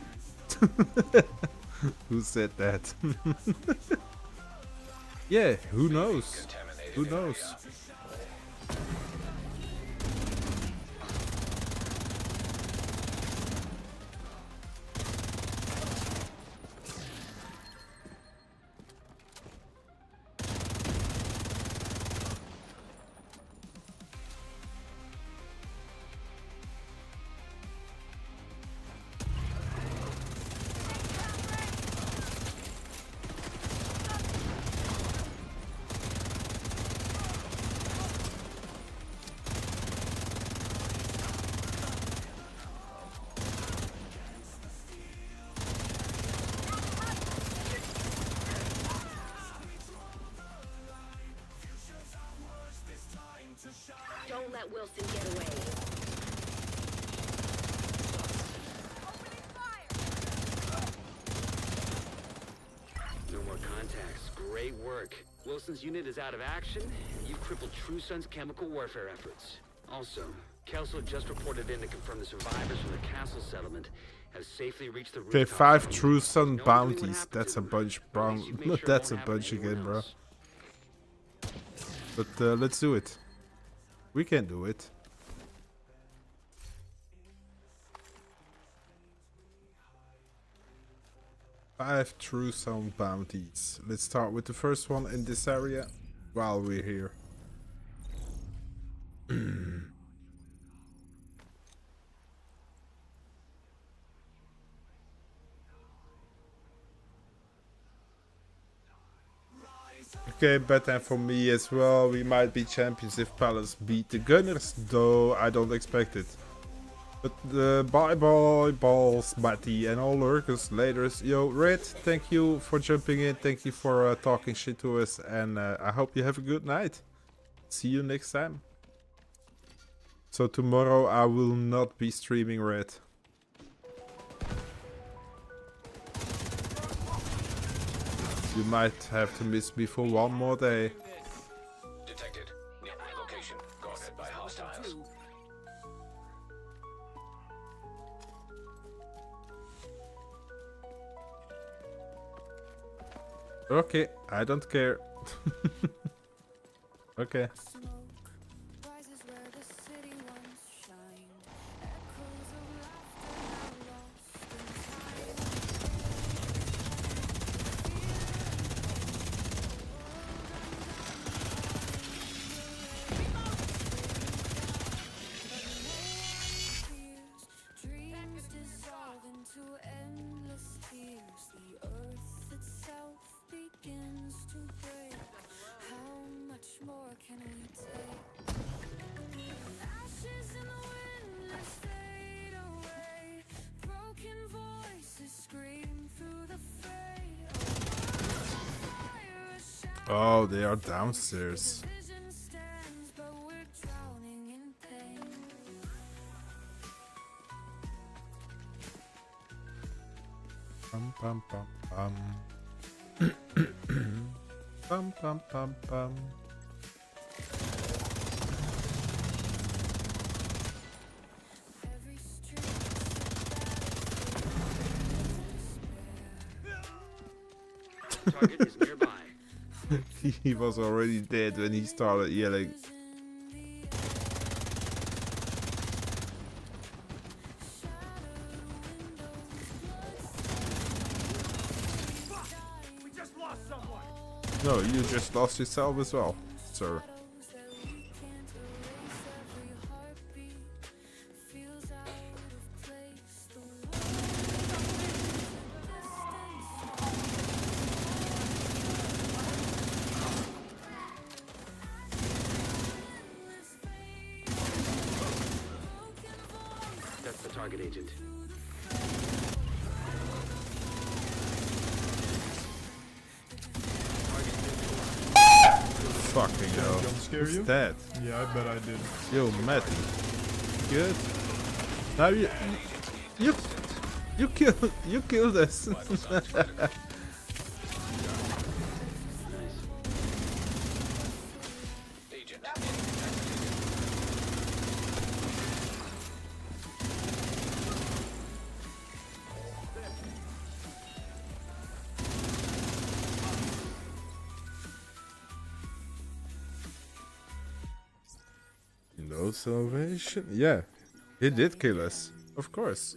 Who said that? Yeah, who knows? Who knows?
Don't let Wilson get away.
No more contacts. Great work. Wilson's unit is out of action. You've crippled True Sun's chemical warfare efforts. Also, Kelso just reported in to confirm the survivors from the castle settlement have safely reached the
Okay, 5 True Sun bounties. That's a bunch, bro. That's a bunch again, bro. But let's do it. We can do it. Five True Sun bounties. Let's start with the first one in this area while we're here. Okay, better for me as well. We might be champions if Palace beat the Gunners, though I don't expect it. But bye-bye, balls, Matty, and all lurkers, laters. Yo, Red, thank you for jumping in. Thank you for talking shit to us. And I hope you have a good night. See you next time. So tomorrow I will not be streaming, Red. You might have to miss me for one more day.
Detected. Location guarded by hostiles.
Okay, I don't care. Okay. Oh, they are downstairs. Pum pum pum pum. Pum pum pum pum.
Target is nearby.
He was already dead when he started yelling.
We just lost someone.
No, you just lost yourself as well, sir.
That's the target agent.
Fucking hell.
Jump scare
Who's
you?
that?
Yeah, I bet I did.
Yo, Matty. Good. Now you killed us. No salvation? Yeah, he did kill us. Of course.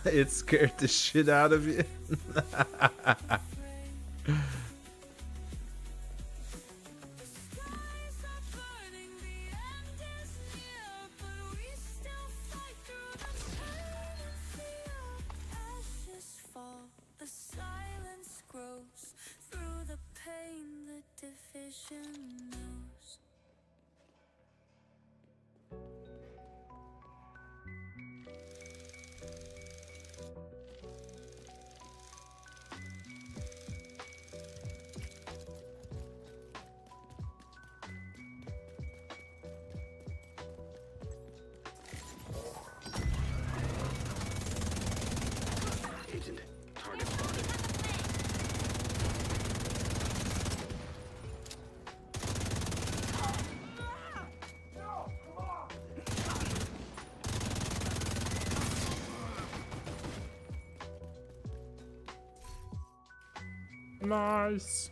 It scared the shit out of you.
Agent, target spotted.
Nice.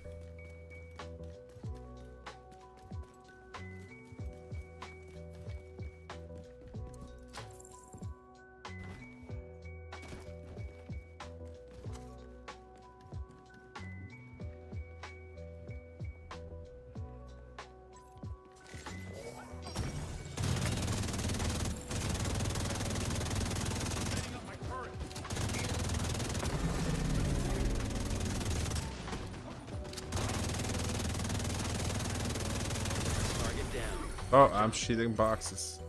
Target down.
Oh, I'm shooting boxes.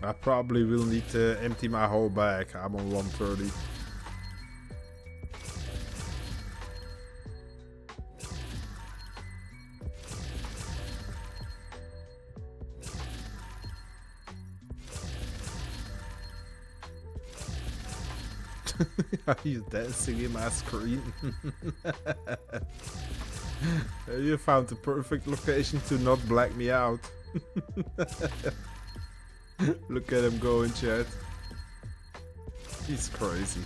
I probably will need to empty my whole bag. I'm on 130. Are you dancing in my screen? You found the perfect location to not black me out. Look at him go in chat. He's crazy.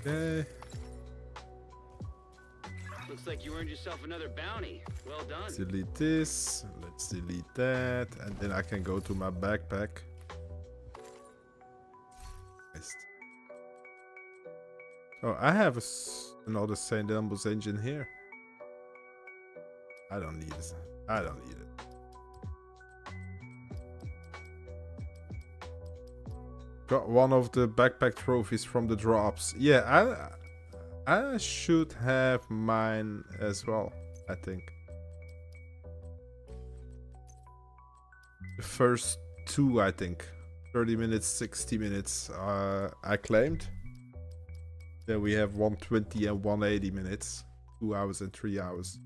Okay.
Looks like you earned yourself another bounty. Well done.
Let's delete this. Let's delete that. And then I can go to my backpack. Nice. Oh, I have another St. Elmo's engine here. I don't need it. I don't need it. Got one of the backpack trophies from the drops. Yeah, I should have mine as well, I think. The first two, I think. 30 minutes, 60 minutes, I claimed. Then we have 120 and 180 minutes. 2 hours and 3 hours.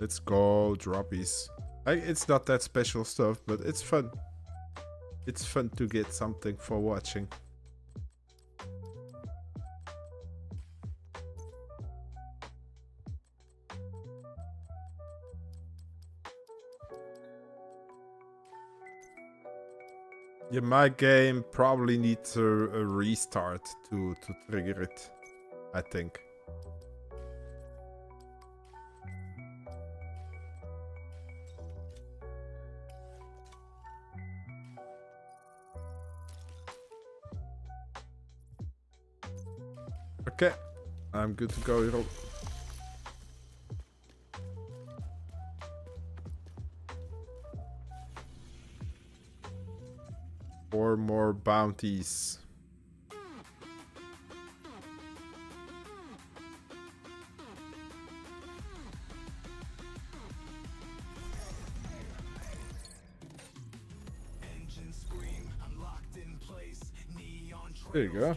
Let's go, droppies. It's not that special stuff, but it's fun. It's fun to get something for watching. Yeah, my game probably needs a restart to trigger it, I think. Okay, I'm good to go, Hero. Four more bounties. There you go.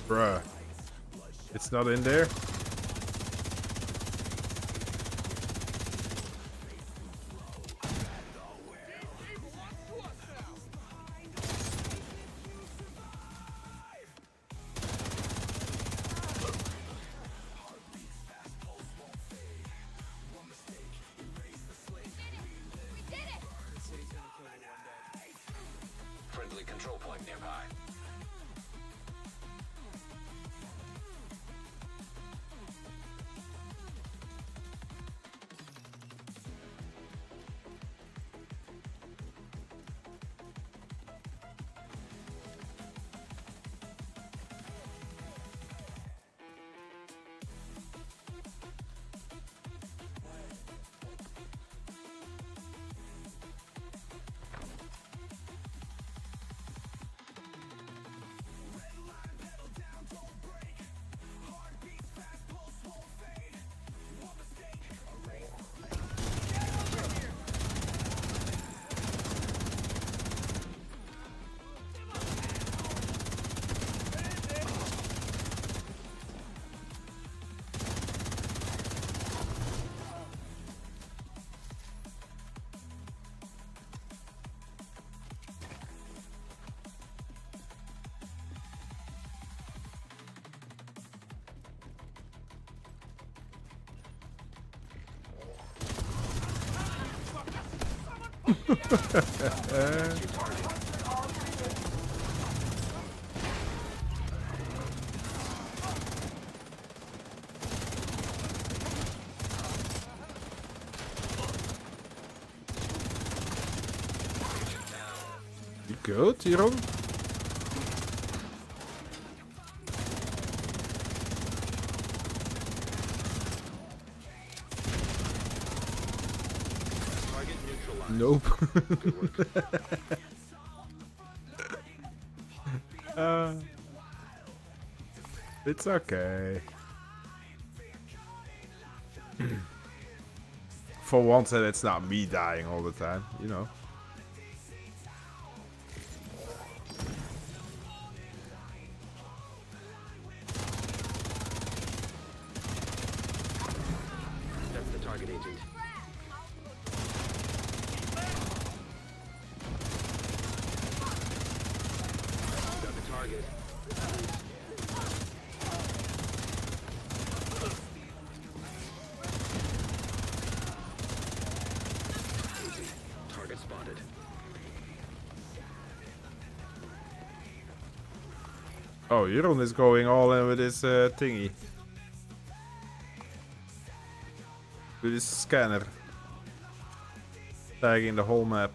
Bruh. It's not in there?
Friendly control point nearby.
You good, Tiro? Nope. It's okay. For once, that it's not me dying all the time, you know.
That's the target agent. Got the target. Target spotted.
Oh, Jeroen is going all in with his thingy. With his scanner. Tagging the whole map.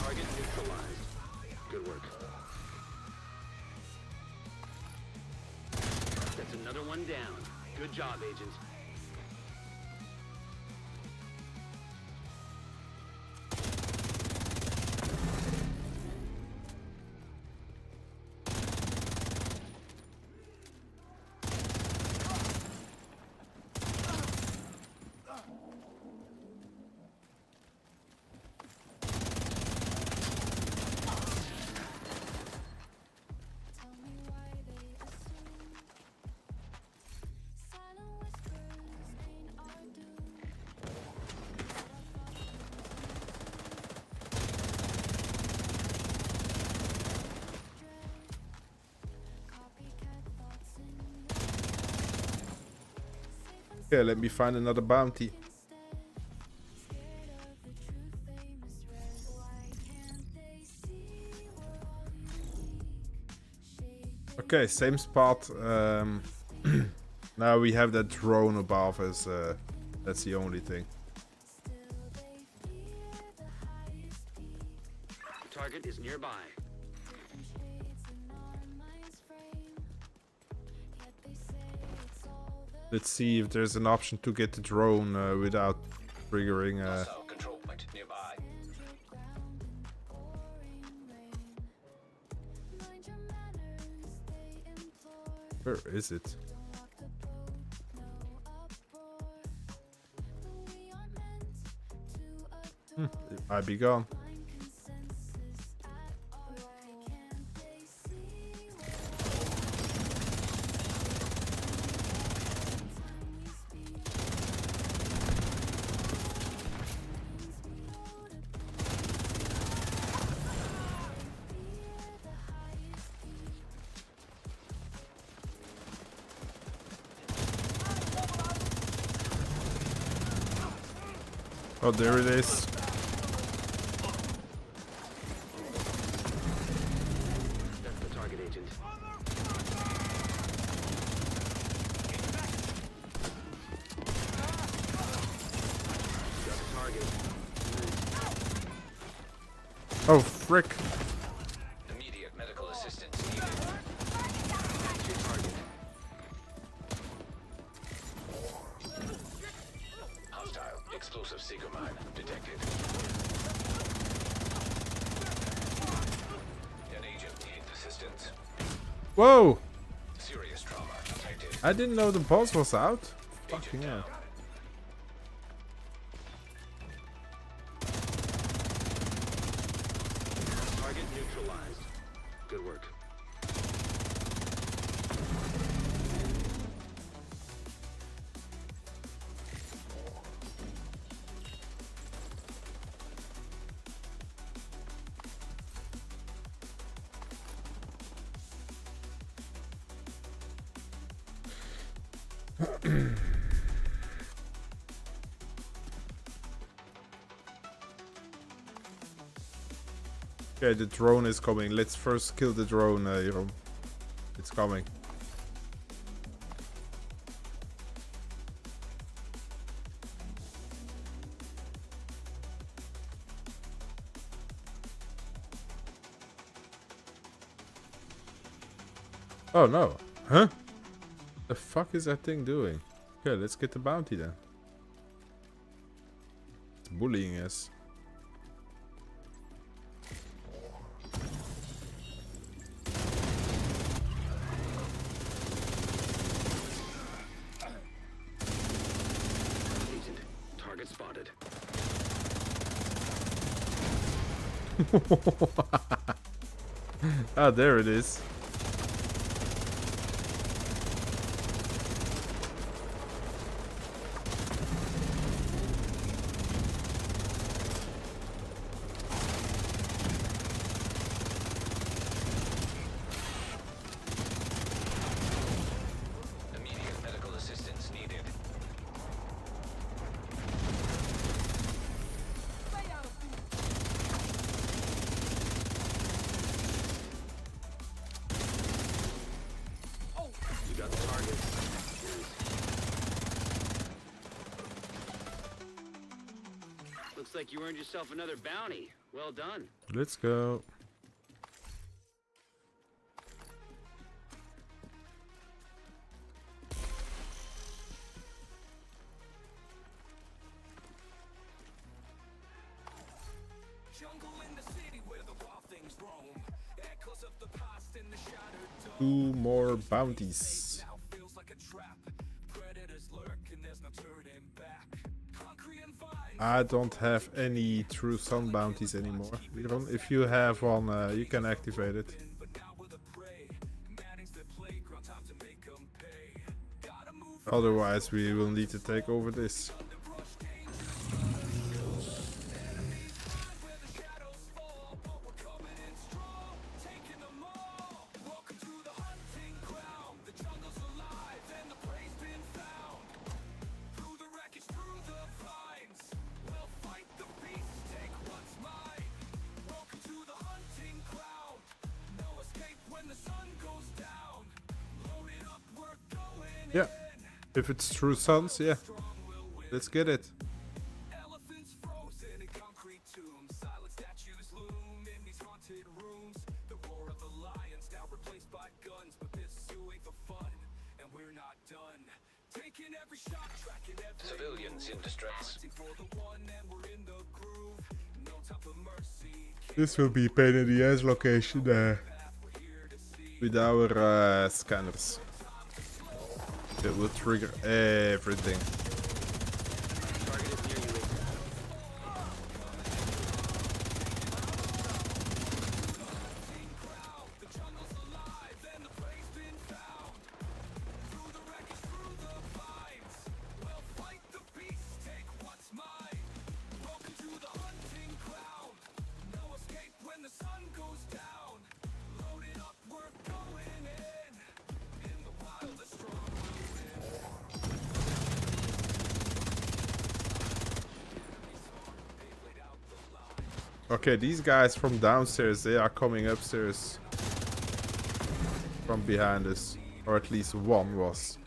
Target neutralized. Good work. That's another one down. Good job, agent.
Okay, let me find another bounty. Okay, same spot. Now we have that drone above us. That's the only thing.
Target is nearby.
Let's see if there's an option to get the drone without triggering.
Control point nearby.
Where is it? It might be gone. Oh, there it is.
That's the target agent. Got the target.
Oh, frick.
Immediate medical assistance needed. That's your target. Hostile explosive seeker mine detected.
Whoa!
Serious trauma detected.
I didn't know the boss was out. Fucking hell.
Target neutralized. Good work.
Okay, the drone is coming. Let's first kill the drone, Jeroen. It's coming. Oh no. Huh? The fuck is that thing doing? Okay, let's get the bounty then. It's bullying us.
Target spotted.
Ah, there it is.
Immediate medical assistance needed.
You got the target. Looks like you earned yourself another bounty. Well done.
Let's go. Two more bounties. I don't have any true sun bounties anymore. Jeroen, if you have one, you can activate it. Otherwise, we will need to take over this. Yeah, if it's true suns, yeah, let's get it.
Civilians in distress.
This will be pain in the ass location with our scanners. It will trigger everything. Okay, these guys from downstairs, they are coming upstairs from behind us, or at least one was.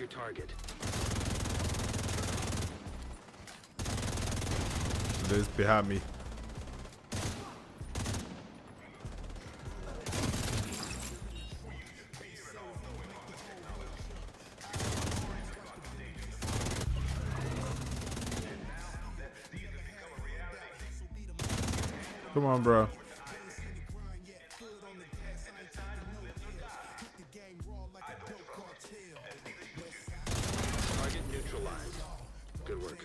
your target.
It is behind me. Come on, bro.
Target neutralized. Good work.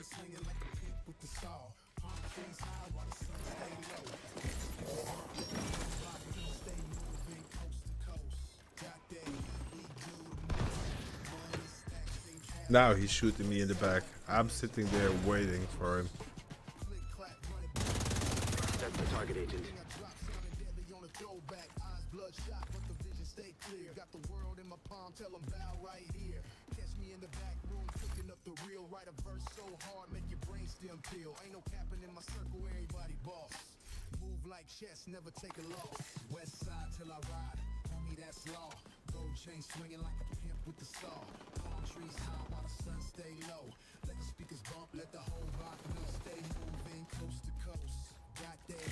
Now he's shooting me in the back. I'm sitting there waiting for him.
That's the target agent.
Never take a loss. West side till I ride. Homie, that's law. Gold chain swinging like a pimp with the saw. Palm trees high while the sun stay low. Let the speakers bump, let the whole rock know. Stay moving coast to coast. Got that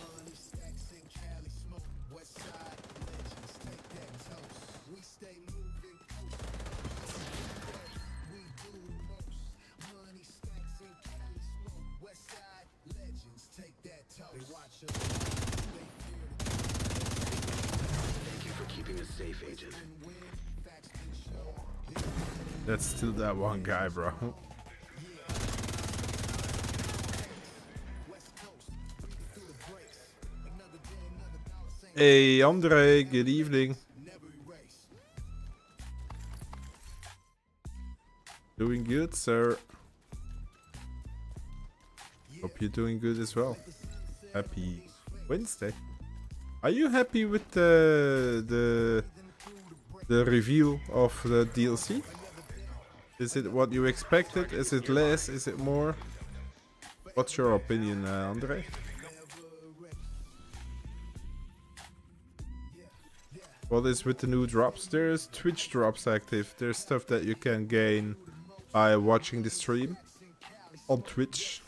money stacks in Cali smoke. West side legends take that toast. We stay moving coast to coast. We do the most. Money stacks in Cali smoke. West side legends take that toast. They watch us.
Thank you for keeping us safe, agent.
That's still that one guy, bro. Hey, Andre, good evening. Doing good, sir. Hope you're doing good as well. Happy Wednesday. Are you happy with the review of the DLC? Is it what you expected? Is it less? Is it more? What's your opinion, Andre? What is with the new drops? There's Twitch drops active. There's stuff that you can gain by watching the stream on Twitch.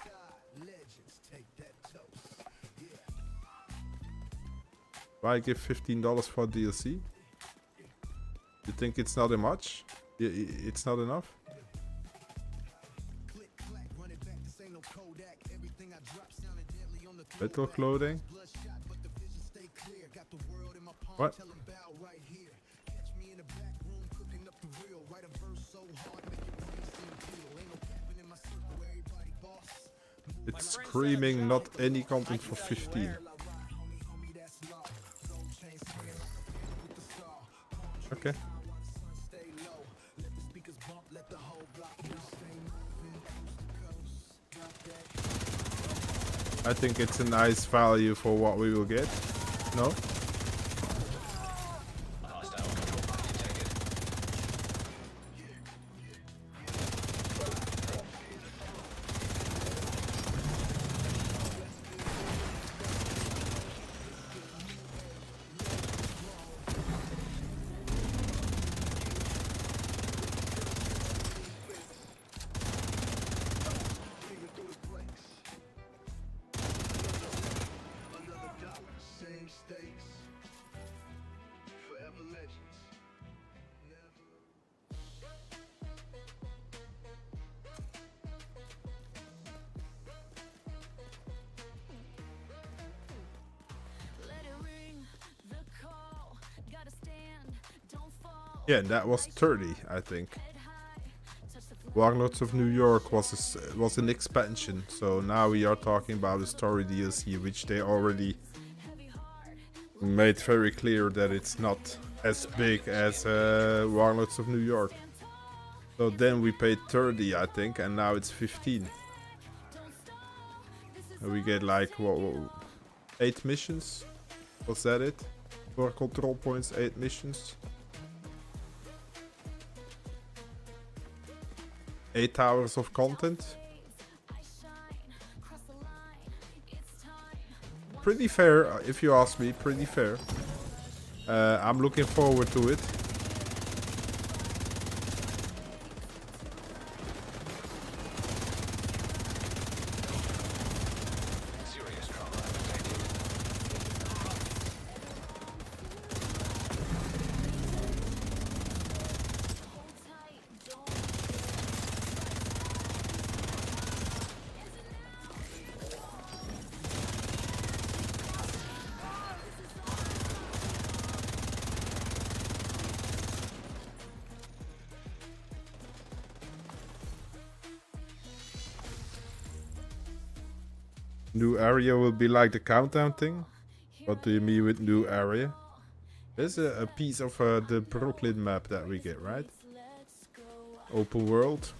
Why give $15 for DLC? You think it's not much? It's not enough? Metal clothing? What? It's screaming not any content for 15. Okay. I think it's a nice value for what we will get. No? Yeah, that was 30, I think. Warlords of New York was an expansion, so now we are talking about a story DLC, which they already made very clear that it's not as big as Warlords of New York. So then we paid 30, I think, and now it's 15. And we get like what, 8 missions? Was that it? 4 control points, 8 missions. 8 hours of content. Pretty fair, if you ask me, pretty fair. I'm looking forward to it. New area will be like the countdown thing? What do you mean with new area? There's a piece of the Brooklyn map that we get, right? Open world.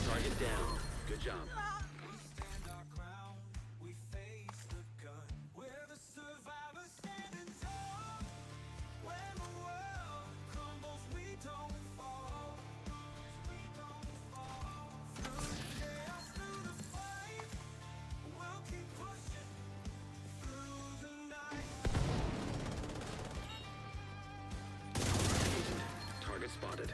Target down. Good job. Target spotted.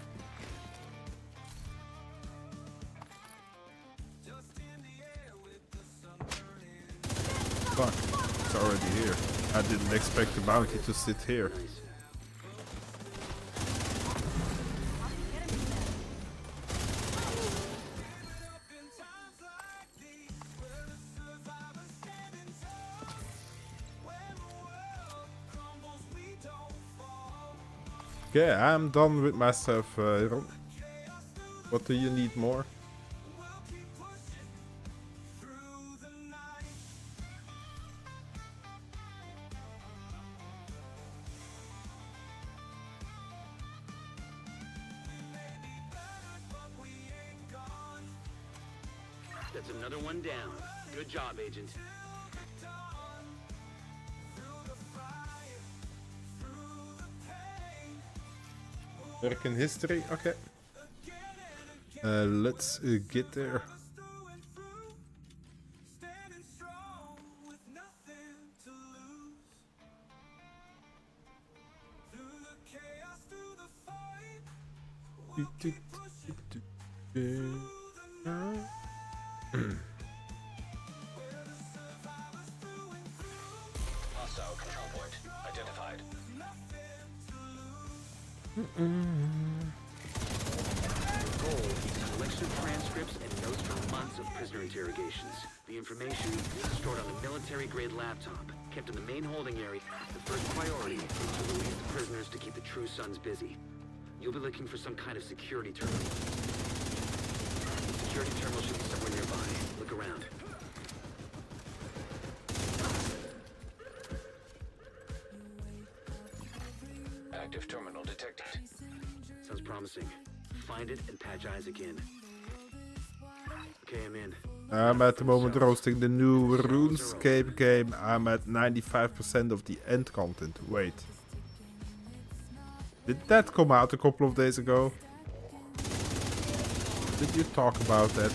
Fuck, it's already here. I didn't expect the bounty to sit here. Okay, I'm done with myself, Ron. What do you need more?
That's another one down. Good job, Agent.
American history, okay. Let's get there.
Hostile control point identified.
The goal is a collection of transcripts and notes from months of prisoner interrogations. The information is stored on a military-grade laptop, kept in the main holding area. The first priority is to release the prisoners to keep the True Sons busy. You'll be looking for some kind of security terminal. The security terminal should be somewhere nearby. Look around.
Active terminal detected.
Sounds promising. Find it and patch eyes again. Okay, I'm in.
I'm at the moment roasting the new RuneScape game. I'm at 95% of the end content. Wait. Did that come out a couple of days ago? Did you talk about that?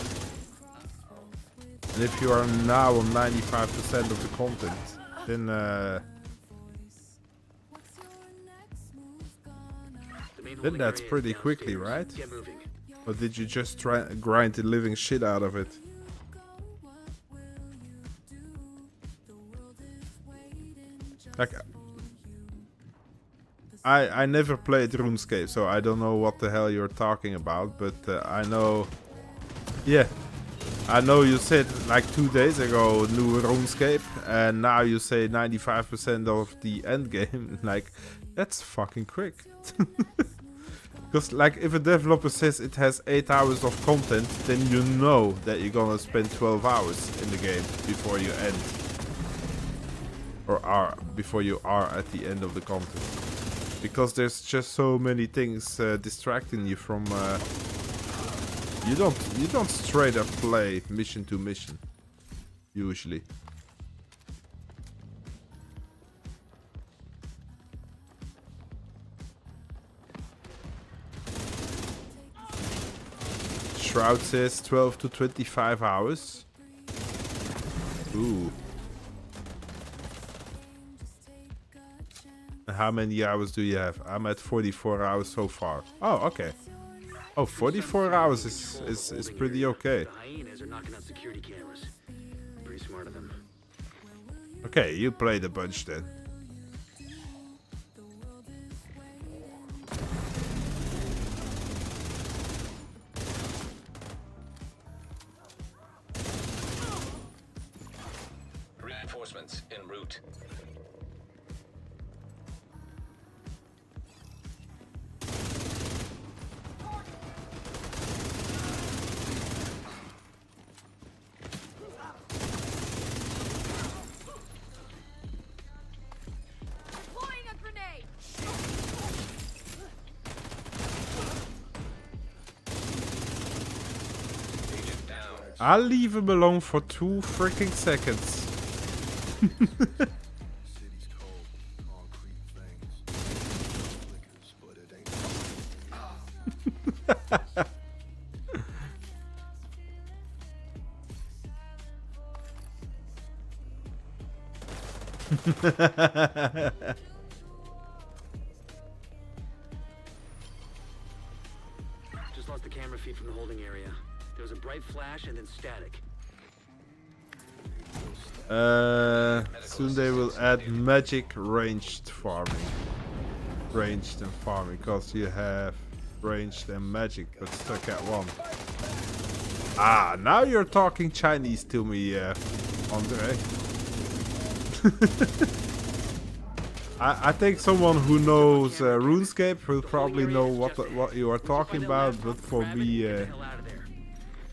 And if you are now on 95% of the content, then that's pretty quickly, right? Or did you just try grind the living shit out of it? Like, I never played RuneScape, so I don't know what the hell you're talking about, but I know... Yeah, I know you said like 2 days ago new RuneScape, and now you say 95% of the end game. Like, that's fucking quick. Because like if a developer says it has 8 hours of content, then you know that you're gonna spend 12 hours in the game before you end. Or before you are at the end of the content. Because there's just so many things distracting you from... You don't straight up play mission to mission. Usually. Shroud says 12 to 25 hours. Ooh. And how many hours do you have? I'm at 44 hours so far. Oh, okay. Oh, 44 hours is pretty okay.
The hyenas are knocking out security cameras. Pretty smart of them.
Okay, you played a bunch then.
Reinforcements en route.
Deploying a grenade!
I'll leave him alone for 2 freaking seconds.
Just lost the camera feed from the holding area. There was a bright flash and then static.
Soon they will add magic ranged farming. Ranged and farming, because you have ranged and magic, but stuck at 1. Ah, now you're talking Chinese to me, Andre. I think someone who knows RuneScape will probably know what you are talking about, but for me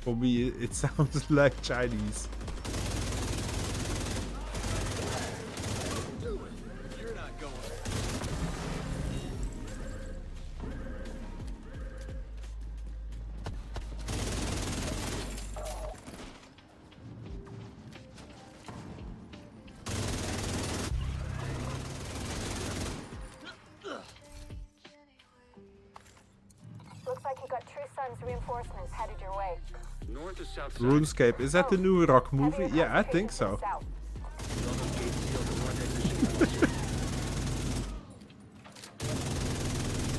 it sounds like Chinese.
Looks like you got True Sun's reinforcements headed your way.
North or south side?
RuneScape, is that the new rock movie? Yeah, I think so.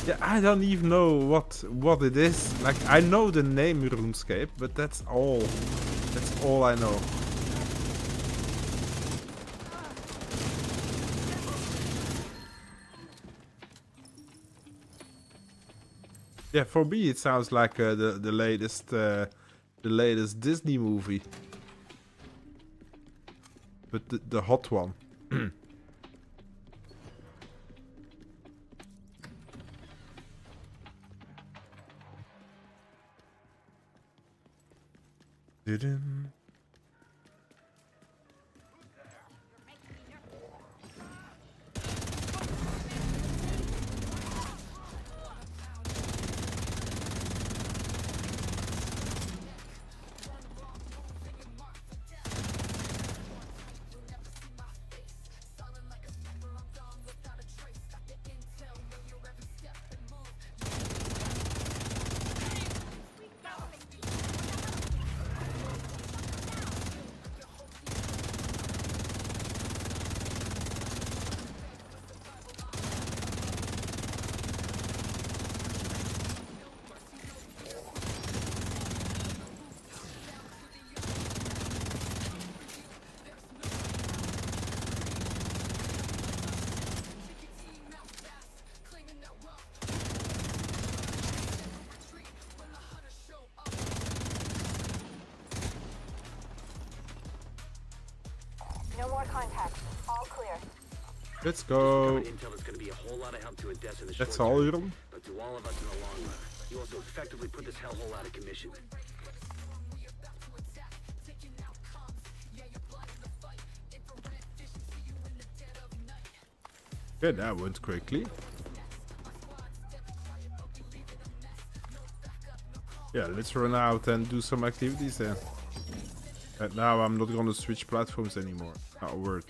Yeah, I don't even know what it is. Like, I know the name RuneScape, but that's all. That's all I know. Yeah, for me it sounds like the latest Disney movie, but the hot one. Didn't.
No more contacts. All clear.
Let's go.
Intel is going to be a whole lot of help to Odessa in the
That's
short
all,
term,
Jeroen.
but to all of us in the long run. You also effectively put this hellhole out of commission.
Good, that went quickly. Yeah, let's run out and do some activities then. And now I'm not gonna switch platforms anymore. Not a word.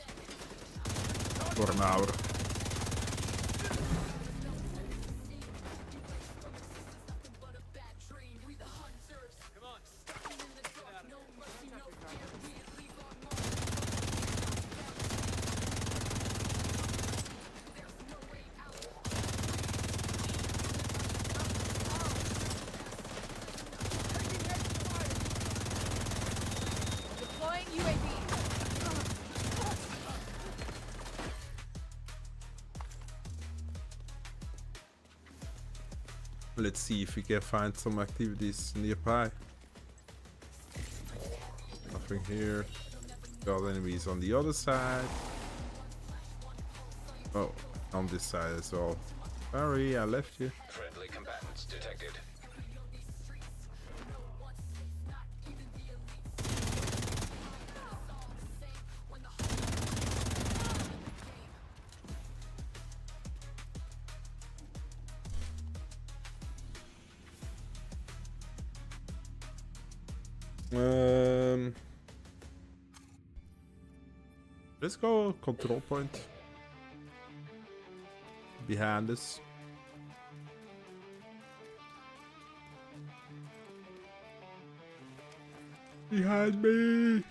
For an hour. Let's see if we can find some activities nearby. Nothing here. Got enemies on the other side. Oh, on this side as well. Sorry, I left you.
Friendly combatants detected.
Let's go control point. Behind us. Behind me.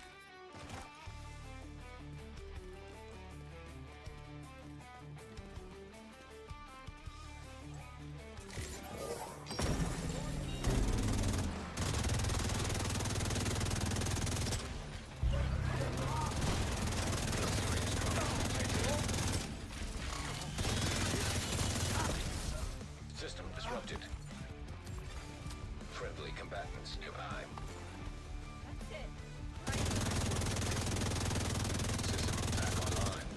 System disrupted. Friendly combatants nearby. System back online.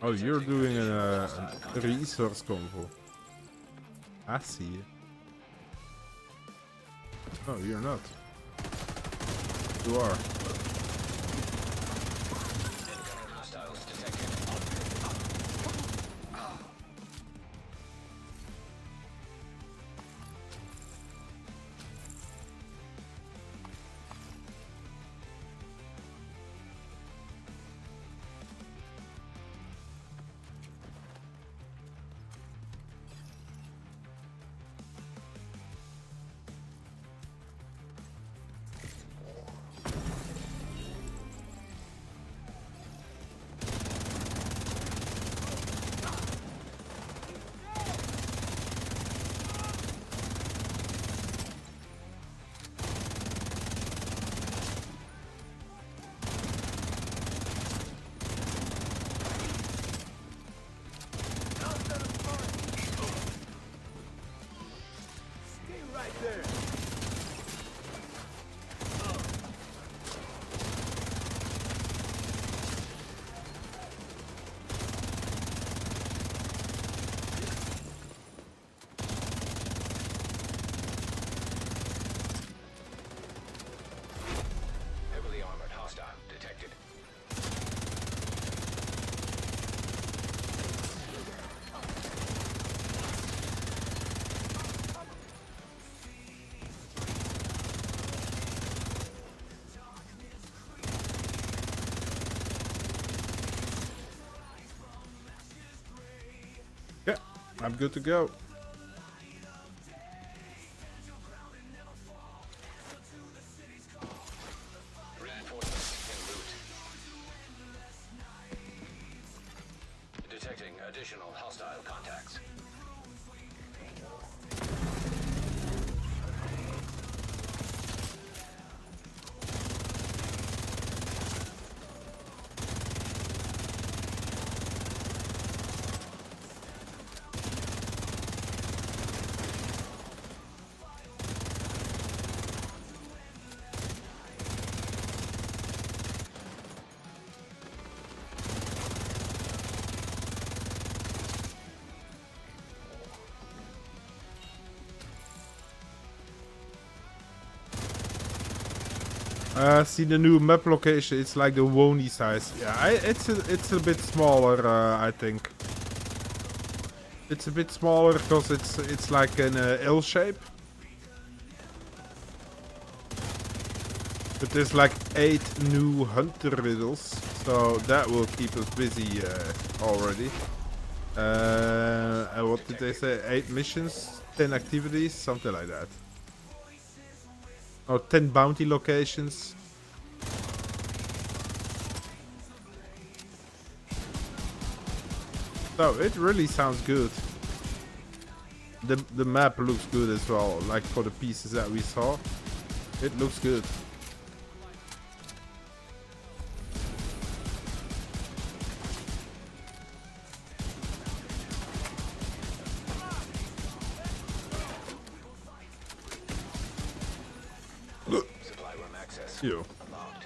Oh, you're doing a resource convo. I see you. Oh, you're not. You are.
Hostiles detected. Heavily armored hostile detected.
Yeah, I'm good to go.
Reinforcements en route. Detecting additional hostile contacts.
See the new map location. It's like the Wony size. Yeah, it's a bit smaller. I think it's a bit smaller because it's like an L shape. But there's like 8 new hunter riddles, so that will keep us busy already. And what did they say? 8 missions, 10 activities, something like that. Or 10 bounty locations. So it really sounds good. The map looks good as well, like for the pieces that we saw. It looks good.
Supply room access.
You.
Unlocked.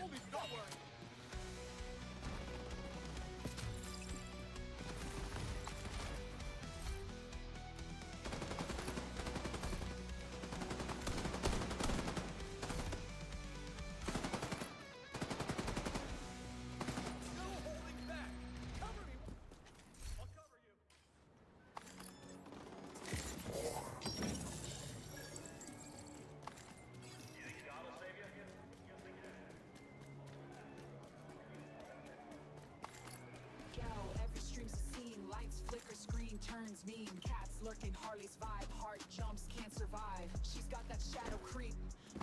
Turns mean, cats lurking, Harley's vibe, heart jumps, can't survive. She's got that shadow creep,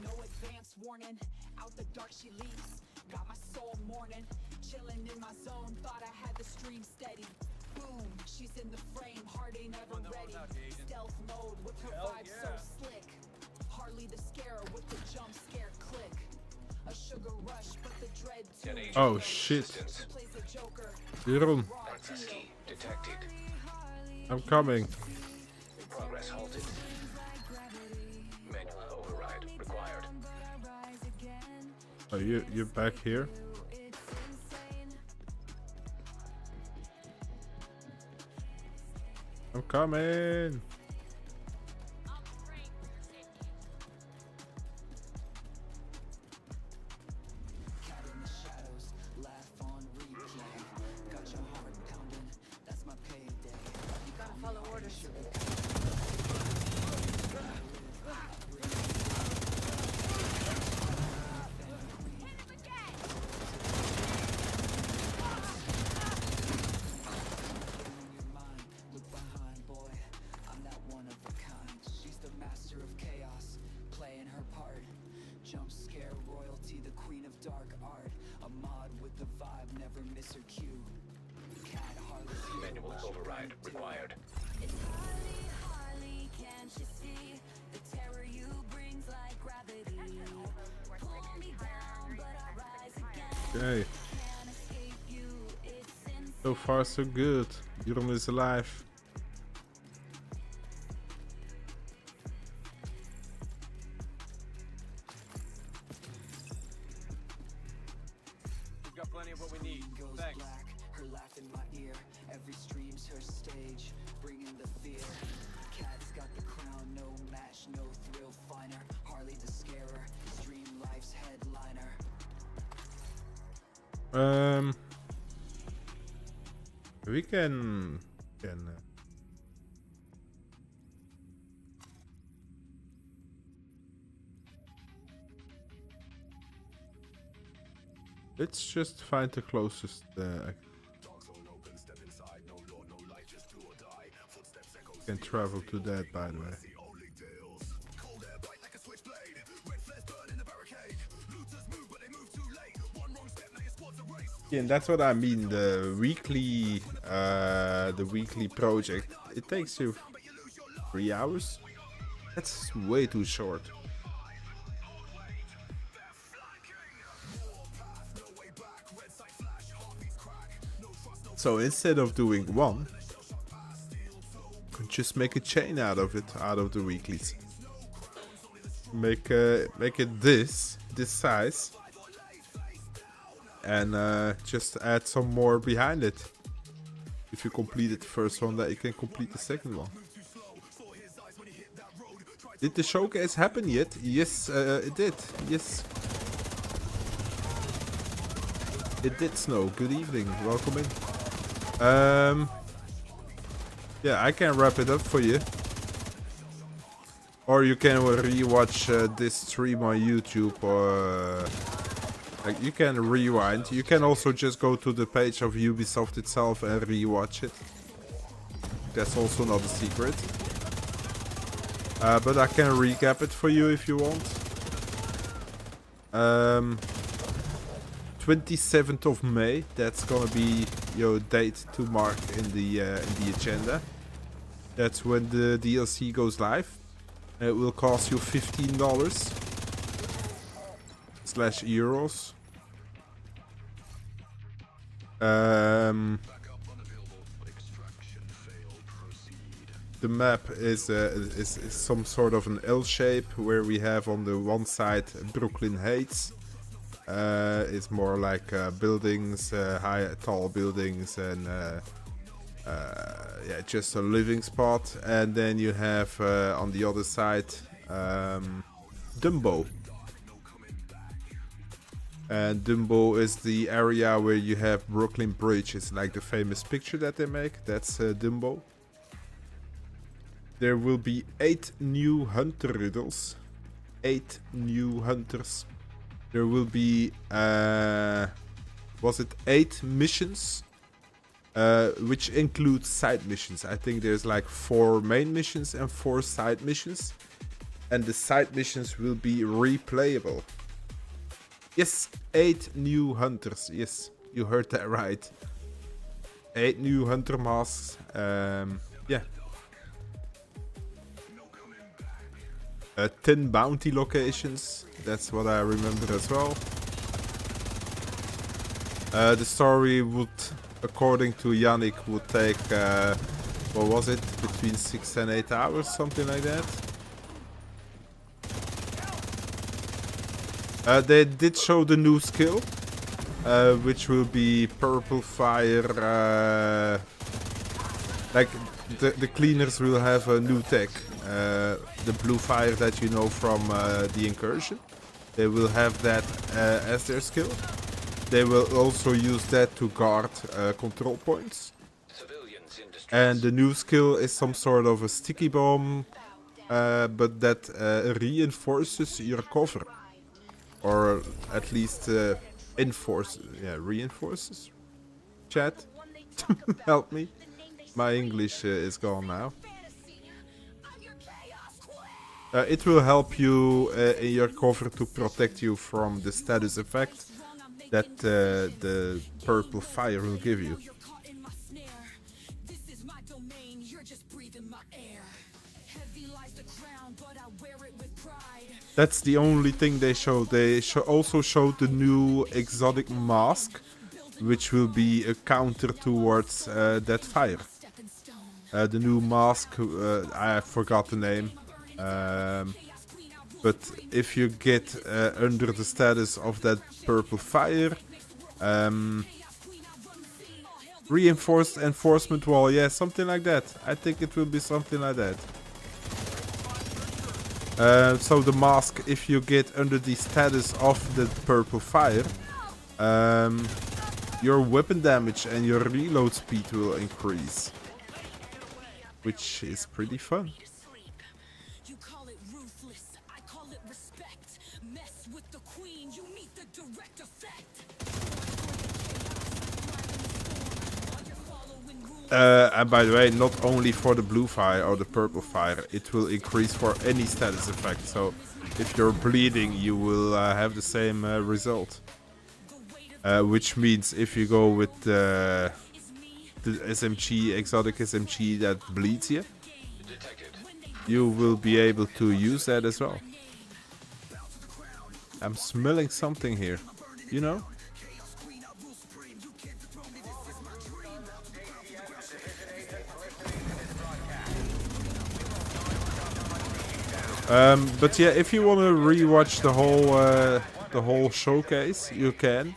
no advance warning. Out the dark she leaps, got my soul mourning. Chilling in my zone, thought I had the stream steady. Boom, she's in the frame, heart ain't ever ready. Stealth mode with her vibe so slick. Harley the scarer with the jump scare click. A sugar rush, but the dread too.
Oh shit. Jeroen.
Access key detected.
I'm coming.
Progress halted. Manual override required.
Oh, you're back here? I'm coming.
Manual override required.
Okay. So far so good. Jeroen is alive.
We've got plenty of what we need. Thanks.
Her laugh in my ear, every stream's her stage, bringing the fear. Cat's got the crown, no match, no thrill finer. Harley the scarer, stream life's headliner.
We can let's just find the closest can travel to that, by the way. Yeah, and that's what I mean. The weekly project. It takes you 3 hours. That's way too short. So instead of doing one, just make a chain out of it, out of the weeklies. Make it this size. And just add some more behind it. If you completed the first one, that you can complete the second one. Did the showcase happen yet? Yes, it did. Yes. It did snow. Good evening. Welcome in. Yeah, I can wrap it up for you. Or you can rewatch this stream on YouTube, or like you can rewind. You can also just go to the page of Ubisoft itself and rewatch it. That's also not a secret. But I can recap it for you if you want. 27th of May. That's gonna be your date to mark in the agenda. That's when the DLC goes live. It will cost you $15/euros. The map is some sort of an L shape where we have on the one side Brooklyn Heights. It's more like buildings, tall buildings, and yeah, just a living spot. And then you have on the other side Dumbo. And Dumbo is the area where you have Brooklyn Bridge. It's like the famous picture that they make. That's Dumbo. There will be 8 new hunter riddles. 8 new hunters. There will be, was it 8 missions? Which includes side missions. I think there's like 4 main missions and 4 side missions. And the side missions will be replayable. Yes, 8 new hunters. Yes, you heard that right. 8 new hunter masks. Yeah. 10 bounty locations. That's what I remember as well. The story would, according to Yannick, would take, what was it? Between 6 and 8 hours, something like that. They did show the new skill, which will be purple fire. Like the cleaners will have a new tech. The blue fire that you know from the incursion. They will have that as their skill. They will also use that to guard control points. And the new skill is some sort of a sticky bomb, but that reinforces your cover. Or at least reinforces. Chat, help me. My English is gone now. It will help you in your cover to protect you from the status effect that the purple fire will give you. That's the only thing they showed. They also showed the new exotic mask, which will be a counter towards that fire. The new mask, I forgot the name. But if you get under the status of that purple fire, reinforced enforcement wall, yeah, something like that. I think it will be something like that. So the mask, if you get under the status of the purple fire, your weapon damage and your reload speed will increase, which is pretty fun. And by the way, not only for the blue fire or the purple fire, it will increase for any status effect. So if you're bleeding, you will have the same result. Which means if you go with the SMG, exotic SMG that bleeds you, you will be able to use that as well. I'm smelling something here, you know? But yeah, if you want to rewatch the whole showcase, you can.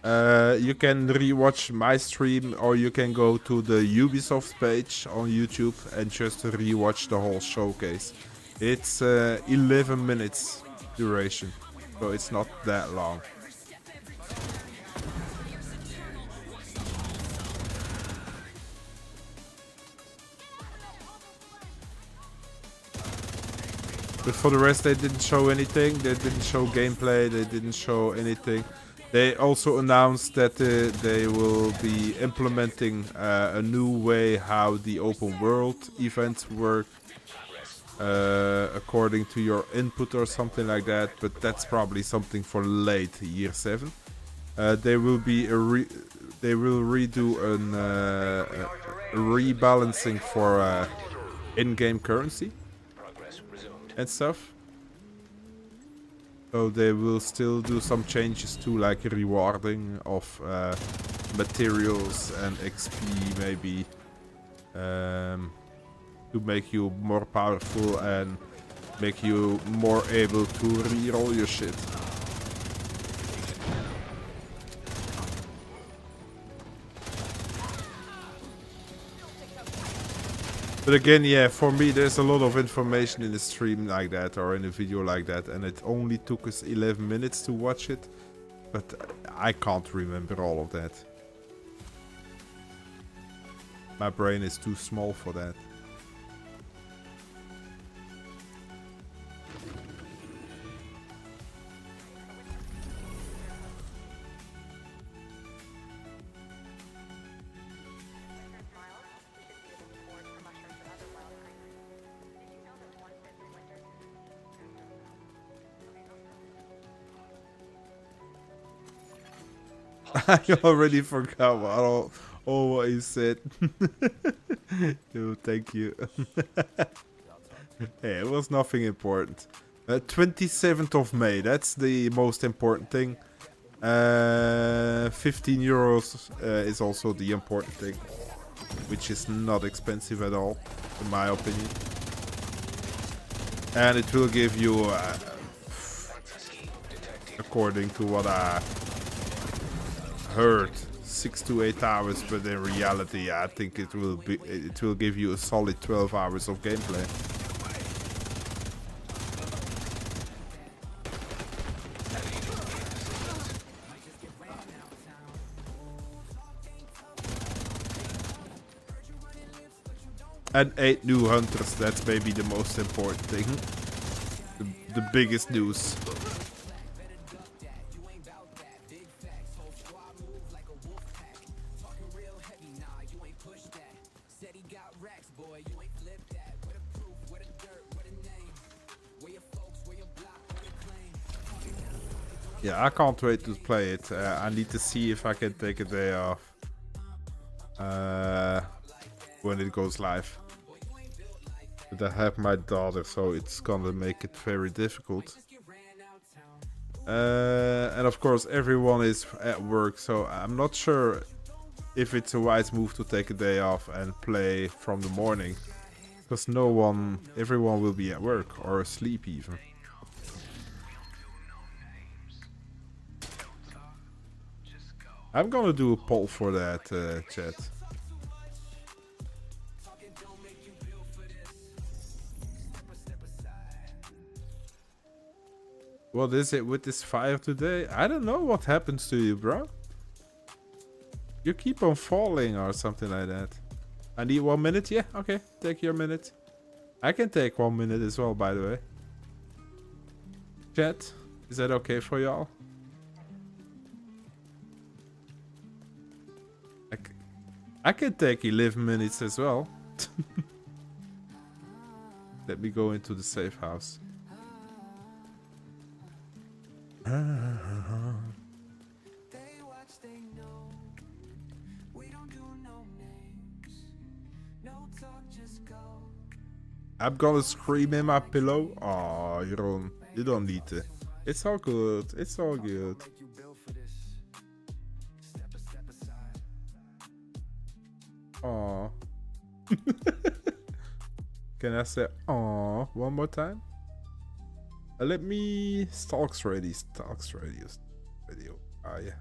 You can rewatch my stream, or you can go to the Ubisoft page on YouTube and just rewatch the whole showcase. It's 11 minutes duration, so it's not that long. But for the rest, they didn't show anything. They didn't show gameplay. They didn't show anything. They also announced that they will be implementing a new way how the open world events work. according to your input or something like that, but that's probably something for late year 7. They will redo a rebalancing for in-game currency and stuff. So they will still do some changes to like rewarding of materials and XP maybe, to make you more powerful and make you more able to reroll your shit. But again, yeah, for me there's a lot of information in a stream like that or in a video like that, and it only took us 11 minutes to watch it, but I can't remember all of that. My brain is too small for that. I already forgot all what he said. Yo, thank you. Hey, it was nothing important. 27th of May, that's the most important thing. 15 euros is also the important thing, which is not expensive at all, in my opinion. And it will give you, according to what I heard, 6 to 8 hours, but in reality I think it will give you a solid 12 hours of gameplay. And 8 new hunters, that's maybe the most important thing. The biggest news. Yeah, I can't wait to play it. I need to see if I can take a day off when it goes live. But I have my daughter, so it's gonna make it very difficult. And of course, everyone is at work, so I'm not sure if it's a wise move to take a day off and play from the morning, because everyone will be at work or asleep even. I'm gonna do a poll for that, chat. What is it with this fire today? I don't know what happens to you, bro. You keep on falling or something like that. I need 1 minute? Yeah, okay. Take your minute. I can take 1 minute as well, by the way. Chat, is that okay for y'all? I can take 11 minutes as well. Let me go into the safe house. I'm gonna scream in my pillow. Oh, you don't need to. It's all good. It's all good. Aw. Can I say aw one more time? Let me Stalks radio. Ah, yeah.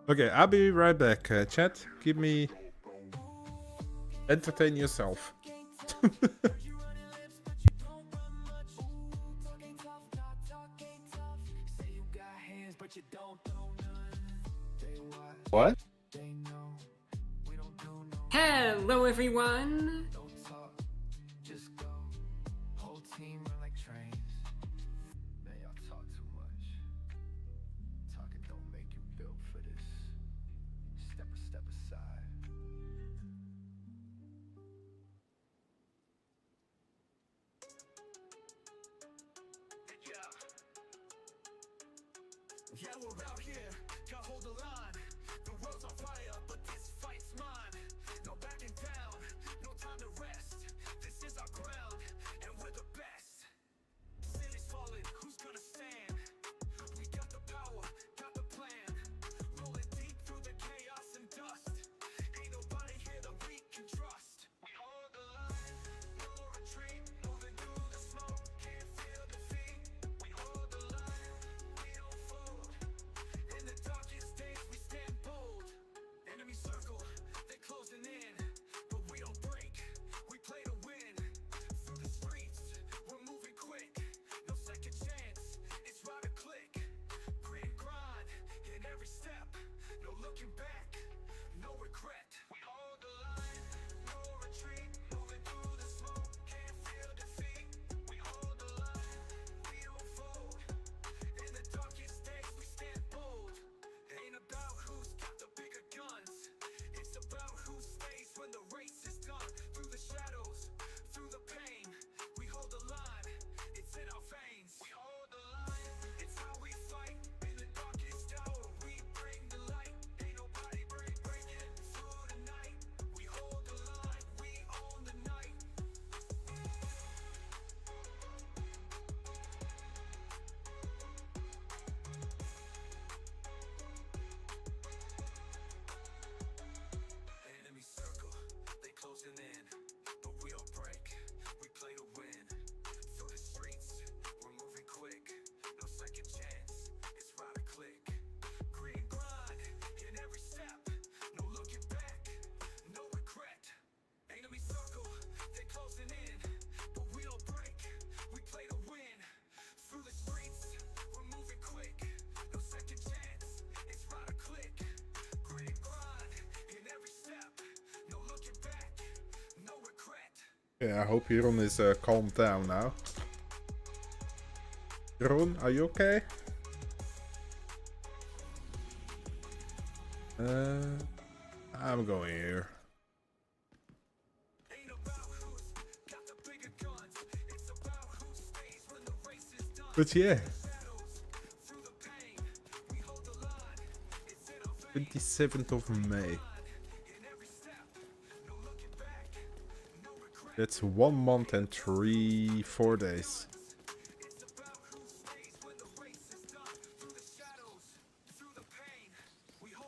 Okay, I'll be right back. Chat, give me... Entertain yourself.
What?
Hello, everyone.
Yeah, I hope Jeroen is calmed down now. Jeroen, are you okay? I'm going here. But yeah. 27th of May. That's 1 month and 4 days.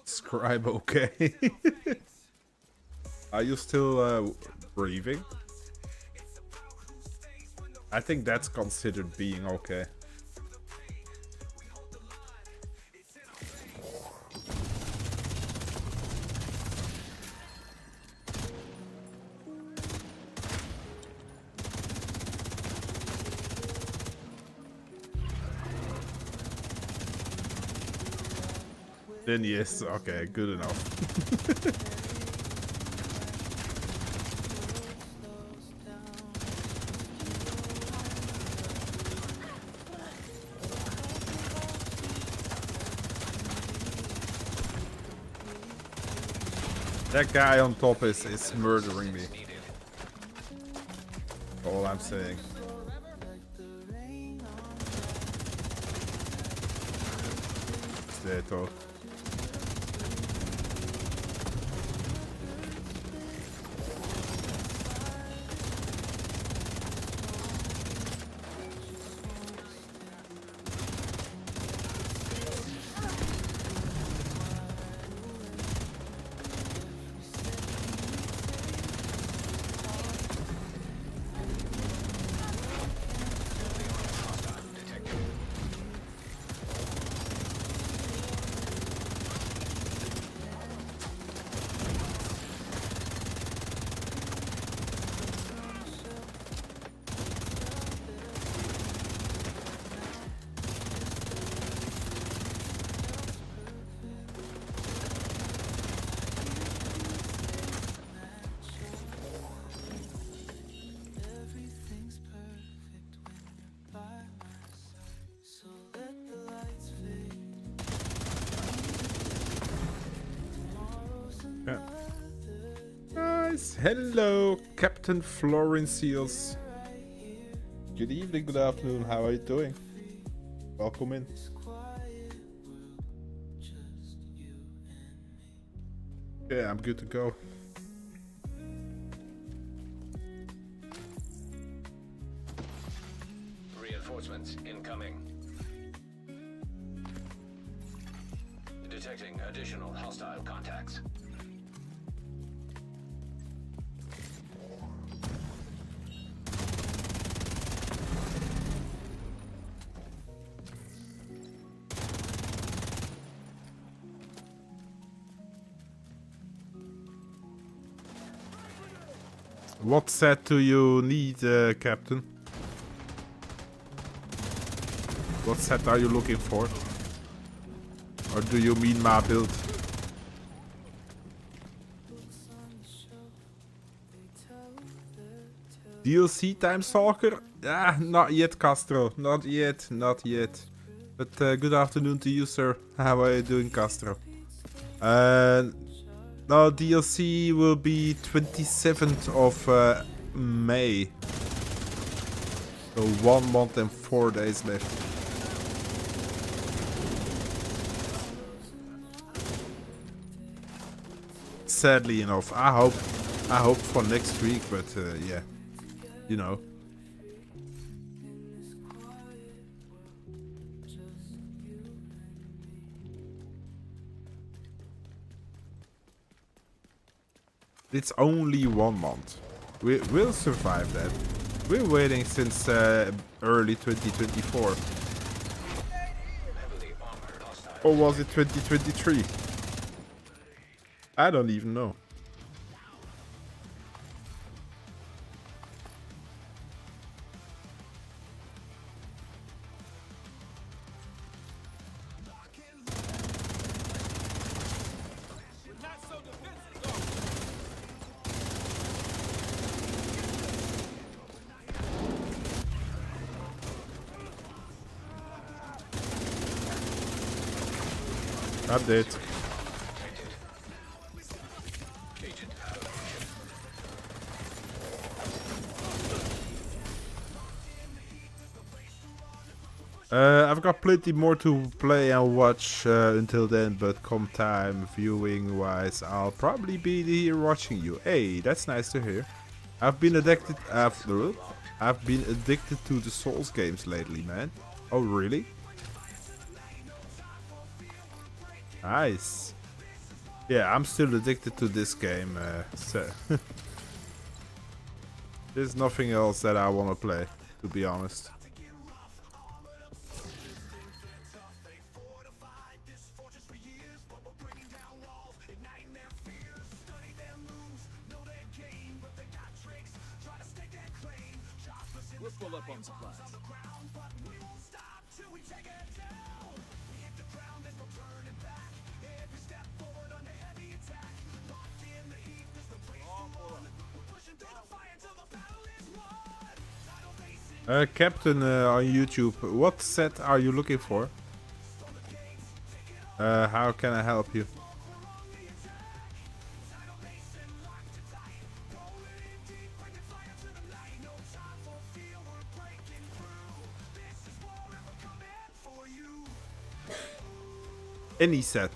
Scribe okay. Are you still breathing? I think that's considered being okay. Then yes, okay, good enough. That guy on top is murdering me. All I'm saying. It's dead though. Yeah. Nice. Hello, Captain Florin Seals. Good evening, good afternoon. How are you doing? Welcome in. Yeah, I'm good to go.
Reinforcements incoming. Detecting additional hostile contacts.
What set do you need, Captain? What set are you looking for? Or do you mean my build? DLC time, Stalker? Ah, not yet, Castro. Not yet, not yet. But good afternoon to you, sir. How are you doing, Castro? No, DLC will be 27th of May. So 1 month and 4 days left. Sadly enough, I hope for next week, but yeah, you know. It's only 1 month. We'll survive that. We're waiting since early 2024. Or was it 2023? I don't even know. Update. I've got plenty more to play and watch until then, but come time viewing wise, I'll probably be here watching you. Hey, that's nice to hear. I've been addicted to the Souls games lately, man. Oh, really? Nice. Yeah, I'm still addicted to this game. So there's nothing else that I want to play, to be honest.
We're full up on supplies.
Captain on YouTube, what set are you looking for? How can I help you? Any set.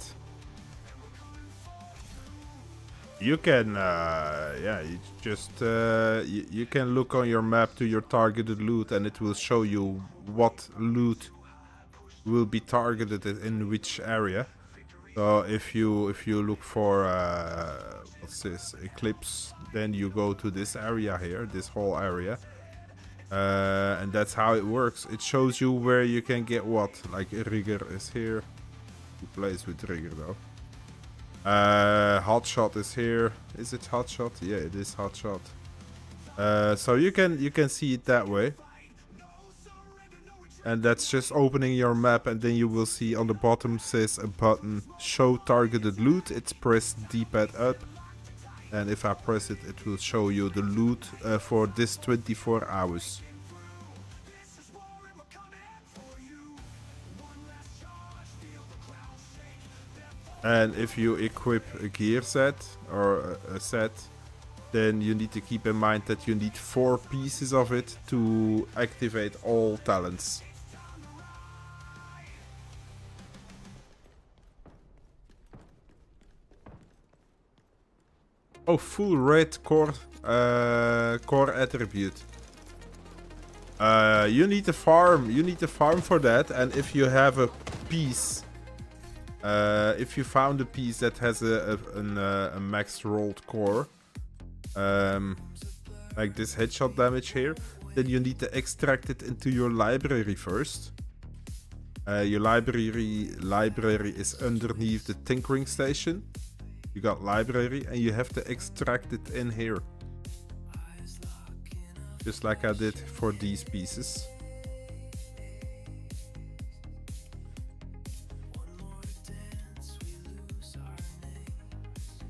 You can, yeah, you just, you can look on your map to your targeted loot and it will show you what loot will be targeted in which area. So if you look for, what's this, Eclipse, then you go to this area here, this whole area. And that's how it works. It shows you where you can get what, like Rigger is here. Who plays with Rigger though? Hotshot is here. Is it Hotshot? Yeah, it is Hotshot. So you can see it that way. And that's just opening your map, and then you will see on the bottom says a button, show targeted loot. It's pressed D-pad up. And if I press it, it will show you the loot for this 24 hours. And if you equip a gear set or a set, then you need to keep in mind that you need 4 pieces of it to activate all talents. Oh, full red core attribute. You need to farm. You need to farm for that, and if you have a piece. If you found a piece that has a max rolled core, like this headshot damage here, then you need to extract it into your library first. Your library is underneath the tinkering station. You got library and you have to extract it in here. Just like I did for these pieces.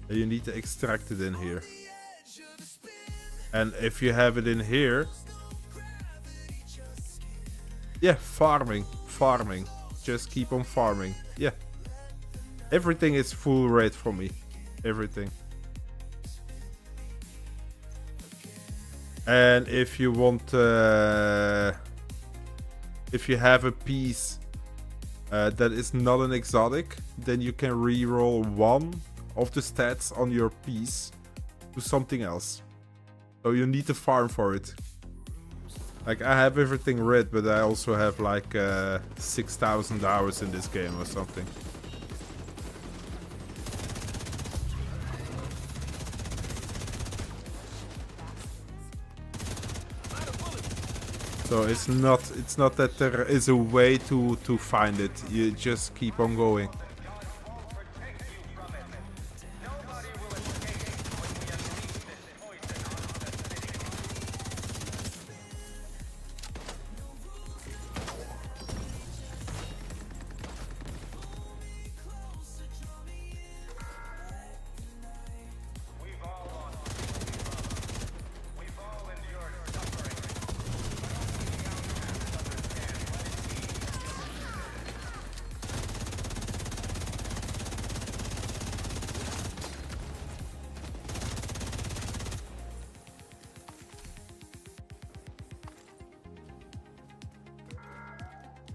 You need to extract it in here. And if you have it in here, yeah, farming. Just keep on farming. Yeah, everything is full rate for me. Everything. And if you want, if you have a piece that is not an exotic, then you can re-roll 1 of the stats on your piece to something else. So you need to farm for it. Like, I have everything red, but I also have like 6,000 hours in this game or something. So it's not that there is a way to find it. You just keep on going.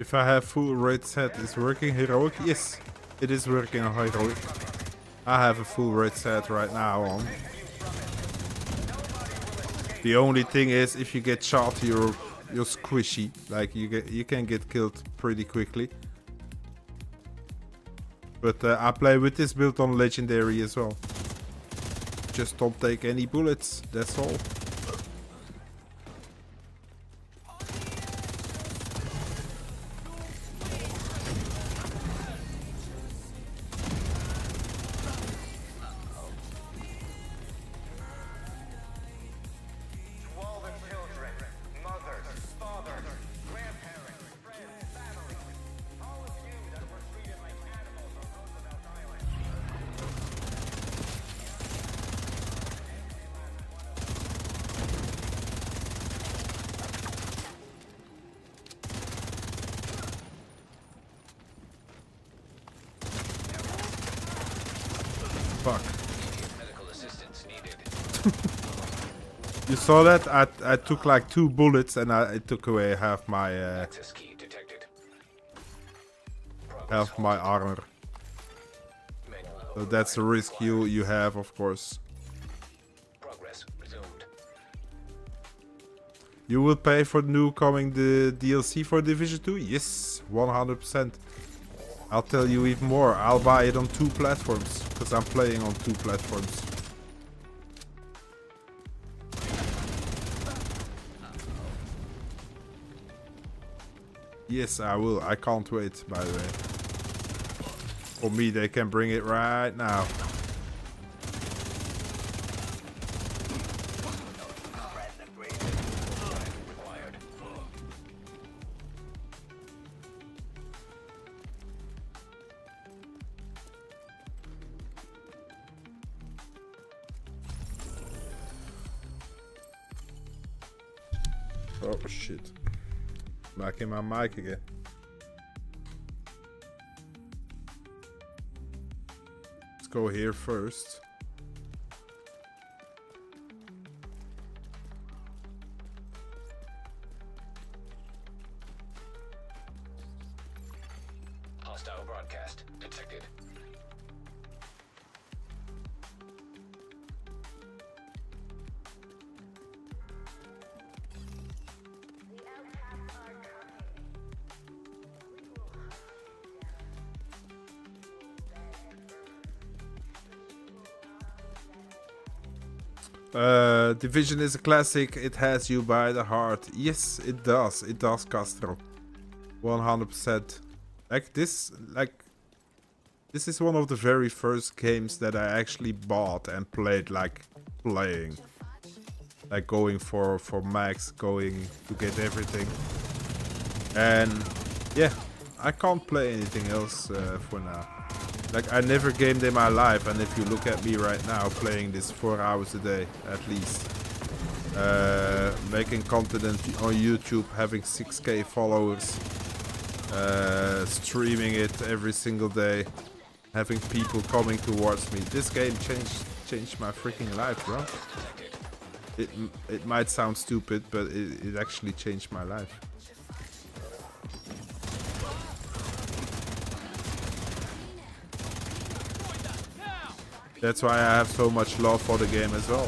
If I have full raid set, is working heroic? Yes, it is working on heroic. I have a full raid set right now on. The only thing is, if you get shot, you're squishy. Like you can get killed pretty quickly. But I play with this build on legendary as well. Just don't take any bullets. That's all. Fuck. You saw that? I took like 2 bullets and it took away half my armor. So that's a risk you have, of course. You will pay for the DLC for Division 2? Yes, 100%. I'll tell you even more. I'll buy it on 2 platforms, because I'm playing on 2 platforms. Yes, I will. I can't wait, by the way. For me, they can bring it right now. Oh shit. Back in my mic again. Let's go here first.
Hostile broadcast detected.
Division is a classic. It has you by the heart. Yes, it does. It does, Castro. 100%. This is one of the very first games that I actually bought and played, like playing. Like going for max, going to get everything. And yeah, I can't play anything else for now. Like, I never gamed in my life, and if you look at me right now playing this 4 hours a day at least, making content on YouTube, having 6k followers, streaming it every single day, having people coming towards me. This game changed my freaking life, bro. It might sound stupid, but it actually changed my life. That's why I have so much love for the game as well.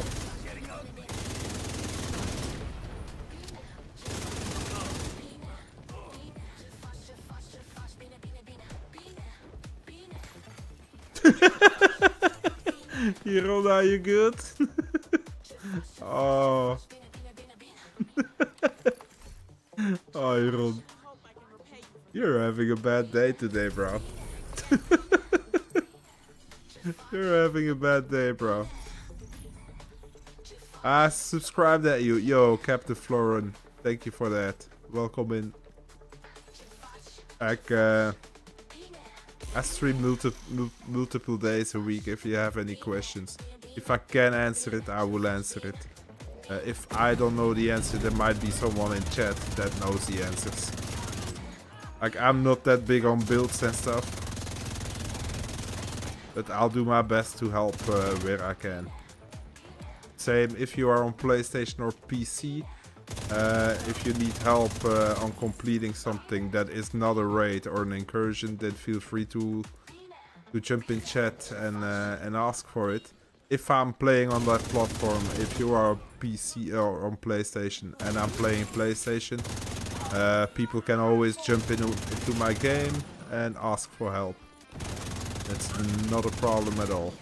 Jeroen, are you good? Oh. Oh, Jeroen. You're having a bad day today, bro. You're having a bad day, bro. I subscribed at you. Yo, Captain Florin. Thank you for that. Welcome in. I stream multiple days a week if you have any questions. If I can answer it, I will answer it. If I don't know the answer, there might be someone in chat that knows the answers. Like, I'm not that big on builds and stuff. But I'll do my best to help where I can. Same if you are on PlayStation or PC. If you need help on completing something that is not a raid or an incursion, then feel free to jump in chat and ask for it. If I'm playing on that platform, if you are PC or on PlayStation and I'm playing PlayStation, people can always jump into my game and ask for help. It's not a problem at all.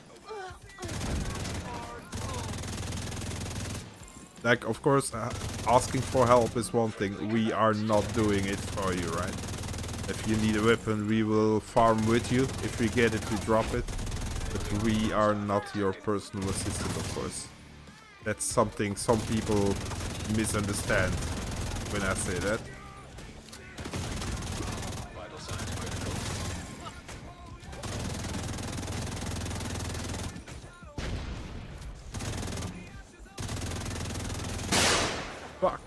Like, of course, asking for help is one thing. We are not doing it for you, right? If you need a weapon, we will farm with you. If we get it, we drop it. But we are not your personal assistant, of course. That's something some people misunderstand when I say that. Fuck.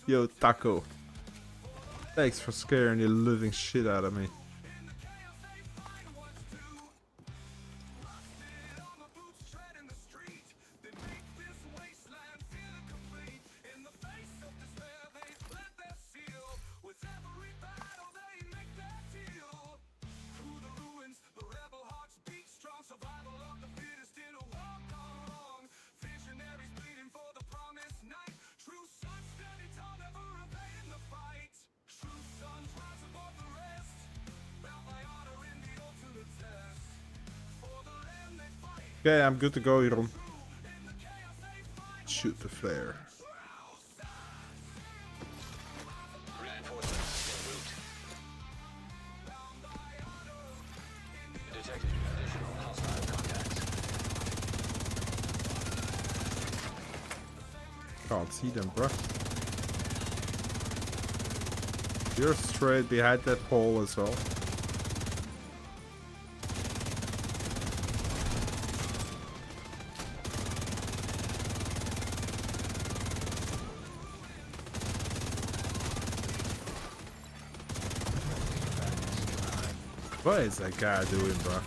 Yo, Taco. Thanks for scaring the living shit out of me. Okay, I'm good to go, Jeroen. Shoot the flare. Can't see them, bruh. You're straight behind that pole as well. What is that guy doing, bro?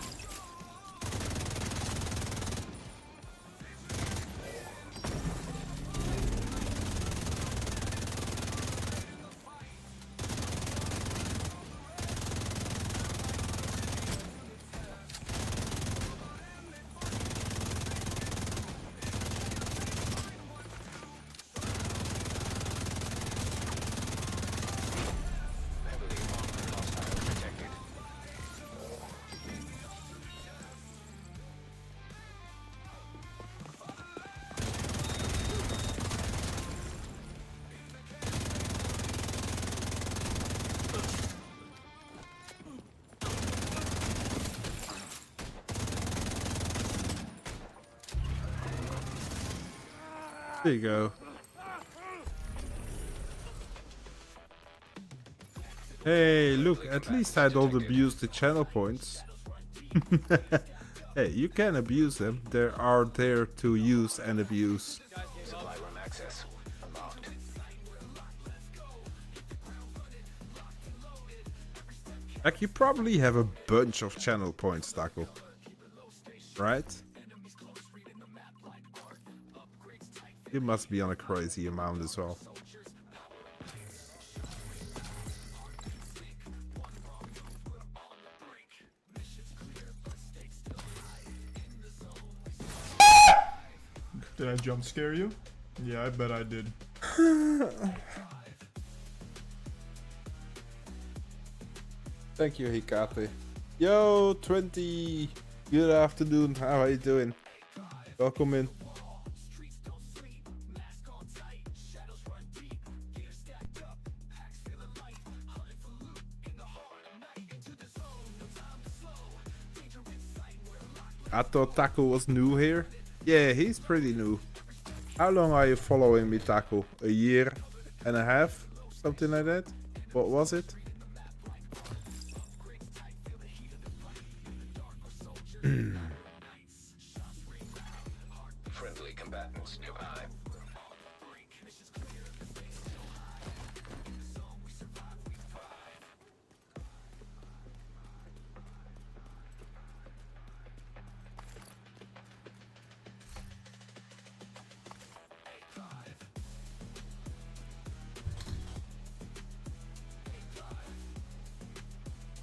There you go. Hey, look, at least I don't abuse the channel points. Hey, you can abuse them. They are there to use and abuse.
Supply room access unlocked.
Like, you probably have a bunch of channel points, Taco. Right? You must be on a crazy amount as well.
Did I jump scare you? Yeah, I bet I did.
Thank you, Hikate. Yo, 20. Good afternoon. How are you doing? Welcome in. I thought Taco was new here. Yeah, he's pretty new. How long are you following me, Taco? A year and a half? Something like that? What was it?
Friendly combatants nearby.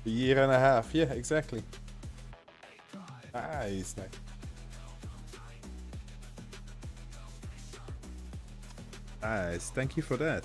A year and a half. Yeah, exactly. Nice. Nice. Thank you for that.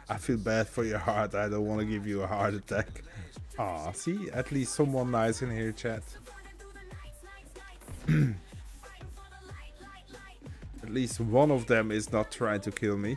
I feel bad for your heart. I don't want to give you a heart attack. Aw, see? At least someone nice in here, chat. At least one of them is not trying to kill me.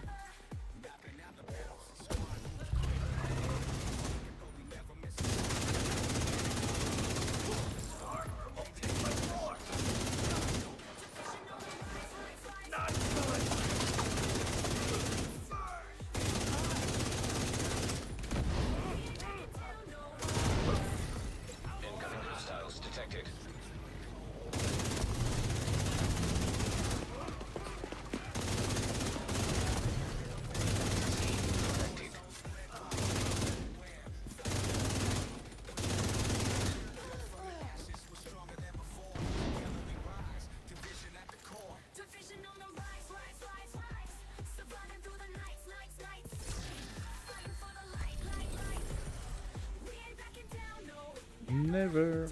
Never.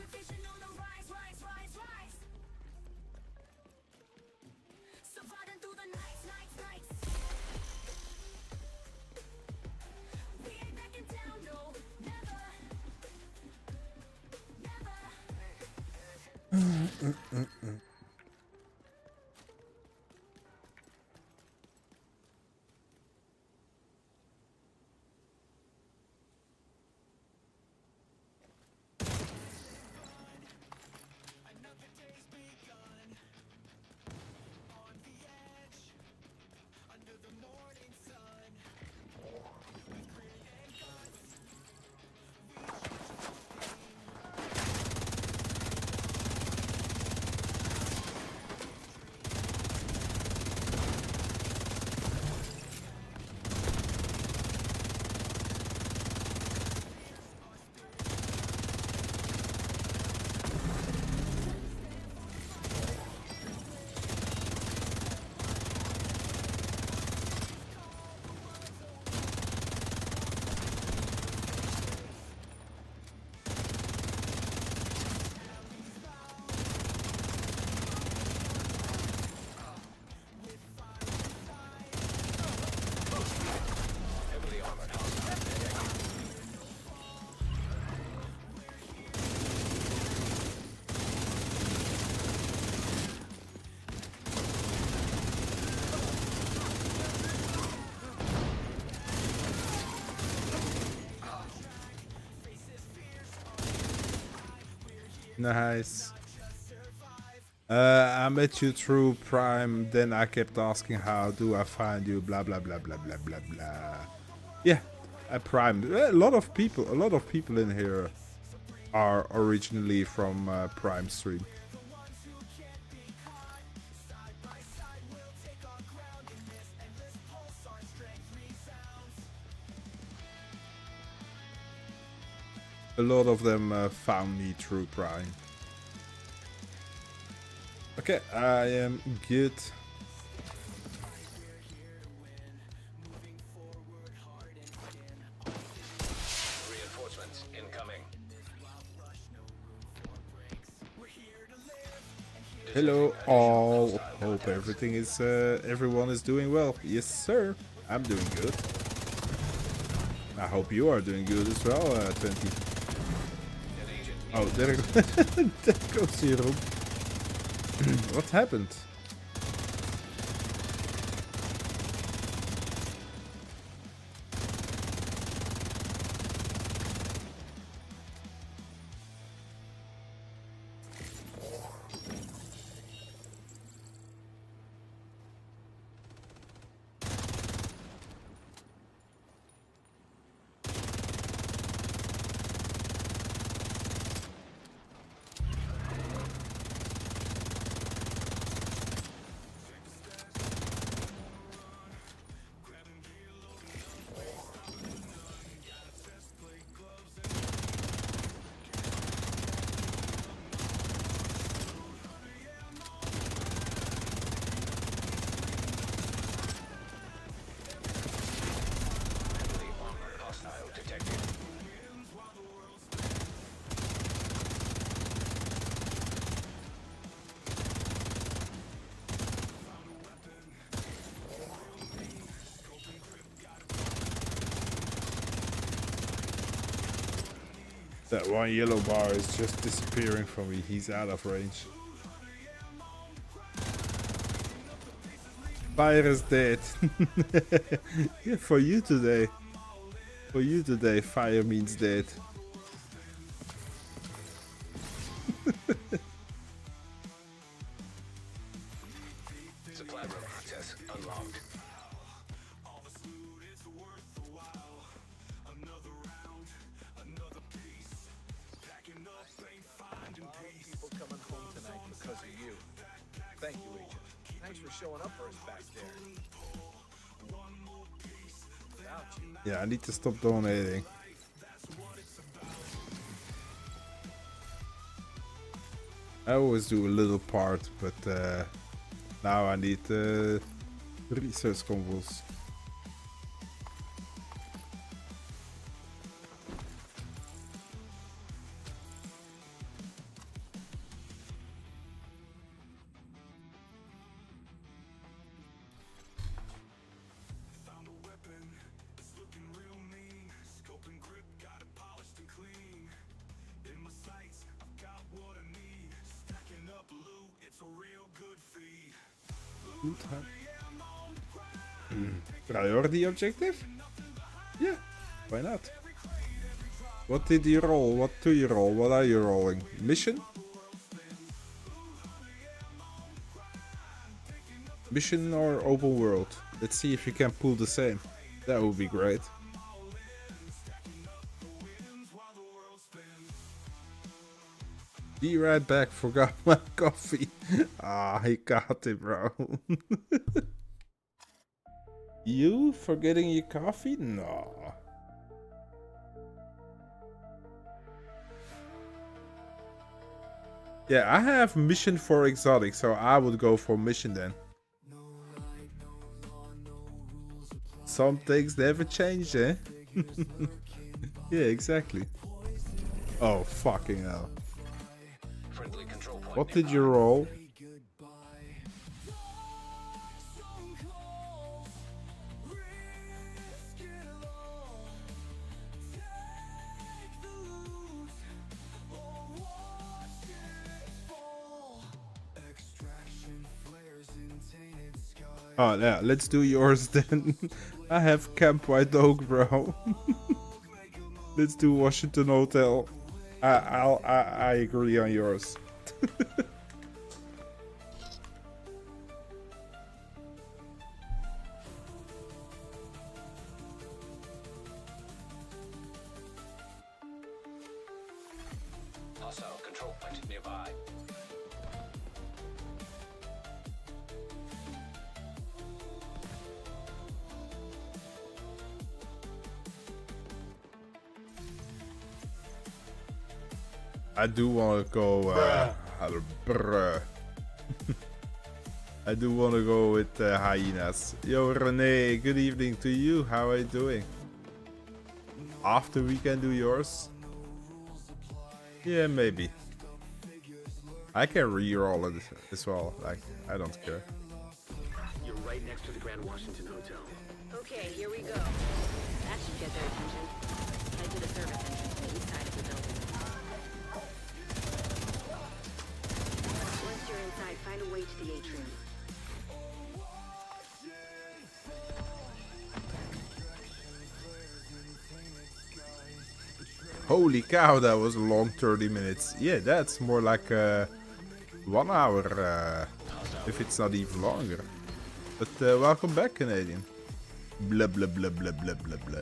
Nice. I met you through Prime, then I kept asking how do I find you, blah blah blah blah blah blah blah. Yeah, I primed. A lot of people in here are originally from Prime stream. A lot of them found me through Prime. Okay, I am good.
Reinforcements incoming.
Hello all. Hope everyone is doing well. Yes, sir. I'm doing good. I hope you are doing good as well, 20. Oh, there goes Zero. What happened? That one yellow bar is just disappearing from me. He's out of range. Fire is dead. Yeah, for you today. For you today, fire means dead.
Supply room access unlocked.
People coming home tonight because of you. Thank you, Agent. Thanks for showing up for us back there. Without you.
Yeah, I need to stop donating. I always do a little part, but now I need research convos. Priority objective? Yeah, why not? What did you roll? What do you roll? What are you rolling? Mission? Mission or open world? Let's see if you can pull the same. That would be great. Be right back, forgot my coffee. Ah, he got it, bro. You forgetting your coffee? No. Yeah, I have mission for exotic, so I would go for mission then. Some things never change, eh? Yeah, exactly. Oh, fucking hell. What did you roll? Oh yeah, let's do yours then. I have Camp White Oak, bro. Let's do Washington Hotel. I agree on yours.
Hostile control point nearby.
I do want to go. Bruh. I do want to go with hyenas. Yo, Renee, good evening to you. How are you doing? After we can do yours? Yeah, maybe. I can re-roll it as well. Like, I don't care.
You're right next to the Grand Washington Hotel.
Okay, here we go. That should get their attention. Head to the service entrance to the east side of the building. Once you're inside, find a way to the atrium.
Holy cow, that was a long 30 minutes. Yeah, that's more like 1 hour, if it's not even longer. But welcome back, Canadian. Blah, blah, blah, blah, blah, blah, blah.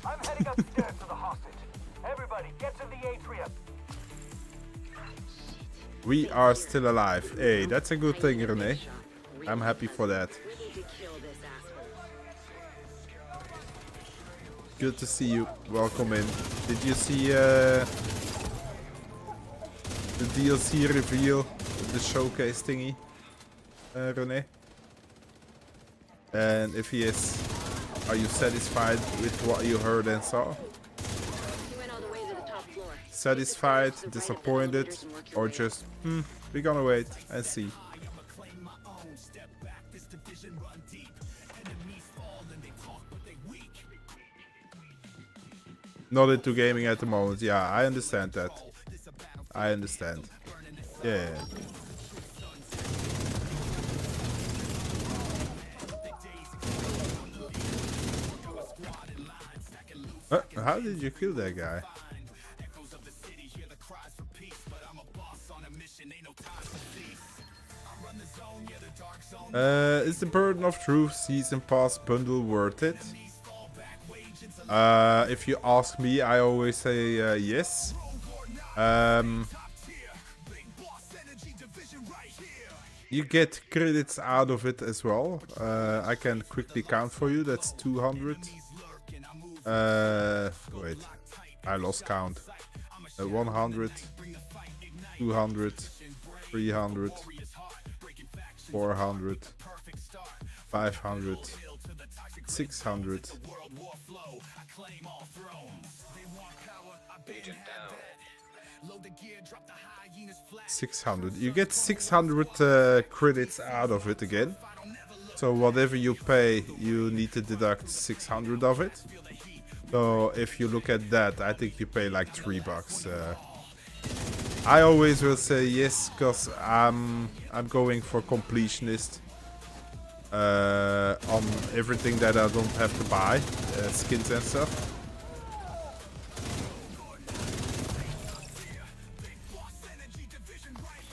I'm heading upstairs to the hostage. Everybody, get to the atrium.
We are still alive. Hey, that's a good thing, Renee. I'm happy for that. Good to see you. Welcome in. Did you see the DLC reveal, the showcase thingy, Renee? And if yes, are you satisfied with what you heard and saw? satisfied, disappointed, or just, we're gonna wait and see. Not into gaming at the moment. Yeah, I understand that. I understand. Yeah. How did you kill that guy? Is the Burden of Truth Season Pass bundle worth it? If you ask me, I always say yes. You get credits out of it as well. I can quickly count for you. That's 200. Wait, I lost count. 100, 200, 300, 400, 500, 600. 600. You get 600 credits out of it again. So whatever you pay, you need to deduct 600 of it. So if you look at that, I think you pay like $3. I always will say yes, because I'm going for completionist on everything that I don't have to buy, skins and stuff.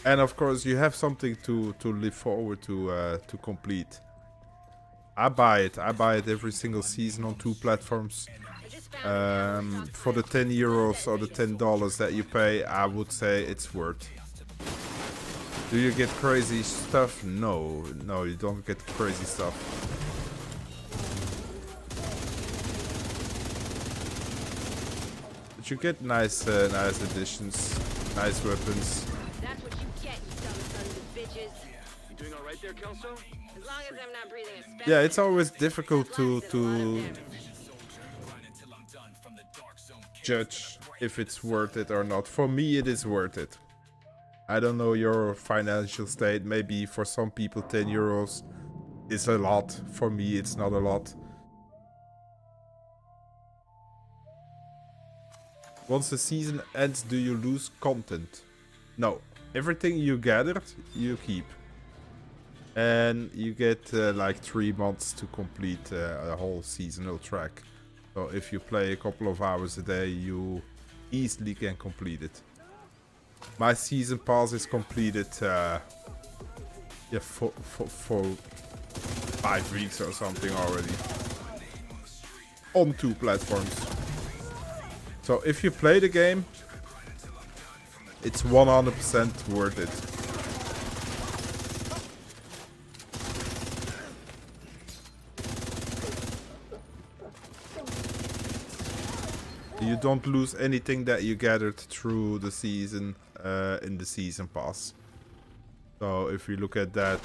And of course, you have something to look forward to complete. I buy it every single season on 2 platforms. For the €10 or the $10 that you pay, I would say it's worth. Do you get crazy stuff? No, you don't get crazy stuff. But you get nice additions, nice weapons.
That's what you get, you dumb sons of bitches. You doing all right there, Kelso? As long as I'm not breathing a spell.
Yeah, it's always difficult to judge if it's worth it or not. For me, it is worth it. I don't know your financial state. Maybe for some people €10 is a lot. For me, it's not a lot. Once the season ends, do you lose content? No. Everything you gathered, you keep. And you get like 3 months to complete a whole seasonal track. So if you play a couple of hours a day, you easily can complete it. My season pass is completed for 5 weeks or something already. On 2 platforms. So if you play the game, it's 100% worth it. You don't lose anything that you gathered through the season in the season pass. So if we look at that,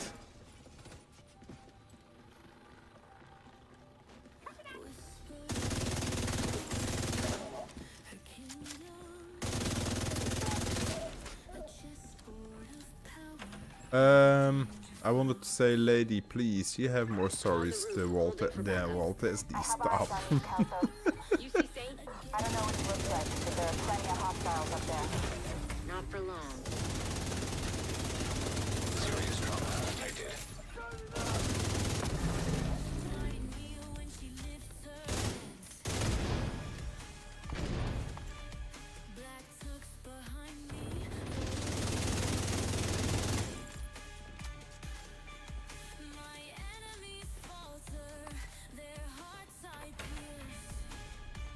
I wanted to say, lady, please, you have more stories than Walter. Stop.
I don't know what it looks like, but there are plenty of hostiles up there.
Not for long.
Serious trauma detected.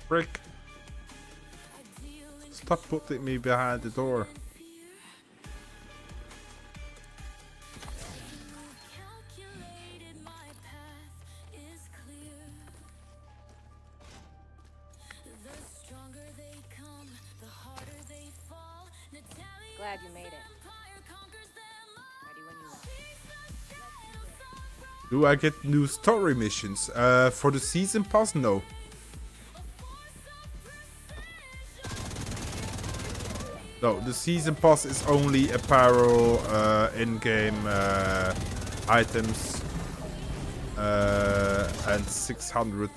Frick. Stop putting me behind the door.
Glad you made it. Ready when you are.
Do I get new story missions? For the season pass? No. No, the season pass is only apparel, in-game items, and 600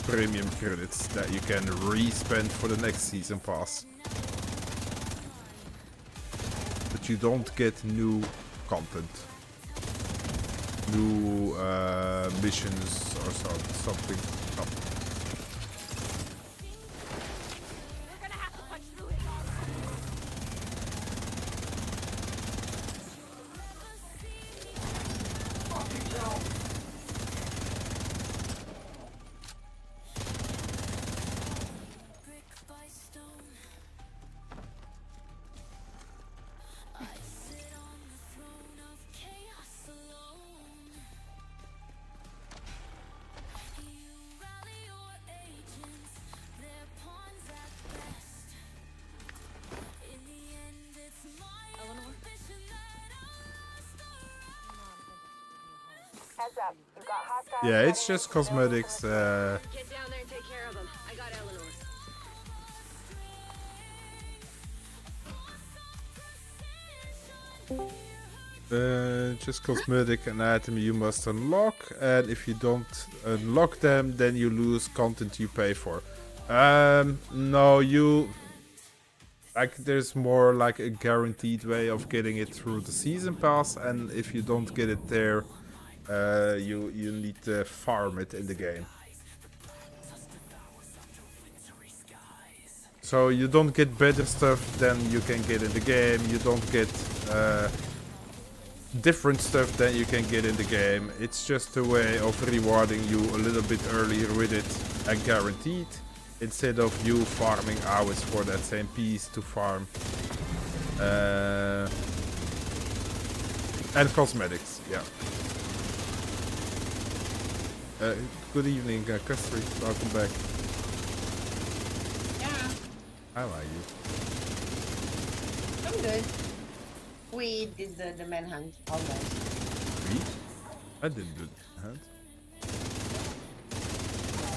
premium credits that you can re-spend for the next season pass. But you don't get new content, new missions or something. No.
Heads up, you got hostile.
Yeah, it's just cosmetics.
Get down there and take care of them. I got Eleanor.
Just cosmetic and item you must unlock, and if you don't unlock them, then you lose content you pay for. No, you like there's more like a guaranteed way of getting it through the season pass, and if you don't get it there, you need to farm it in the game. So you don't get better stuff than you can get in the game. You don't get different stuff than you can get in the game. It's just a way of rewarding you a little bit earlier with it and guaranteed, instead of you farming hours for that same piece to farm. And cosmetics, yeah. Good evening, Custry. Welcome back.
Yeah,
How are you?
I'm good. We did the manhunt almost.
Me? I didn't do that.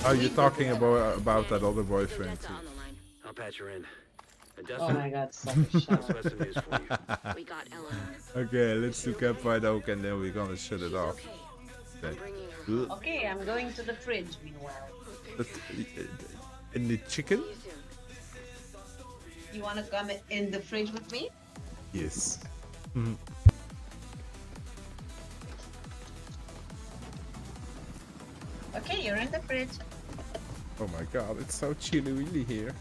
Oh, you're talking about that other boyfriend too.
I'll patch her in.
Oh my god, such a shot.
We got Eleanor.
Okay, let's do Campfire Oak and then we're gonna shut it off. Okay.
Okay, I'm going to the fridge meanwhile.
In the chicken?
You wanna come in the fridge with me?
Yes. Mm-hmm.
Okay, you're in the fridge.
Oh my god, it's so chilly willy here.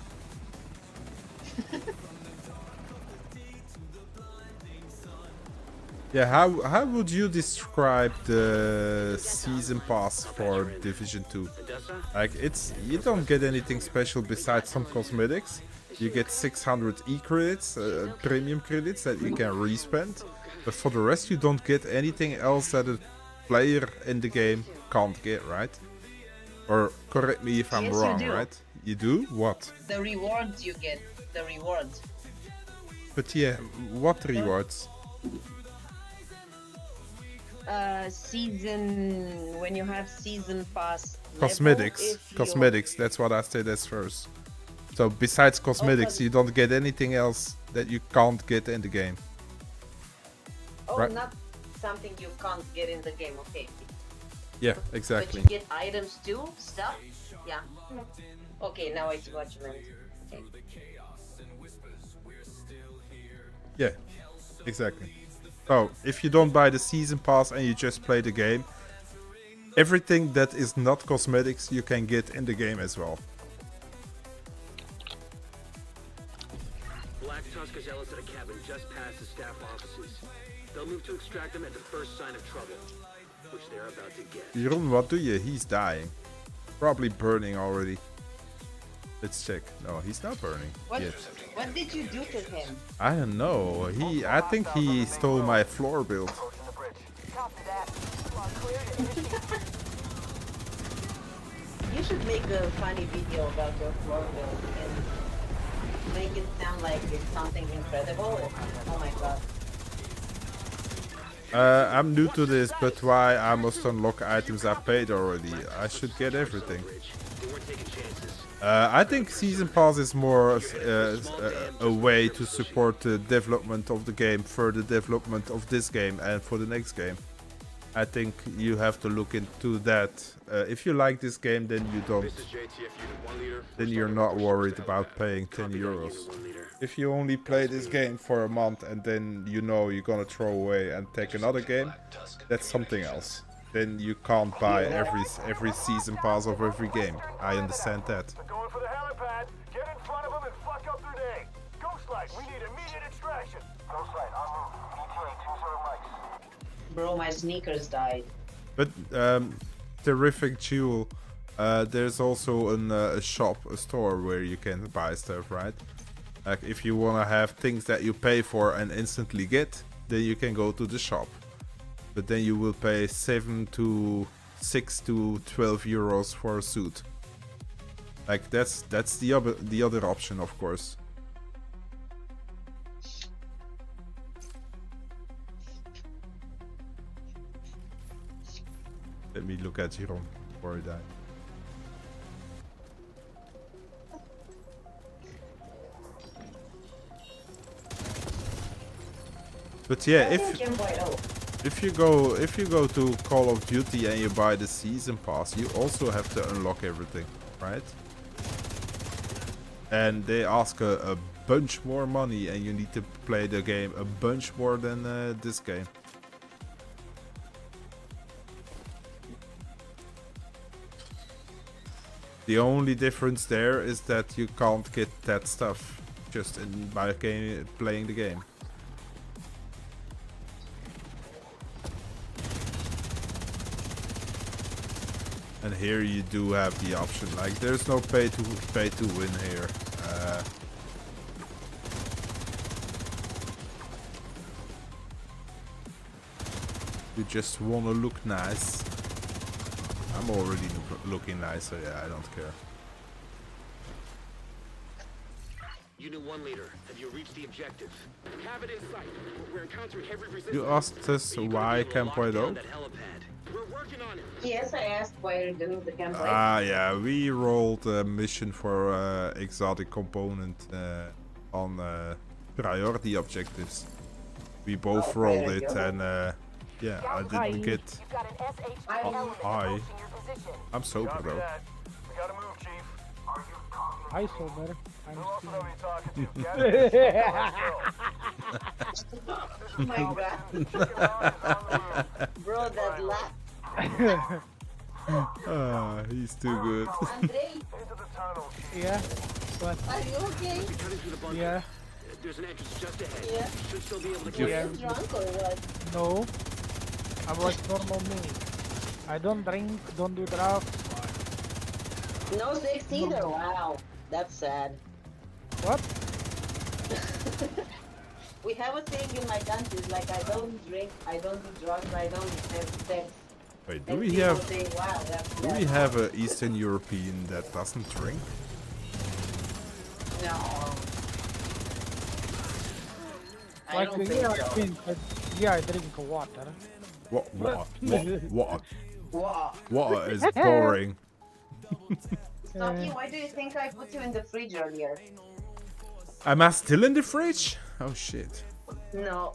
Yeah, how would you describe the season pass for Division 2? Like, you don't get anything special besides some cosmetics. You get 600 E-credits, premium credits that you can respend. But for the rest, you don't get anything else that a player in the game can't get, right? Or correct me if I'm
Yes,
wrong,
you do.
right? You do? What?
The rewards you get. The rewards.
But yeah, what rewards?
Season... When you have season pass...
Cosmetics. Cosmetics, that's what I said as first. So besides cosmetics, you don't get anything else that you can't get in the game.
Oh,
Right.
not something you can't get in the game, okay.
Yeah, exactly.
But you get items too? Stuff? Yeah. Okay, now I see what you meant. Okay.
Yeah, exactly. So, if you don't buy the season pass and you just play the game, everything that is not cosmetics you can get in the game as well.
Black Tusk zealots at a cabin just past the staff offices. They'll move to extract them at the first sign of trouble, which they're about to get.
Jeroen, what do you? He's dying. Probably burning already. Let's check. No, he's not burning
What,
yet.
what did you do to him?
I don't know. I think he stole my floor build.
You should make a funny video about your floor build and make it sound like it's something incredible. Oh my god.
I'm new to this, but why I must unlock items I paid already? I should get everything.
They weren't taking chances.
I think Season Pass is more a way to support the development of the game, further development of this game and for the next game. I think you have to look into that. If you like this game, then you don't. Then you're not worried about paying 10 euros. If you only play this game for a month and then you know you're gonna throw away and take another game, that's something else. Then you can't buy every season pass of every game. I understand that.
Going for the helipad. Get in front of them and fuck up their day. Ghostlight, we need immediate extraction. Ghostlight, en route. ETA 20 mics.
Bro, my sneakers died.
But terrific Jewel, there's also a shop, a store where you can buy stuff, right? Like if you wanna have things that you pay for and instantly get, then you can go to the shop. But then you will pay 6 to 12 euros for a suit. Like that's the other option, of course. Let me look at Jerome before I die. But yeah, if you go to Call of Duty and you buy the season pass, you also have to unlock everything, right? And they ask a bunch more money, and you need to play the game a bunch more than this game. The only difference there is that you can't get that stuff just by playing the game. And here you do have the option. Like there's no pay to win here. You just wanna look nice. I'm already looking nice, so yeah, I don't care.
Unit 1 leader, have you reached the objective? Have it in sight. We're encountering heavy resistance.
You asked us why Camp White Oak?
We're working on it.
Yes, I asked why you're doing the Camp White.
Ah, yeah, we rolled a mission for exotic component on priority objectives. We both rolled it, and yeah, I didn't get. Hi. I'm sober though.
We gotta move, Chief.
I sober. I'm
Oh my god. Bro, that laugh.
Ah, he's too good.
Andre?
Yeah. What?
Are you okay?
Yeah.
There's an entrance just ahead.
Yeah.
Should still be able to
Are
get
you drunk or what?
No. I'm like normal me. I don't drink, don't do drugs.
No sex either. Wow. That's sad.
What?
We have a thing in my country, like I don't drink, I don't do drugs, I don't have sex.
Wait,
And people say, wow,
do we have an Eastern European that doesn't drink?
No. I
Like
don't
yeah,
think so.
I drink water.
What is boring?
Stocky, why do you think I put you in the fridge earlier?
Am I still in the fridge? Oh shit.
No.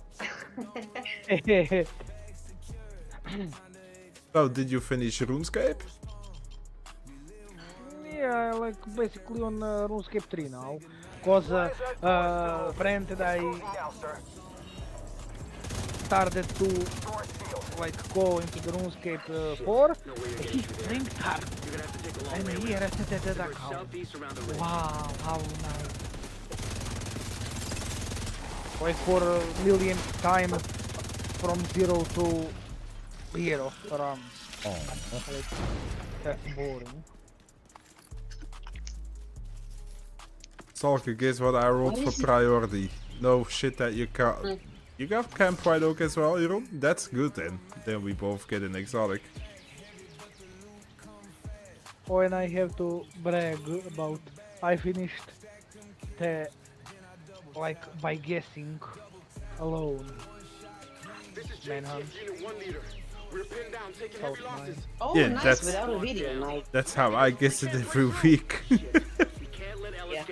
So, did you finish RuneScape?
Yeah, like basically on RuneScape 3 now. Cause friend that I started to like go into the RuneScape 4, he linked her. And he resetted the account. Wow, how nice. Like for a millionth time from 0 to hero runs.
Oh.
Like, that's boring.
Stalker, guess what I rolled for priority? No shit that you can't. You got Camp White Oak as well, Jeroen? That's good then. Then we both get an exotic.
Oh, and I have to brag about I finished the like by guessing alone. Manhunt.
Oh,
Yeah,
nice, without a video, nice.
that's how I guess it every week.
Yeah.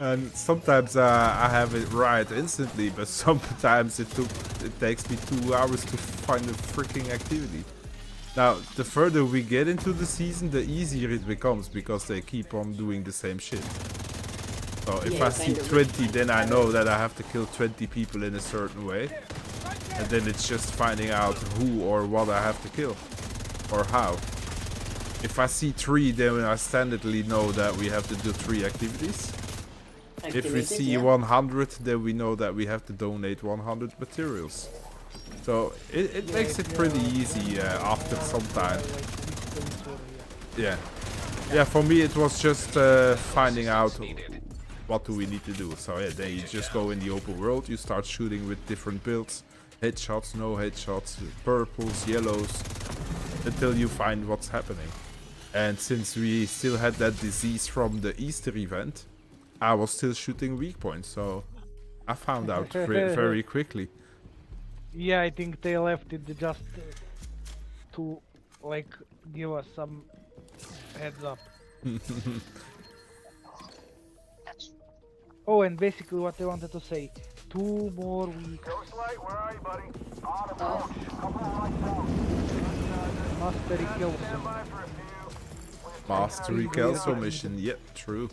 And sometimes I have it right instantly, but sometimes it takes me 2 hours to find a freaking activity. Now, the further we get into the season, the easier it becomes because they keep on doing the same shit. So if
Yeah,
I see 20, then I know that I have to kill 20 people in a certain way. And then it's just finding out who or what I have to kill. Or how. If I see 3, then I standardly know that we have to do 3 activities. If we see 100, then we know that we have to donate 100 materials. So it makes it pretty easy after some time. Yeah. Yeah, for me it was just finding out what do we need to do. So yeah, then you just go in the open world, you start shooting with different builds. Headshots, no headshots, purples, yellows, until you find what's happening. And since we still had that disease from the Easter event, I was still shooting weak points, so I found out very quickly.
Yeah, I think they left it just to like give us some heads up. Oh, and basically what I wanted to say, 2 more weeks.
Ghostlight, where are you, buddy? On
Oh.
approach. Couple of lights out.
Mastery Kelso.
Stand by for a few.
Mastery Kelso mission, yep, true.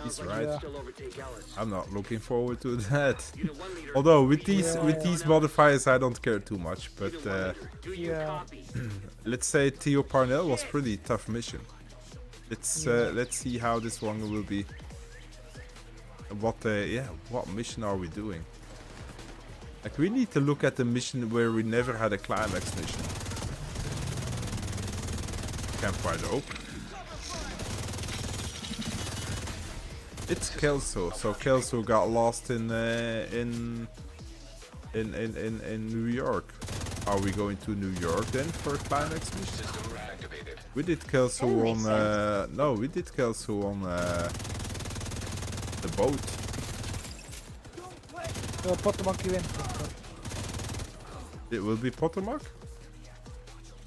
He's right.
Yeah.
I'm not looking forward to that. Although with these modifiers I don't care too much, but
Yeah.
let's say Theo Parnell was pretty tough mission. Let's see how this one will be. What mission are we doing? Like, we need to look at the mission where we never had a climax mission. Campfire oak. It's Kelso. So Kelso got lost in New York. Are we going to New York then for a climax mission? We did Kelso on no, we did Kelso on the boat.
Potomac event.
It will be Potomac?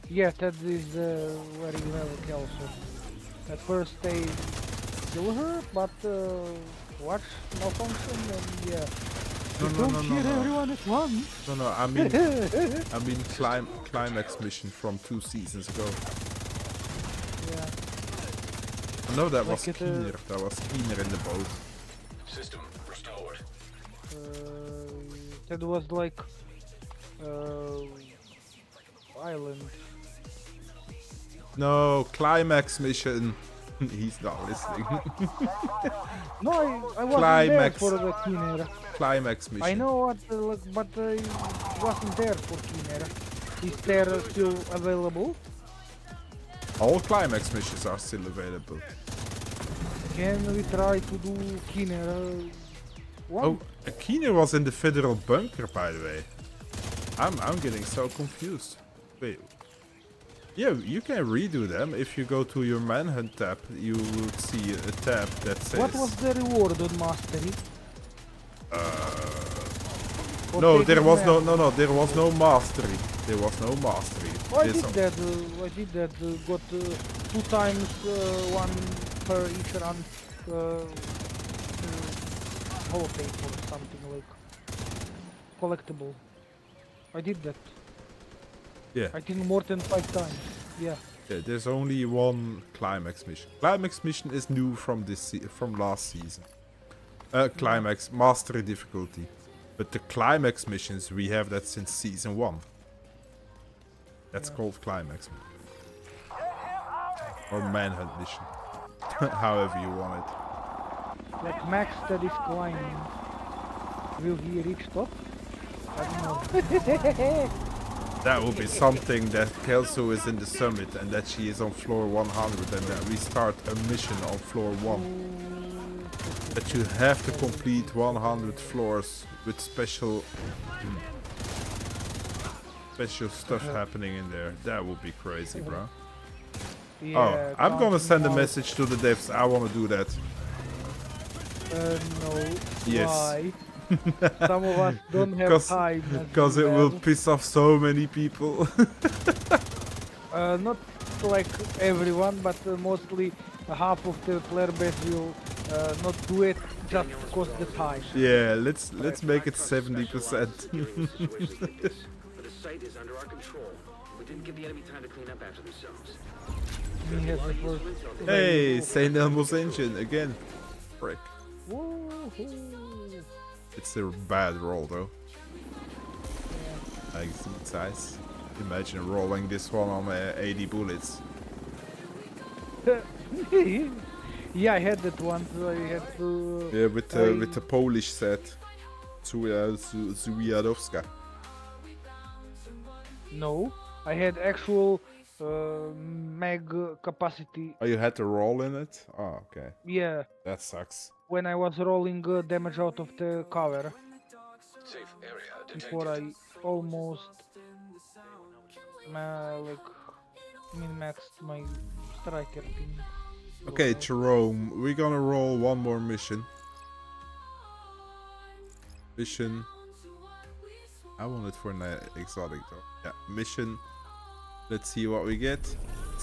Yeah, that is very well Kelso. At first they kill her, but watch malfunction and yeah.
No.
Everyone at once.
No, I mean climax mission from 2 seasons ago.
Yeah.
No, that
Like
was
it,
Keener. That was Keener in the boat.
System restored.
That was like island.
No, climax mission. He's not listening.
No, I wasn't
Climax.
there for the Keener.
Climax mission.
I know what, but I wasn't there for Keener. Is there still available?
All climax missions are still available.
Can we try to do Keener?
Oh, Keener was in the federal bunker, by the way. I'm getting so confused. Wait. Yeah, you can redo them. If you go to your manhunt tab, you will see a tab that says...
What was the reward on Mastery?
No, there was no, there was no mastery. There was no mastery.
I did that. Got 2 times 1 per each run. Holotape or something like collectible. I did that.
Yeah.
I think more than 5 times. Yeah.
Yeah, there's only 1 climax mission. Climax mission is new from from last season. Climax mastery difficulty, but the climax missions we have that since season 1. That's called climax or manhunt mission, however you want it.
Like Max that is climbing. Will he reach top? I don't know.
That will be something that Kelso is in the summit and that she is on floor 100 and that we start a mission on floor 1. That you have to complete 100 floors with special stuff happening in there. That would be crazy, bro.
Yeah,
Oh, I'm gonna send a message to the devs. I wanna do that.
No.
Yes.
Why? Some of us don't have time.
Because it will piss off so many people.
Not like everyone, but mostly half of the player base will not do it just because the time.
Yeah, let's make it 70%.
But the site is under our control. We didn't give the enemy time to clean up after themselves.
Hey, St. Elmo's engine again. Frick. It's a bad roll though. I see its size. Imagine rolling this one on 80 bullets.
Yeah, I had that once. I had to.
Yeah, with the Polish set. Zuwiadowska.
No, I had actual mag capacity.
Oh, you had to roll in it? Oh, okay.
Yeah.
That sucks.
When I was rolling damage out of the cover.
Safe area
Before I almost min-maxed my striker thing.
Okay, Jerome, we're gonna roll one more mission. I want it for an exotic though. Yeah, mission. Let's see what we get.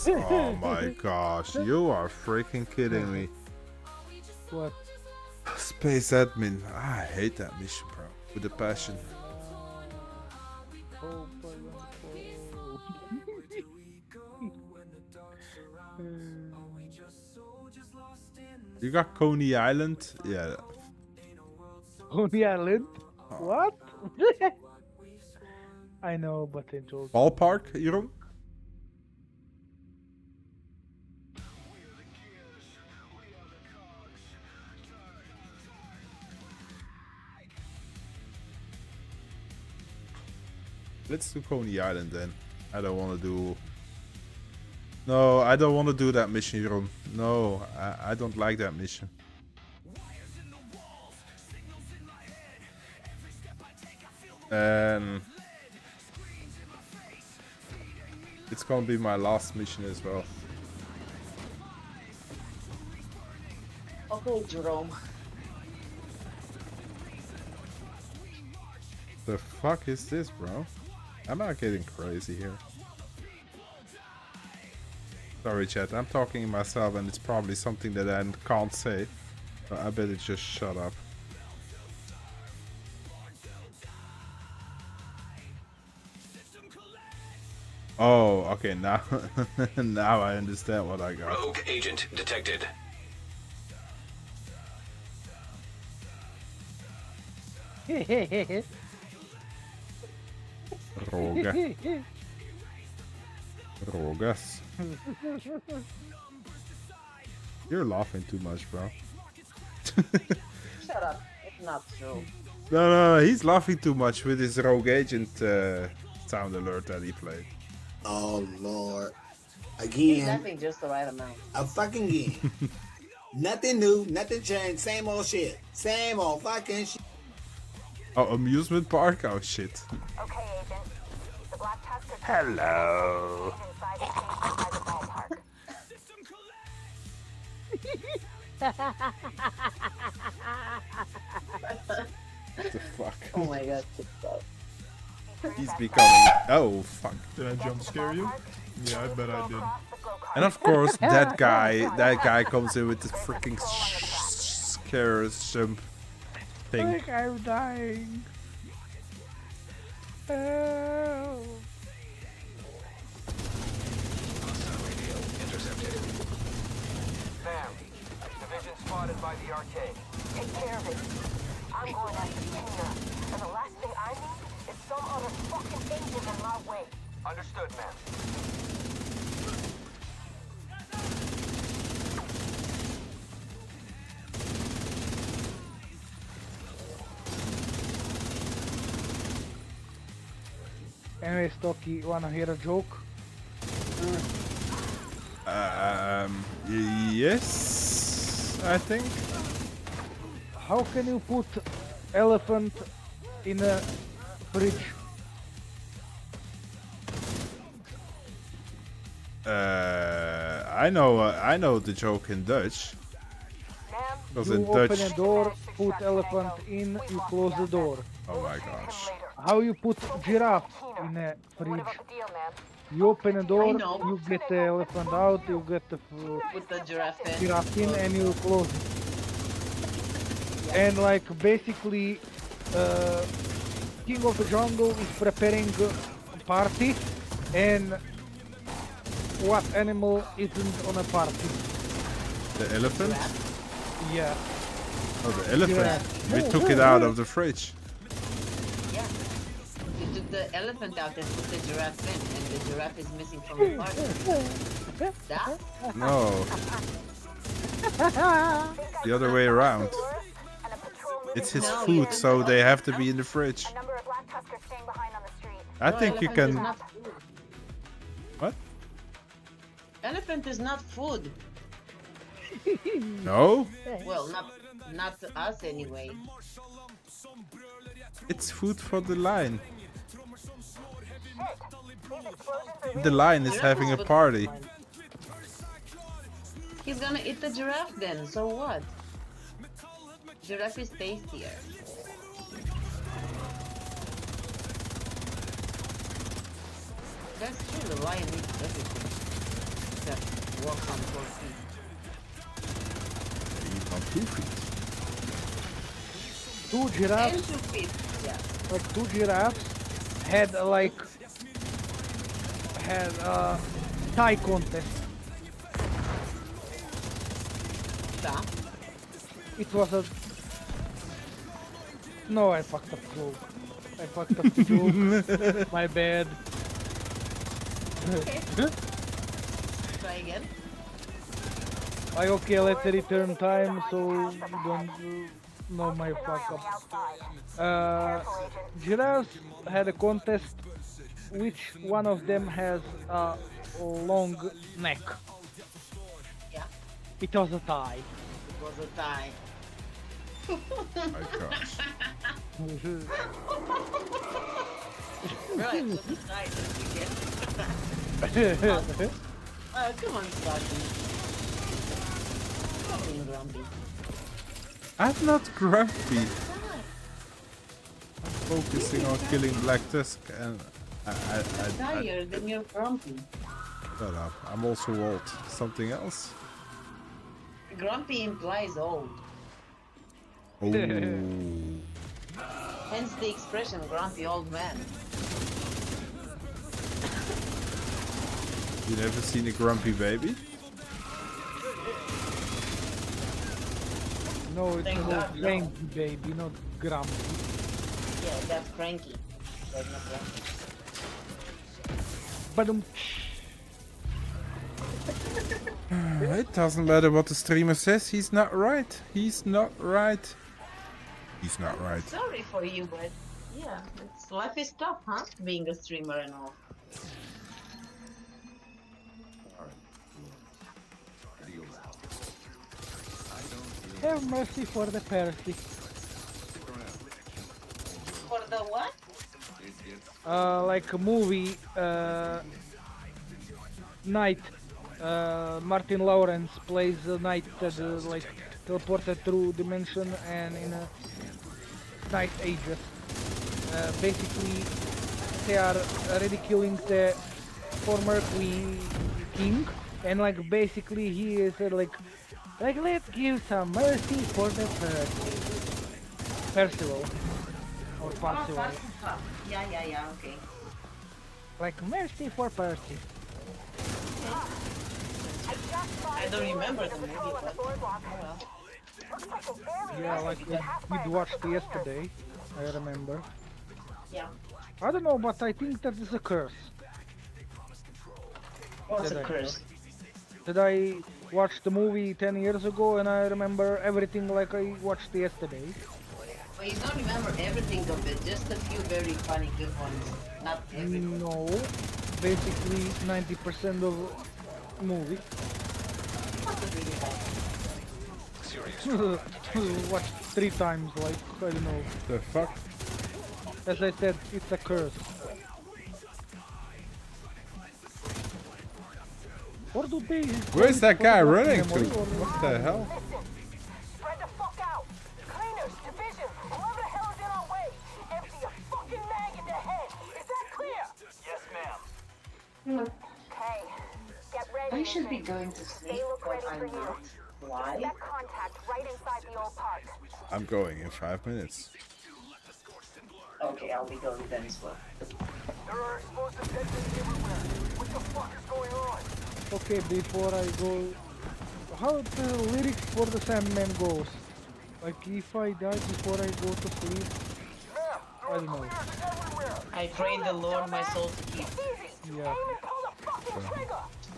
Oh my gosh, you are freaking kidding me.
What?
Space admin. I hate that mission, bro. With a passion. You got Coney Island? Yeah.
Coney Island? What? I know, but I joke.
Ballpark, Jeroen? Let's do Coney Island then. I don't want to do... No, I don't want to do that mission, Jeroen. No, I don't like that mission. And it's gonna be my last mission as well.
Okay, Jerome.
The fuck is this, bro? Am I getting crazy here? Sorry, chat. I'm talking to myself, and it's probably something that I can't say. So I better just shut up. Oh, okay. Now, now I understand what I got.
Rogue agent detected.
Roga. Rogas. You're laughing too much, bro.
Shut up. It's not true.
No, he's laughing too much with his Rogue Agent sound alert that he played.
Oh, Lord.
He's
Again.
laughing just the right amount.
A fucking again. Nothing new, nothing changed, same old shit. Same old fucking shit.
Oh, amusement park? Oh, shit.
Okay, Agent. The Black Tusker
Hello.
inside the ballpark.
What the fuck?
Oh my god.
He's becoming... Oh, fuck.
Did I jump scare you? Yeah, I bet I did.
And of course, that guy comes in with the freaking scare jump thing.
Like I'm dying. Help.
Sam, division spotted by the arcade.
Take care of it. I'm going after Tina, and the last thing I need is some other fucking agent in my way.
Understood, ma'am.
Anyway, Stocky, wanna hear a joke?
Yes, I think.
How can you put elephant in a fridge?
I know the joke in Dutch. Was
You
in
open
Dutch.
a door, put elephant in, you close the door.
Oh my gosh.
How you put giraffe in a fridge? You open a door,
know.
you get the elephant out, you get the
Put the giraffe in.
giraffe in, and you close it. And like basically, King of the Jungle is preparing a party, and what animal isn't on a party?
The elephant?
Yeah.
Oh, the elephant.
Yeah.
We took it out of the fridge.
Yeah. You took the elephant out and put the giraffe in, and the giraffe is missing from the party. That?
No. The other way around. It's his
No,
food,
yeah.
so they have to be in the fridge. I
No,
think you
elephant is
can...
not food.
What?
Elephant is not food.
No?
Well, not to us anyway.
It's food for the lion. The lion is having a party.
He's gonna eat the giraffe then, so what? Giraffe is tastier. That's true, the lion eats everything. Except walks on 4 feet.
Eat on 2 feet.
Two giraffes.
And 2 feet, yeah.
Like two giraffes had a Thai contest.
Yeah.
It was a... No, I fucked up joke. I fucked up the joke. My bad.
Okay. Try again.
Okay, let's return time so you don't know my fuck up. Giraffes had a contest which one of them has a long neck.
Yeah.
It was a Thai.
It was a tie.
My gosh.
Right, it was a tie this weekend. Come on, Saki. Stop being grumpy.
I'm not grumpy. I'm focusing on killing Black Tusk and
Tired and you're grumpy.
Shut up. I'm also old. Something else?
Grumpy implies old.
Oh.
Hence the expression grumpy old man.
You never seen a grumpy baby?
No, it's
Thank
a
God, no.
Frankie baby, not grumpy.
Yeah, that's Frankie. That's not grumpy.
But
It doesn't matter what the streamer says. He's not right. He's not right. He's not right.
Sorry for you, but yeah, life is tough, huh? Being a streamer and all.
have mercy for the Percy.
For the what?
Like a movie, Knight. Martin Lawrence plays a knight that like teleported through dimension and in a Knight Ages. Basically, they are ridiculing the former king, and like basically he is like let's give some mercy for the Percival or Percival.
Oh, yeah, okay.
Like mercy for Percy.
I don't remember the movie, but oh well.
Yeah, like we watched yesterday, I remember.
Yeah.
I don't know, but I think that is a curse.
What's a curse?
That I watched the movie 10 years ago and I remember everything like I watched yesterday.
Well, you don't remember everything of it, just a few very funny good ones. Not everything.
No, basically 90% of movie. Watched 3 times, like, I don't know.
The fuck?
As I said, it's a curse. Or do they...
Where's that guy running
memory
to?
or-
What the hell?
I should be going to sleep, but I'm not. Why?
That contact right inside the old park.
I'm going in 5 minutes.
Okay, I'll be going then as well.
There are explosive detonations everywhere. What the fuck is going on?
Okay, before I go, how the lyrics for the Sandman goes? Like if I die before I go to sleep, I don't know.
I pray the Lord my soul to keep.
Yeah.
There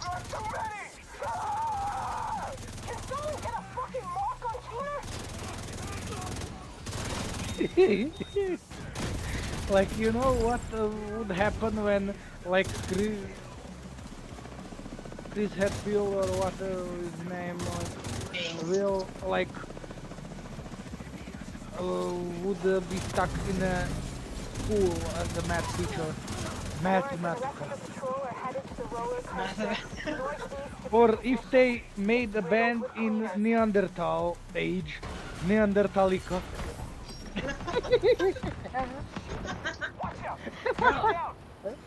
are too many! Ah! Can someone get a fucking mark on Keener?
Like, you know what would happen when, like, Chris Hadfield or what his name will, like, would be stuck in a school as a math teacher. Mathematical. Or if they made a band in Neanderthal age, Neanderthalica.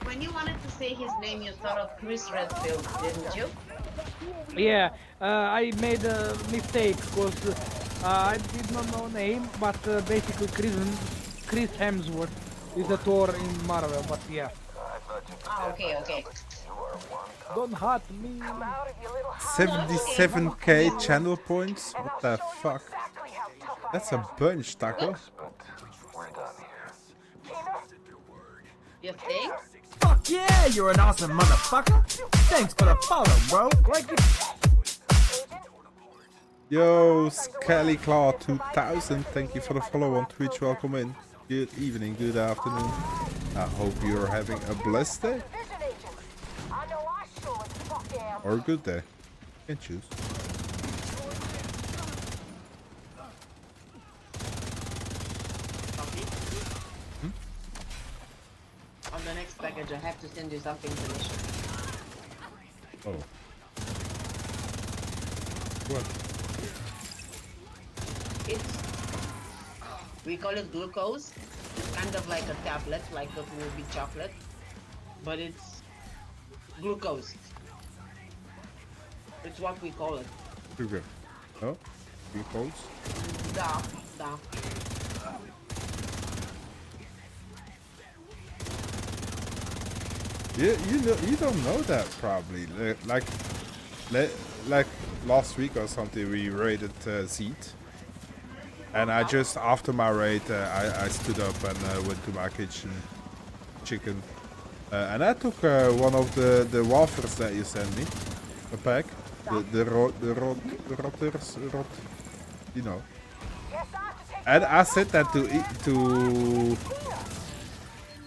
When you wanted to say his name, you thought of Chris Redfield, didn't you?
Yeah, I made a mistake because I did not know name, but basically Chris Hemsworth is a Thor in Marvel, but yeah.
Ah, okay, okay.
Don't hurt me.
77k channel points? What the fuck? That's a bunch, Taco.
You think?
Fuck yeah, you're an awesome motherfucker. Thanks for the follow, bro. Like it.
Yo, Scalyclaw 2000, thank you for the follow on Twitch. Welcome in. Good evening, good afternoon. I hope you're having a blessed day. Or a good day. You can choose.
On the next package, I have to send you something delicious.
Oh. What?
We call it glucose. It's kind of like a tablet, like it will be chocolate, but it's glucose. It's what we call it.
Sugar. Oh? Glucose?
Da.
Yeah, you don't know that probably. Like last week or something, we raided Zeet, and I just after my raid, I stood up and went to my kitchen, chicken, and I took one of the wafers that you sent me, a pack, the rotters, you know, and I said that to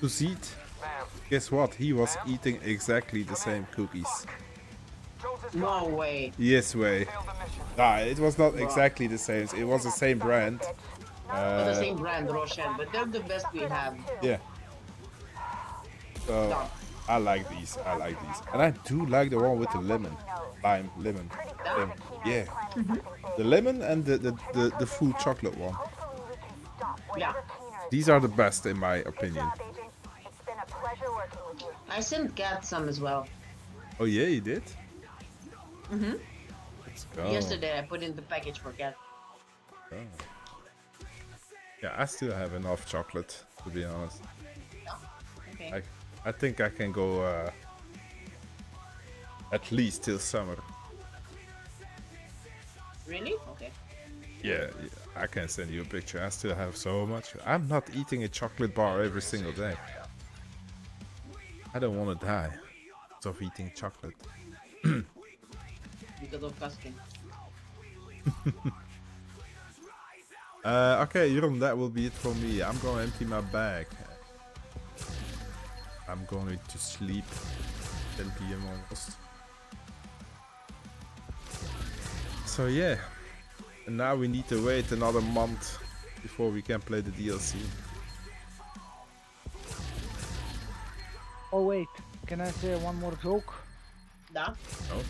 Zeet. Guess what? He was eating exactly the same cookies.
No way.
Yes way. Nah, it was not exactly the same. It was the same brand.
The same brand, Roshan, but they're the best we have.
Yeah. So I like these. And I do like the one with the lemon. Lemon. Yeah. The lemon and the full chocolate one.
Yeah.
These are the best in my opinion.
I sent Kat some as well.
Oh yeah, you did?
Mm-hmm.
Let's go.
Yesterday I put in the package for Kat.
Oh. Yeah, I still have enough chocolate, to be honest.
Okay.
I think I can go at least till summer.
Really? Okay.
Yeah, I can send you a picture. I still have so much. I'm not eating a chocolate bar every single day. I don't want to die of eating chocolate.
Because of custom.
Okay, Jeroen, that will be it for me. I'm going to empty my bag. I'm going to sleep. 10 p.m. almost. So yeah. And now we need to wait another month before we can play the DLC.
Oh wait, can I say one more joke?
Da.
No.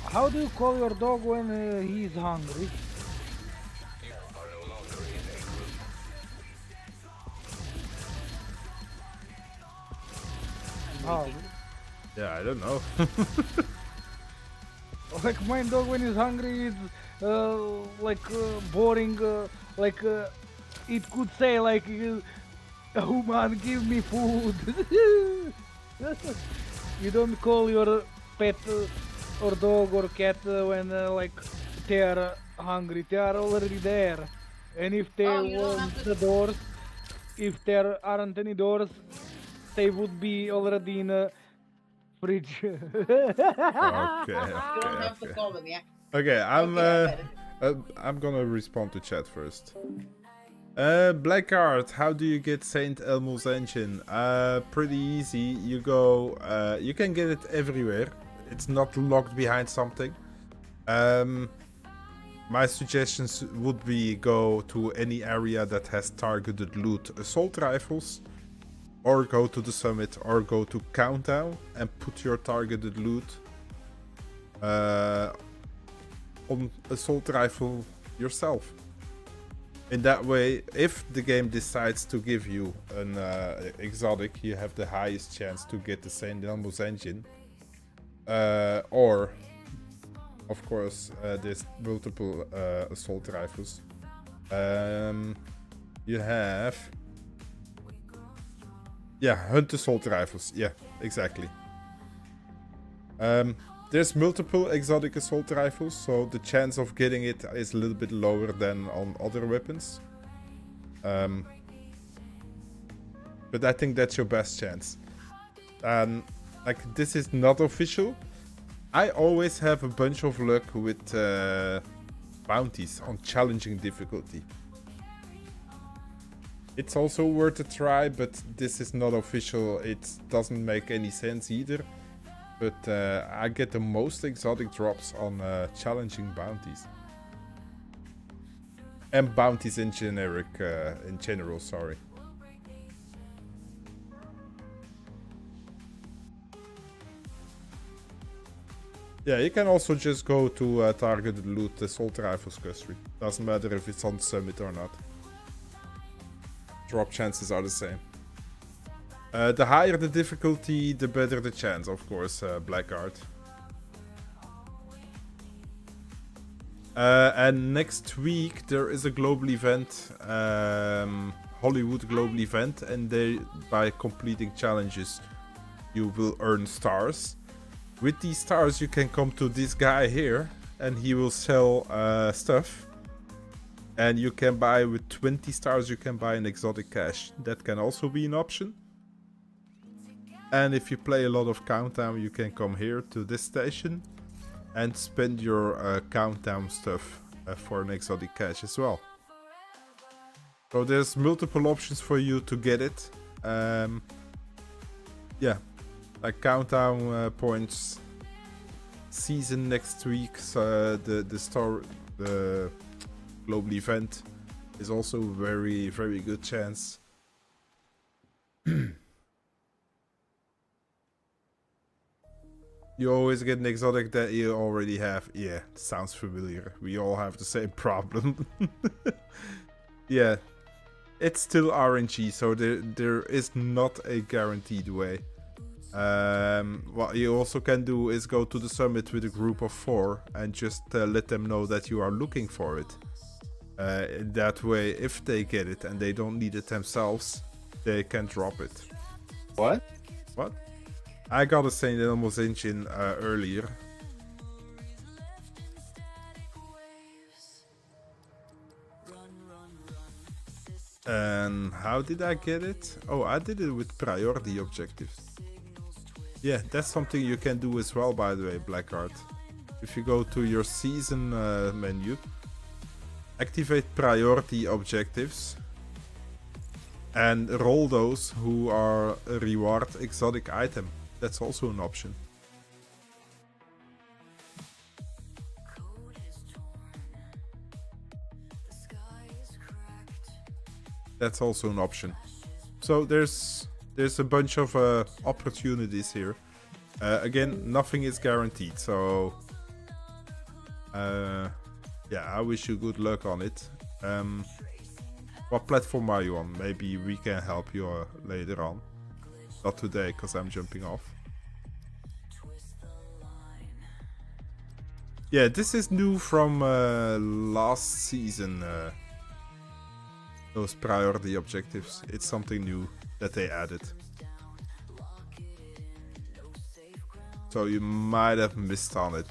How do you call your dog when he is hungry? Oh.
Yeah, I don't know.
Like my dog when he's hungry, it's boring. It could say like, "Human, give me food." You don't call your pet or dog or cat when they are hungry. They are already there, and if they want the doors, if there aren't any doors, they would be already in a fridge.
Okay.
You don't have to call them, yeah.
Okay, I'm gonna respond to chat first. Blackguard, how do you get Saint Elmo's engine? Pretty easy. You go, you can get it everywhere. It's not locked behind something. My suggestions would be go to any area that has targeted loot assault rifles, or go to the summit, or go to Countdown and put your targeted loot on assault rifle yourself. In that way, if the game decides to give you an exotic, you have the highest chance to get the St. Elmo's engine. Or, of course, there's multiple assault rifles. You have... Yeah, hunt assault rifles. Yeah, exactly. There's multiple exotic assault rifles, so the chance of getting it is a little bit lower than on other weapons. But I think that's your best chance. Like, this is not official. I always have a bunch of luck with bounties on challenging difficulty. It's also worth a try, but this is not official. It doesn't make any sense either. But I get the most exotic drops on challenging bounties. And bounties in general, sorry. Yeah, you can also just go to targeted loot assault rifles cluster. Doesn't matter if it's on summit or not. Drop chances are the same. The higher the difficulty, the better the chance, of course, Blackguard. And next week there is a global event, Hollywood global event, and by completing challenges you will earn stars. With these stars you can come to this guy here and he will sell stuff. And you can buy, with 20 stars you can buy an exotic cache. That can also be an option. And if you play a lot of Countdown, you can come here to this station and spend your Countdown stuff for an exotic cache as well. So there's multiple options for you to get it. Yeah, like Countdown points, season next week. So the global event is also very, very good chance. You always get an exotic that you already have. Yeah, sounds familiar. We all have the same problem. Yeah, it's still RNG, so there is not a guaranteed way. What you also can do is go to the summit with a group of 4 and just let them know that you are looking for it. In that way, if they get it and they don't need it themselves, they can drop it.
What?
What? I got a St. Elmo's engine earlier. And how did I get it? Oh, I did it with priority objectives. Yeah, that's something you can do as well, by the way, Blackguard. If you go to your season menu, activate priority objectives and roll those who are a reward exotic item. That's also an option. That's also an option. So there's a bunch of opportunities here. Again, nothing is guaranteed, so yeah, I wish you good luck on it. What platform are you on? Maybe we can help you later on. Not today, because I'm jumping off. Yeah, this is new from last season. Those priority objectives. It's something new that they added. So you might have missed on it.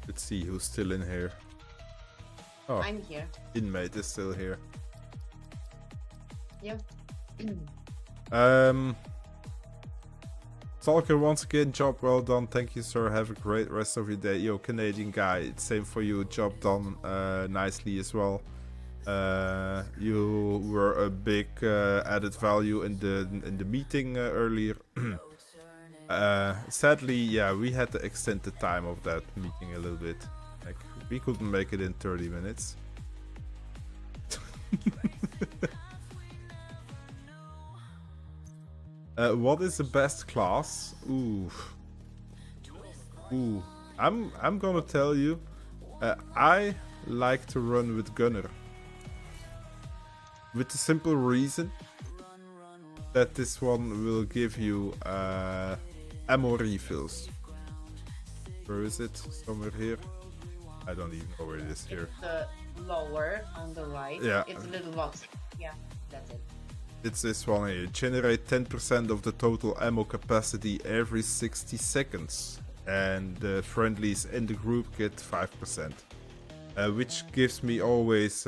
Let's see who's still in here. Oh,
I'm here.
Inmate is still here.
Yep.
Stalker, once again, job well done. Thank you, sir. Have a great rest of your day. Yo, Canadian guy, same for you. Job done nicely as well. You were a big added value in the meeting earlier. Sadly, yeah, we had to extend the time of that meeting a little bit. Like, we couldn't make it in 30 minutes. What is the best class? Ooh. I'm gonna tell you. I like to run with Gunner. With the simple reason that this one will give you ammo refills. Where is it? Somewhere here? I don't even know where it is here.
The lower on the right.
Yeah.
It's a little box. Yeah, that's it.
It's this one here. Generate 10% of the total ammo capacity every 60 seconds. And the friendlies in the group get 5%. Which gives me always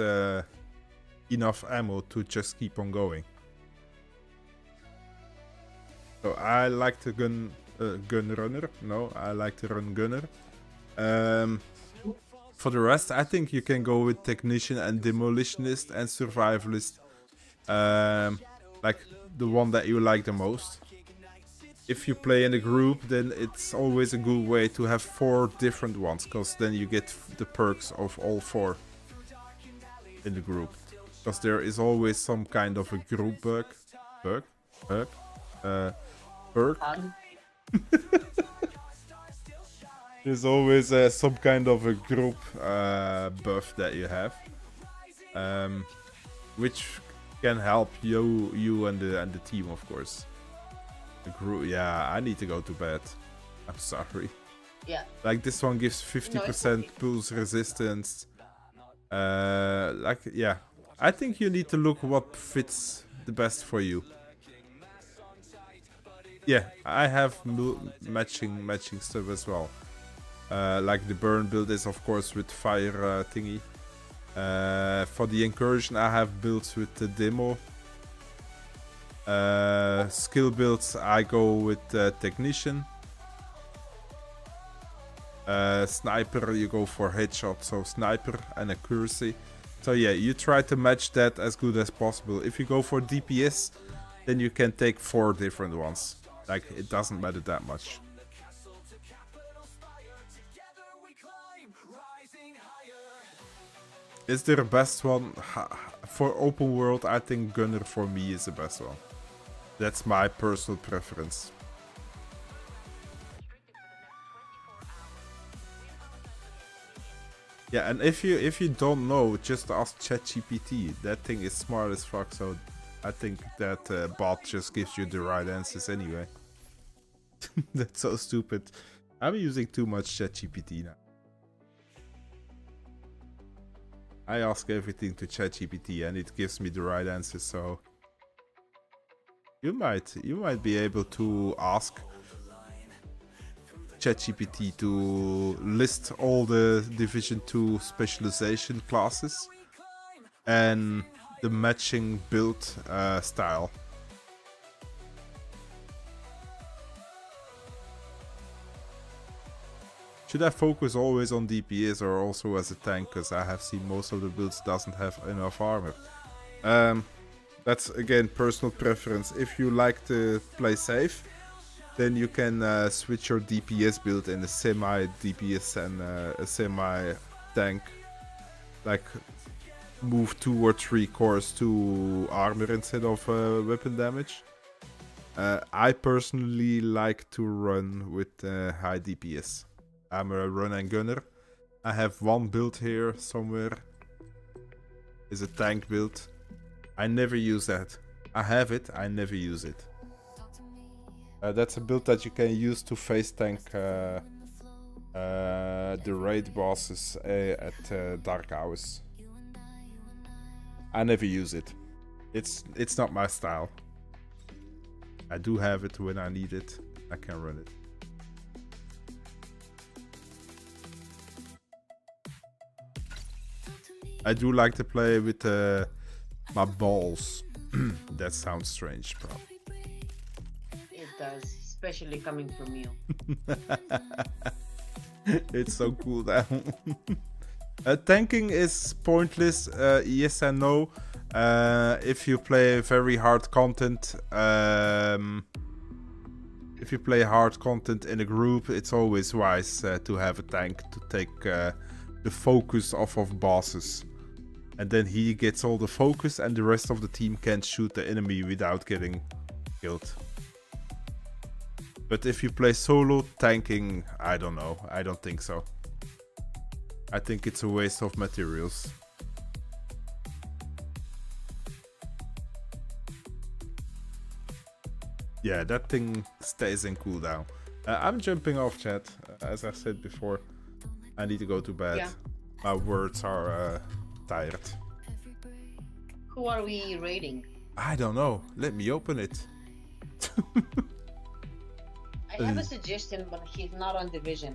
enough ammo to just keep on going. So I like to gun runner. No, I like to run gunner. For the rest, I think you can go with technician and demolitionist and survivalist. Like the one that you like the most. If you play in a group, then it's always a good way to have 4 different ones, because then you get the perks of all 4 in the group. Because there is always some kind of a group perk. There's always some kind of a group buff that you have, which can help you and the team, of course. The group, yeah, I need to go to bed. I'm sorry.
Yeah.
Like this one gives 50% pulse resistance. Like, yeah, I think you need to look what fits the best for you. Yeah, I have matching stuff as well. Like the burn build is of course with fire thingy. For the incursion I have builds with the demo. Skill builds I go with technician. Sniper you go for headshot, so sniper and accuracy. So yeah, you try to match that as good as possible. If you go for DPS, then you can take 4 different ones. Like, it doesn't matter that much. Is there a best one? For open world, I think Gunner for me is the best one. That's my personal preference. Yeah, and if you don't know, just ask ChatGPT. That thing is smart as fuck, so I think that bot just gives you the right answers anyway. That's so stupid. I'm using too much ChatGPT now. I ask everything to ChatGPT and it gives me the right answer, so you might be able to ask ChatGPT to list all the Division 2 specialization classes and the matching build style. Should I focus always on DPS or also as a tank? Because I have seen most of the builds doesn't have enough armor. That's again personal preference. If you like to play safe, then you can switch your DPS build in a semi-DPS and a semi-tank. Like move 2 or 3 cores to armor instead of weapon damage. I personally like to run with high DPS. I'm a run and gunner. I have one build here somewhere. Is a tank build. I never use that. I have it, I never use it. That's a build that you can use to face tank the raid bosses at dark hours. I never use it. It's not my style. I do have it when I need it. I can run it. I do like to play with my balls. That sounds strange, bro.
It does, especially coming from you.
It's so cool now. Tanking is pointless, yes and no. If you play very hard content, if you play hard content in a group, it's always wise to have a tank to take the focus off of bosses. And then he gets all the focus and the rest of the team can shoot the enemy without getting killed. But if you play solo tanking, I don't know. I don't think so. I think it's a waste of materials. Yeah, that thing stays in cooldown. I'm jumping off, chat. As I said before, I need to go to bed.
Yeah.
My words are tired.
Who are we raiding?
I don't know. Let me open it.
I have a suggestion, but he's not on Division.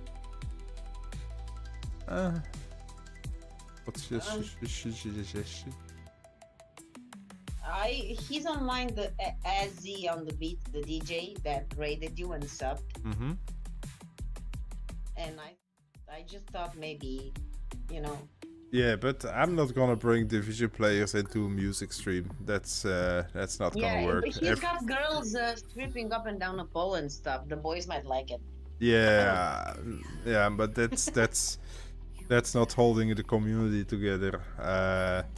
What's your suggestion?
He's online as Z on the beat, the DJ that raided you and subbed.
Mm-hmm.
And I just thought maybe, you know.
Yeah, but I'm not gonna bring Division players into a music stream. That's not gonna work.
But he's got girls stripping up and down a pole and stuff. The boys might like it.
Yeah, yeah, but that's not holding the community together.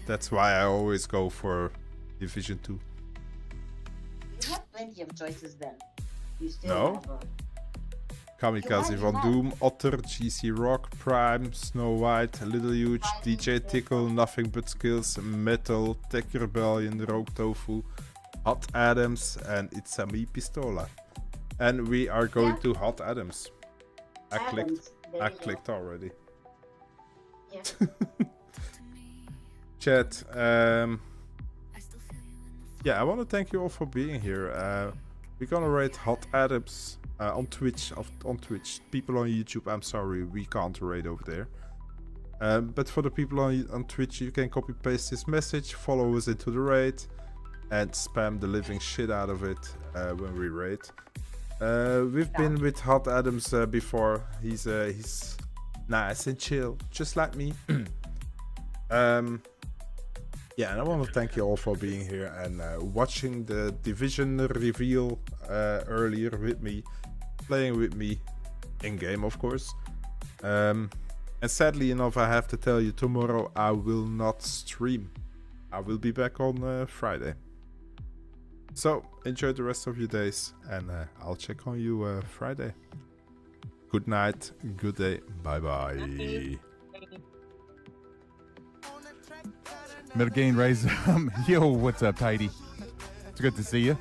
That's why I always go for Division 2.
You have plenty of choices then. You still
No.
have
Kamikaze Van Doom, Otter, GC Rock, Prime, Snow White, Little Huge, DJ Tickle, Nothing But Skills, Metal, Tech Rebellion, Rogue Tofu, Hot Adams, and Itzami Pistola. And we are going to Hot Adams. I clicked already.
Yeah.
Chat, yeah, I want to thank you all for being here. We're gonna rate Hot Adams on Twitch. On Twitch, people on YouTube, I'm sorry, we can't raid over there. But for the people on Twitch, you can copy paste this message, follow us into the raid, and spam the living shit out of it when we raid. We've been with Hot Adams before. He's nice and chill, just like me. Yeah, and I want to thank you all for being here and watching the Division reveal earlier with me, playing with me in game, of course. And sadly enough, I have to tell you, tomorrow I will not stream. I will be back on Friday. So enjoy the rest of your days, and I'll check on you Friday. Good night, good day, bye bye.
Metagain Rise. Yo, what's up, Tidy? It's good to see you.